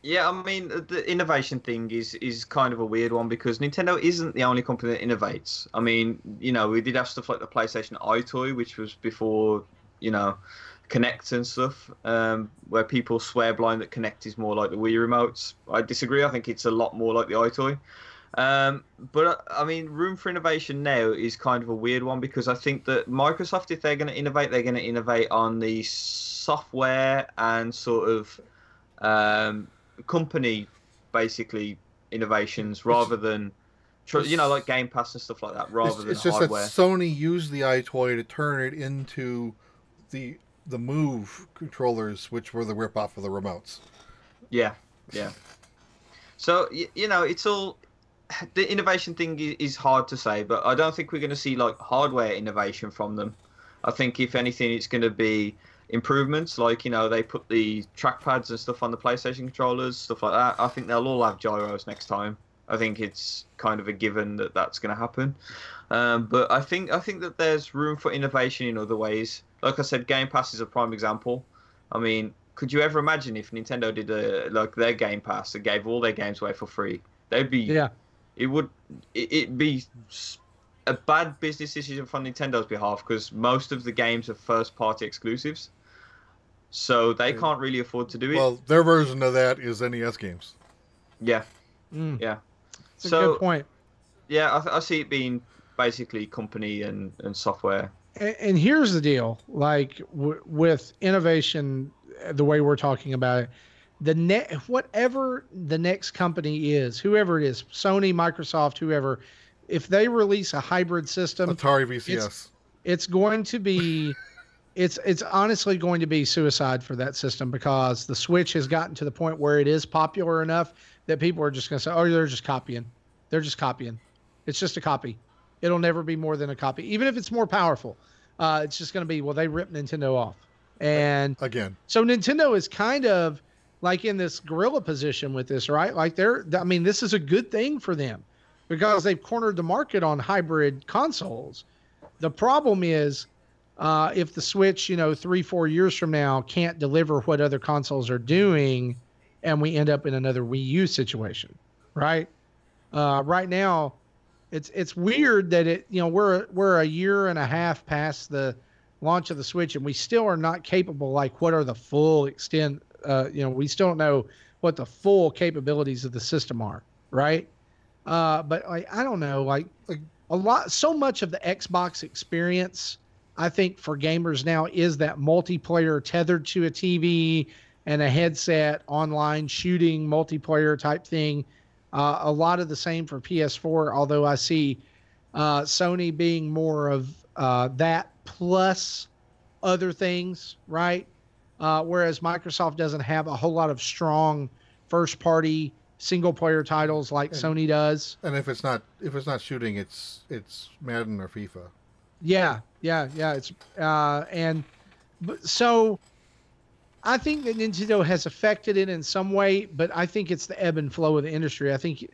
Speaker 2: Yeah, I mean, the innovation thing is kind of a weird one because Nintendo isn't the only company that innovates. I mean, we did have stuff like the PlayStation iToy, which was before, Kinect and stuff, where people swear blind that Kinect is more like the Wii remotes. I disagree. I think it's a lot more like the iToy. But, I mean, room for innovation now is kind of a weird one because I think that Microsoft, if they're going to innovate on the software and sort of company, basically, innovations rather than, like Game Pass and stuff like that, rather than
Speaker 1: it's just
Speaker 2: hardware.
Speaker 1: That Sony used the iToy to turn it into the Move controllers, which were the ripoff of the remotes.
Speaker 2: Yeah. So, it's all... The innovation thing is hard to say, but I don't think we're going to see, like, hardware innovation from them. I think, if anything, it's going to be improvements, like, they put the trackpads and stuff on the PlayStation controllers, stuff like that. I think they'll all have gyros next time. I think it's kind of a given that that's going to happen. But I think that there's room for innovation in other ways. Like I said, Game Pass is a prime example. I mean, could you ever imagine if Nintendo did their Game Pass and gave all their games away for free? They'd be it'd be a bad business decision from Nintendo's behalf because most of the games are first-party exclusives, so they can't really afford to do it.
Speaker 1: Well, their version of that is NES games.
Speaker 2: Yeah, yeah.
Speaker 3: That's a good point.
Speaker 2: Yeah, I see it being basically company and software.
Speaker 3: And here's the deal: like with innovation, the way we're talking about it, whatever the next company is, whoever it is, Sony, Microsoft, whoever, if they release a hybrid system,
Speaker 1: Atari VCS,
Speaker 3: it's going to be, it's honestly going to be suicide for that system because the Switch has gotten to the point where it is popular enough that people are just going to say, oh, they're just copying. They're just copying. It's just a copy. It'll never be more than a copy, even if it's more powerful. It's just going to be, well, they ripped Nintendo off. And
Speaker 1: again,
Speaker 3: so Nintendo is kind of like in this gorilla position with this, right? Like this is a good thing for them because they've cornered the market on hybrid consoles. The problem is if the Switch, 3-4 years from now can't deliver what other consoles are doing and we end up in another Wii U situation, right? Right now, it's weird that we're a year and a half past the launch of the Switch and we still are not capable. Like, what are the full extent? We still don't know what the full capabilities of the system are, right? But like, I don't know, like so much of the Xbox experience, I think for gamers now is that multiplayer tethered to a TV and a headset, online shooting multiplayer type thing. A lot of the same for PS4, although I see Sony being more of that plus other things, right? Whereas Microsoft doesn't have a whole lot of strong first party single player titles like Sony does.
Speaker 1: And if it's not shooting, it's Madden or FIFA.
Speaker 3: Yeah. It's so I think that Nintendo has affected it in some way, but I think it's the ebb and flow of the industry. I think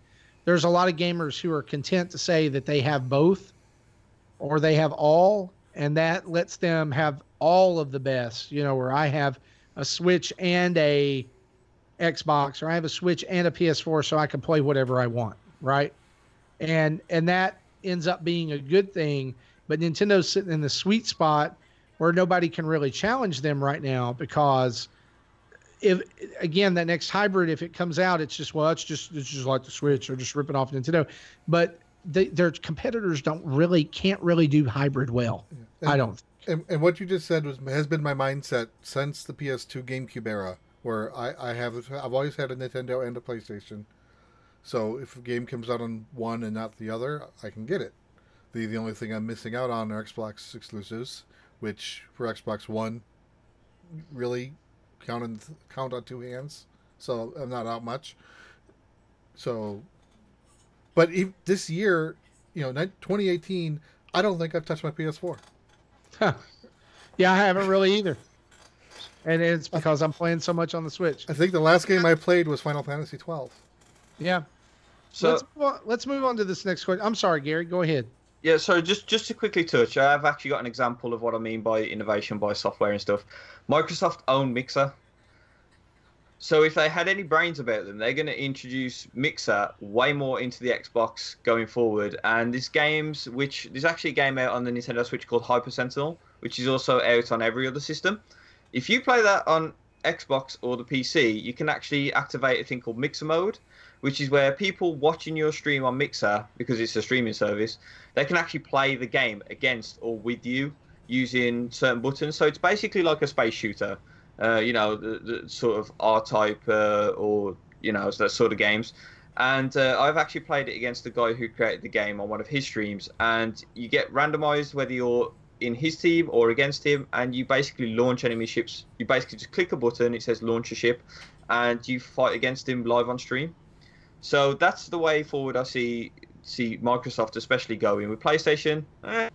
Speaker 3: there's a lot of gamers who are content to say that they have both or they have all, and that lets them have all of the best, where I have a Switch and a Xbox, or I have a Switch and a PS4 so I can play whatever I want, right? And that ends up being a good thing, but Nintendo's sitting in the sweet spot where nobody can really challenge them right now, because if again that next hybrid, if it comes out, it's just like the Switch, or just ripping off Nintendo. But their competitors can't really do hybrid well. I don't.
Speaker 1: And what you just said has been my mindset since the PS2 GameCube era, where I've always had a Nintendo and a PlayStation. So if a game comes out on one and not the other, I can get it. The only thing I'm missing out on are Xbox exclusives, which for Xbox One really count on two hands. So I'm not out much. So, but this year, 2018, I don't think I've touched my PS4.
Speaker 3: Huh. Yeah, I haven't really either. And it's because I'm playing so much on the Switch.
Speaker 1: I think the last game I played was Final Fantasy 12.
Speaker 3: Yeah. So let's move on to this next question. I'm sorry, Gary. Go ahead.
Speaker 2: Yeah, so just to quickly touch, I've actually got an example of what I mean by innovation by software and stuff. Microsoft owned Mixer. So if they had any brains about them, they're going to introduce Mixer way more into the Xbox going forward. And there's actually a game out on the Nintendo Switch called Hyper Sentinel, which is also out on every other system. If you play that on Xbox or the PC, you can actually activate a thing called Mixer Mode, which is where people watching your stream on Mixer, because it's a streaming service, they can actually play the game against or with you using certain buttons. So it's basically like a space shooter, the sort of R-Type or, that sort of games. And I've actually played it against the guy who created the game on one of his streams. And you get randomized whether you're in his team or against him, and you basically launch enemy ships. You basically just click a button, it says launch a ship, and you fight against him live on stream. So that's the way forward I see Microsoft especially going. With PlayStation, a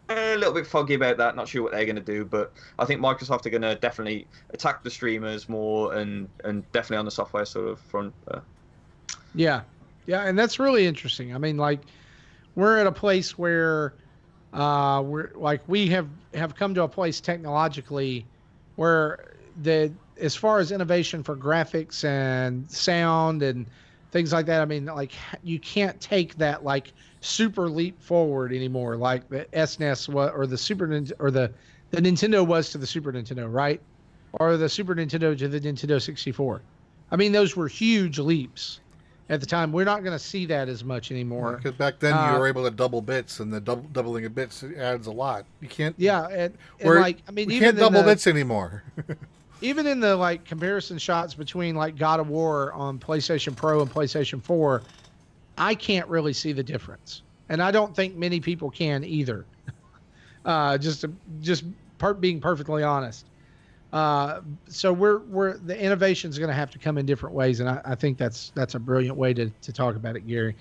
Speaker 2: little bit foggy about that. Not sure what they're going to do, but I think Microsoft are going to definitely attack the streamers more and definitely on the software sort of front.
Speaker 3: Yeah, and that's really interesting. I mean, like, we're at a place where we have come to a place technologically where as far as innovation for graphics and sound and things like that, I mean, like, you can't take that like super leap forward anymore, like the SNES or the Super Nintendo or the Nintendo was to the Super Nintendo, right? Or the Super Nintendo to the Nintendo 64. I mean, those were huge leaps at the time. We're not going to see that as much anymore.
Speaker 1: Because back then you were able to double bits, and the doubling of bits adds a lot. You can't.
Speaker 3: Yeah, and like, I mean,
Speaker 1: we
Speaker 3: even
Speaker 1: can't double bits anymore.
Speaker 3: Even in the like comparison shots between like God of War on PlayStation Pro and PlayStation 4, I can't really see the difference, and I don't think many people can either. Being perfectly honest. So we're the innovation is going to have to come in different ways, and I think that's a brilliant way to talk about it, Gary.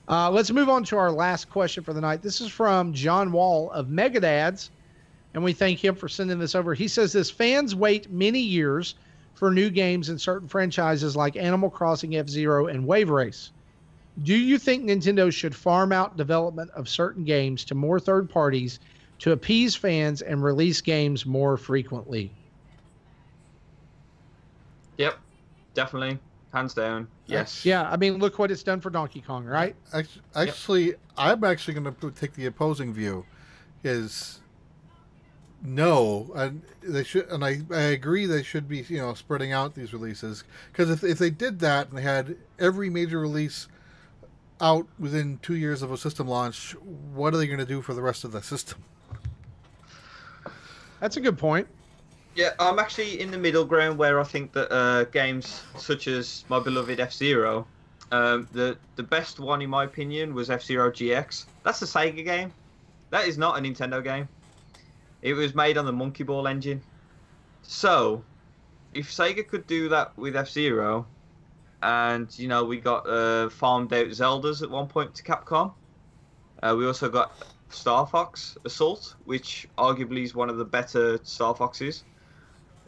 Speaker 3: Let's move on to our last question for the night. This is from John Wall of Megadads, and we thank him for sending this over. He says this: fans wait many years for new games in certain franchises like Animal Crossing, F-Zero, and Wave Race. Do you think Nintendo should farm out development of certain games to more third parties to appease fans and release games more frequently?
Speaker 2: Yep, definitely, hands down. Yes.
Speaker 3: Yeah, I mean, look what it's done for Donkey Kong, right?
Speaker 1: Actually, yep. I'm actually going to take the opposing view. Is no, and they should, and I agree they should be spreading out these releases, because if they did that and they had every major release out within 2 years of a system launch, what are they going to do for the rest of the system?
Speaker 3: That's a good point.
Speaker 2: Yeah, I'm actually in the middle ground where I think that games such as my beloved F-Zero, the best one in my opinion was F-Zero GX. That's a Sega game. That is not a Nintendo game. It was made on the Monkey Ball engine. So, if Sega could do that with F-Zero, and you know we got farmed out Zeldas at one point to Capcom, we also got Star Fox Assault, which arguably is one of the better Star Foxes.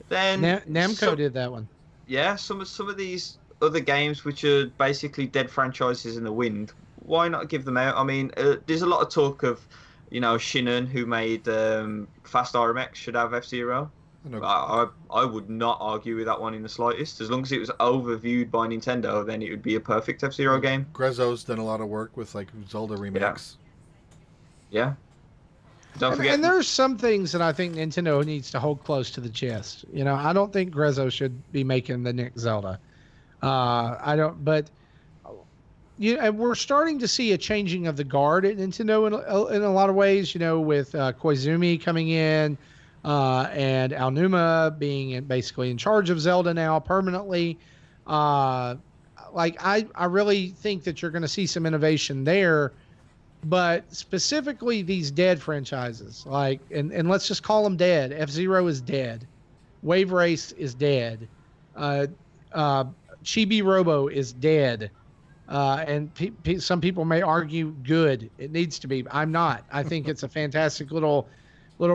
Speaker 2: Then
Speaker 3: Namco did that one.
Speaker 2: Yeah, some of these other games which are basically dead franchises in the wind. Why not give them out? I mean, there's a lot of talk of, you know, Shinnen, who made Fast RMX, should have F-Zero. I would not argue with that one in the slightest. As long as it was overviewed by Nintendo, then it would be a perfect F-Zero game.
Speaker 1: Grezzo's done a lot of work with like Zelda remakes.
Speaker 2: Yeah. Don't forget.
Speaker 3: And there's some things that I think Nintendo needs to hold close to the chest. You know, I don't think Grezzo should be making the next Zelda. I don't, but you know, we're starting to see a changing of the guard at Nintendo in a lot of ways. You know, with Koizumi coming in, and Aonuma being basically in charge of Zelda now permanently. Like I really think that you're going to see some innovation there. But specifically these dead franchises, like, and let's just call them dead. F-Zero is dead. Wave Race is dead. Chibi Robo is dead. And some people may argue good. It needs to be. I'm not. I think it's a fantastic little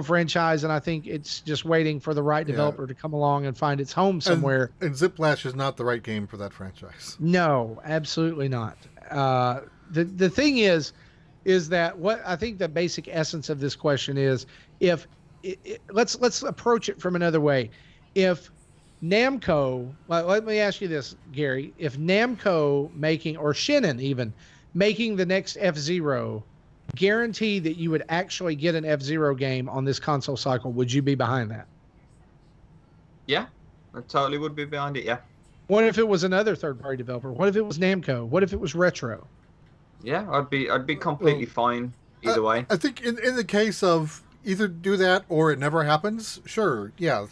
Speaker 3: franchise, and I think it's just waiting for the right developer to come along and find its home somewhere.
Speaker 1: And Ziplash is not the right game for that franchise.
Speaker 3: No, absolutely not. The thing is that what I think the basic essence of this question is, if let's approach it from another way. If Namco, let me ask you this, Gary, if Namco making, or Shinnen even, making the next F-Zero guarantee that you would actually get an F-Zero game on this console cycle, would you be behind that?
Speaker 2: Yeah, I totally would be behind it, yeah.
Speaker 3: What if it was another third-party developer? What if it was Namco? What if it was Retro?
Speaker 2: Yeah, I'd be completely fine either way.
Speaker 1: I think in the case of either do that or it never happens, sure, yeah,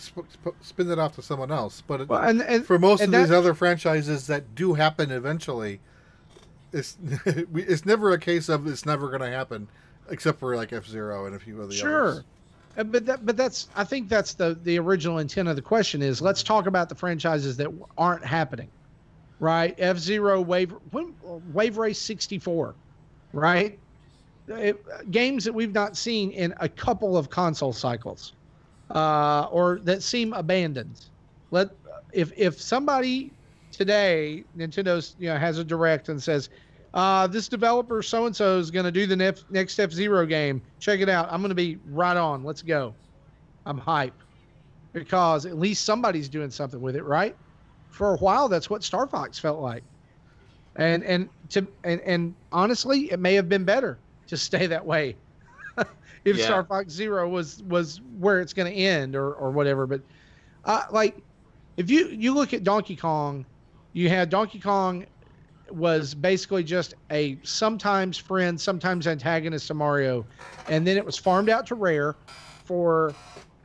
Speaker 1: spin that off to someone else. But for most of these other franchises that do happen eventually, it's never a case of it's never going to happen, except for like F-Zero and a few of the others.
Speaker 3: Sure, but that's, I think that's the original intent of the question is, let's talk about the franchises that aren't happening. Right, F-Zero, Wave Race 64, right? Games that we've not seen in a couple of console cycles, or that seem abandoned. If somebody today, Nintendo's has a direct and says, this developer so and so is going to do the next F-Zero game. Check it out. I'm going to be right on. Let's go. I'm hype because at least somebody's doing something with it, right? For a while, that's what Star Fox felt like, and honestly, it may have been better to stay that way if Star Fox Zero was where it's going to end or whatever. But like, if you look at Donkey Kong, you had Donkey Kong was basically just a sometimes friend, sometimes antagonist to Mario, and then it was farmed out to Rare for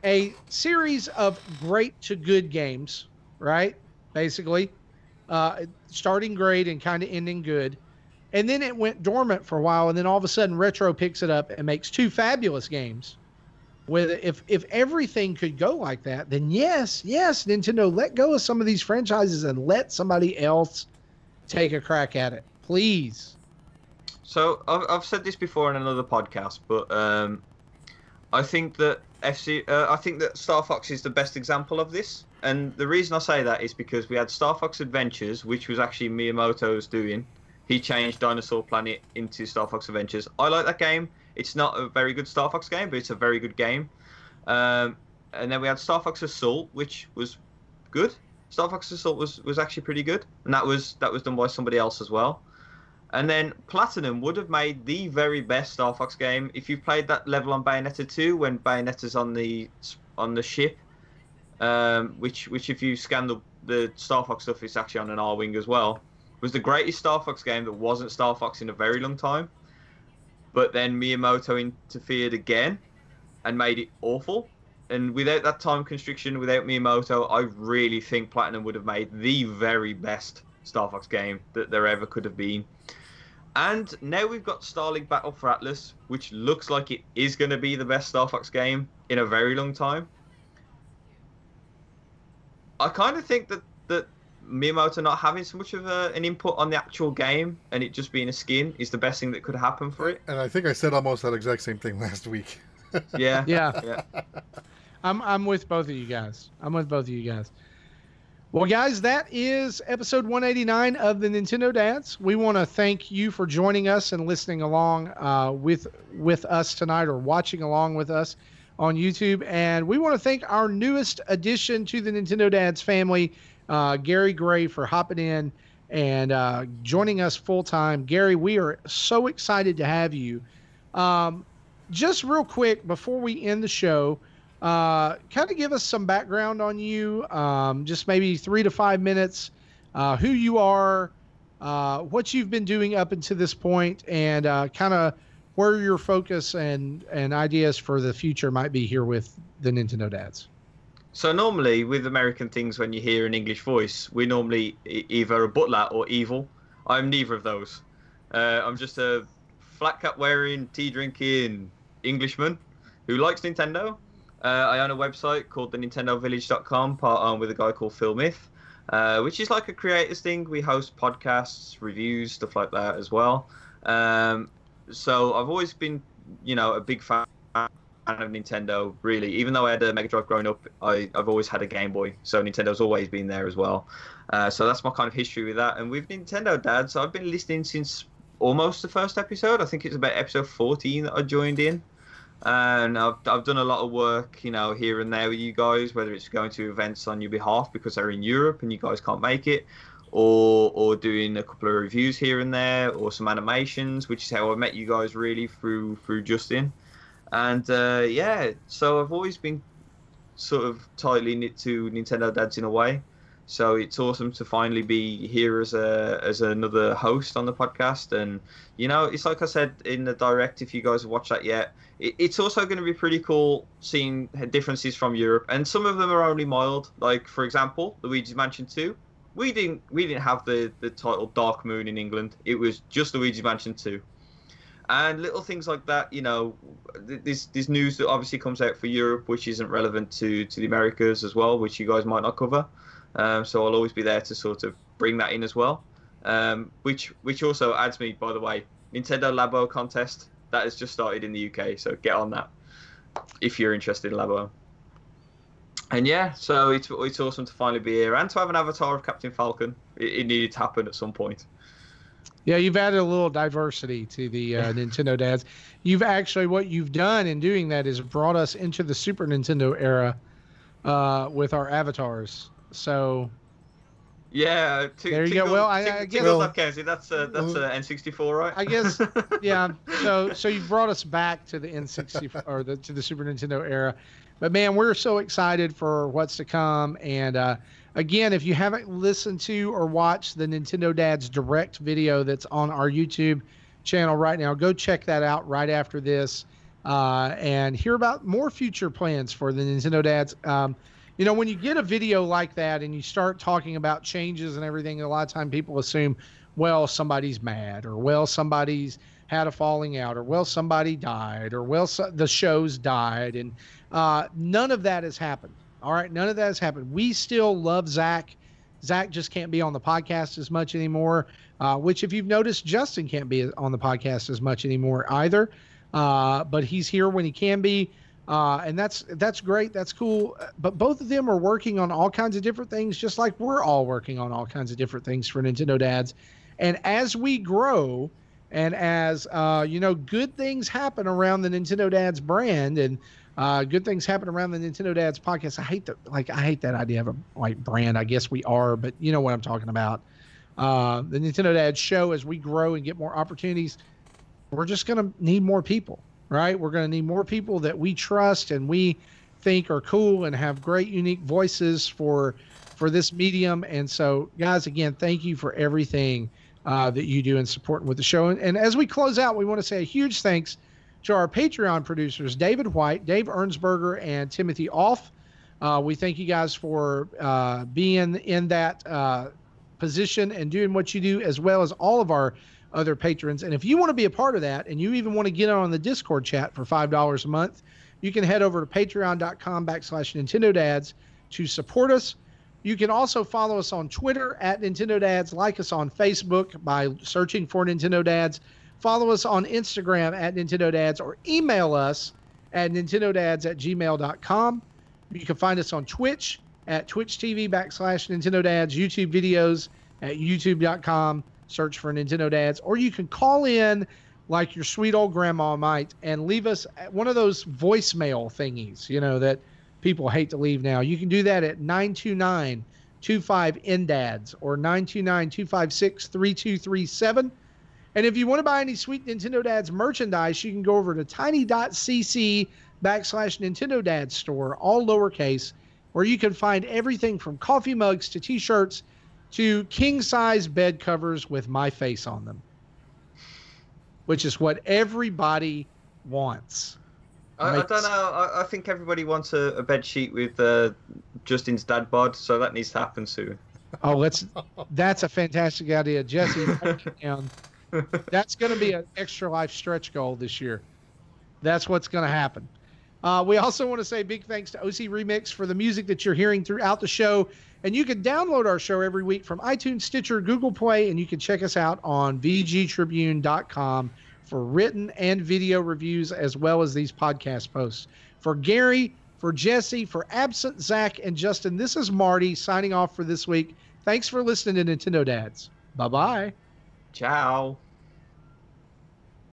Speaker 3: a series of great to good games, right? Basically, starting great and kind of ending good. And then it went dormant for a while, and then all of a sudden Retro picks it up and makes two fabulous games. If everything could go like that, then yes, Nintendo, let go of some of these franchises and let somebody else take a crack at it, please.
Speaker 2: So I've said this before in another podcast, but I think that I think that Star Fox is the best example of this. And the reason I say that is because we had Star Fox Adventures, which was actually Miyamoto's doing. He changed Dinosaur Planet into Star Fox Adventures. I like that game. It's not a very good Star Fox game, but it's a very good game. And then we had Star Fox Assault, which was good. Star Fox Assault was actually pretty good, and that was done by somebody else as well. And then Platinum would have made the very best Star Fox game if you played that level on Bayonetta 2 when Bayonetta's on the ship. Which if you scan the Star Fox stuff, it's actually on an R-Wing as well. was the greatest Star Fox game that wasn't Star Fox in a very long time. But then Miyamoto interfered again and made it awful. And without that time constriction, without Miyamoto, I really think Platinum would have made the very best Star Fox game that there ever could have been. And now we've got Starlink Battle for Atlas, which looks like it is going to be the best Star Fox game in a very long time. I kind of think that Miyamoto not having so much of an input on the actual game and it just being a skin is the best thing that could happen for it.
Speaker 1: And I think I said almost that exact same thing last week.
Speaker 3: Yeah. I'm with both of you guys. Well, guys, that is episode 189 of the Nintendo Dads. We want to thank you for joining us and listening along with us tonight, or watching along with us on YouTube. And we want to thank our newest addition to the Nintendo Dads family, Gary Gray, for hopping in and joining us full time. Gary, we are so excited to have you. Just real quick before we end the show, kind of give us some background on you, just maybe 3 to 5 minutes, who you are, what you've been doing up until this point, and kind of where your focus and ideas for the future might be here with the Nintendo Dads.
Speaker 2: So normally with American things, when you hear an English voice, we're normally either a butler or evil. I'm neither of those. I'm just a flat cap wearing, tea drinking Englishman who likes Nintendo. I own a website called thenintendovillage.com, part owned with a guy called Phil Myth, which is like a creators thing. We host podcasts, reviews, stuff like that as well. So I've always been, a big fan of Nintendo, really. Even though I had a Mega Drive growing up, I've always had a Game Boy, so Nintendo's always been there as well. So that's my kind of history with that. And with Nintendo Dads, I've been listening since almost the first episode. I think it's about episode 14 that I joined in. And I've done a lot of work, here and there with you guys, whether it's going to events on your behalf because they're in Europe and you guys can't make it, or doing a couple of reviews here and there, or some animations, which is how I met you guys really through Justin. And so I've always been sort of tightly knit to Nintendo Dads in a way. So it's awesome to finally be here as another host on the podcast. And, it's like I said in the direct, if you guys have watched that yet, it's also going to be pretty cool seeing differences from Europe. And some of them are only mild. Like, for example, Luigi's Mansion 2. We didn't have the title Dark Moon in England. It was just Luigi's Mansion 2. And little things like that, this news that obviously comes out for Europe, which isn't relevant to the Americas as well, which you guys might not cover. So I'll always be there to sort of bring that in as well. Which also adds me, by the way, Nintendo Labo contest that has just started in the UK. So get on that if you're interested in Labo. And so it's awesome to finally be here and to have an avatar of Captain Falcon. It needed to happen at some point.
Speaker 3: Yeah, you've added a little diversity to the Nintendo Dads. What you've done in doing that is brought us into the Super Nintendo era with our avatars. So
Speaker 2: yeah,
Speaker 3: there you go. Well, I guess
Speaker 2: that's N64, right?
Speaker 3: I guess, yeah. So you brought us back to the N64 or to the Super Nintendo era. But man, we're so excited for what's to come. And again, if you haven't listened to or watched the Nintendo Dads direct video that's on our YouTube channel right now, go check that out right after this and hear about more future plans for the Nintendo Dads. When you get a video like that and you start talking about changes and everything, a lot of time people assume, well, somebody's mad, or well, somebody's had a falling out, or well, somebody died, or well, the show's died. And none of that has happened. All right. None of that has happened. We still love Zach. Zach just can't be on the podcast as much anymore, which if you've noticed, Justin can't be on the podcast as much anymore either. But he's here when he can be. And that's great. That's cool. But both of them are working on all kinds of different things, just like we're all working on all kinds of different things for Nintendo Dads. And as we grow and as, good things happen around the Nintendo Dads brand and good things happen around the Nintendo Dads podcast. I hate that idea of a brand. I guess we are, but you know what I'm talking about. The Nintendo Dads show, as we grow and get more opportunities, we're just going to need more people. Right? We're going to need more people that we trust and we think are cool and have great, unique voices for for this medium. And so, guys, again, thank you for everything that you do in supporting with the show. And as we close out, we want to say a huge thanks to our Patreon producers, David White, Dave Ernsberger, and Timothy Off. We thank you guys for being in that position and doing what you do, as well as all of our other patrons. And if you want to be a part of that, and you even want to get on the Discord chat for $5 a month, you can head over to patreon.com/Nintendo Dads to support us. You can also follow us on Twitter at Nintendo Dads, like us on Facebook by searching for Nintendo Dads, follow us on Instagram at Nintendo Dads, or email us at nintendodads@gmail.com. You can find us on Twitch at twitch.tv/Nintendo Dads, YouTube videos at youtube.com, search for Nintendo Dads, or you can call in like your sweet old grandma might and leave us one of those voicemail thingies, that people hate to leave now. You can do that at 929-25-NDADS or 929-256-3237. And if you want to buy any sweet Nintendo Dads merchandise, you can go over to tiny.cc/Nintendo Dads store, all lowercase, where you can find everything from coffee mugs to t-shirts to king-size bed covers with my face on them, which is what everybody wants.
Speaker 2: I don't know. I think everybody wants a bed sheet with Justin's dad bod, so that needs to happen soon.
Speaker 3: Oh, that's a fantastic idea, Jesse. That's going to be an Extra Life stretch goal this year. That's what's going to happen. We also want to say big thanks to OC Remix for the music that you're hearing throughout the show. And you can download our show every week from iTunes, Stitcher, Google Play, and you can check us out on VGTribune.com for written and video reviews, as well as these podcast posts. For Gary, for Jesse, for absent Zach and Justin, this is Marty signing off for this week. Thanks for listening to Nintendo Dads. Bye-bye.
Speaker 2: Ciao.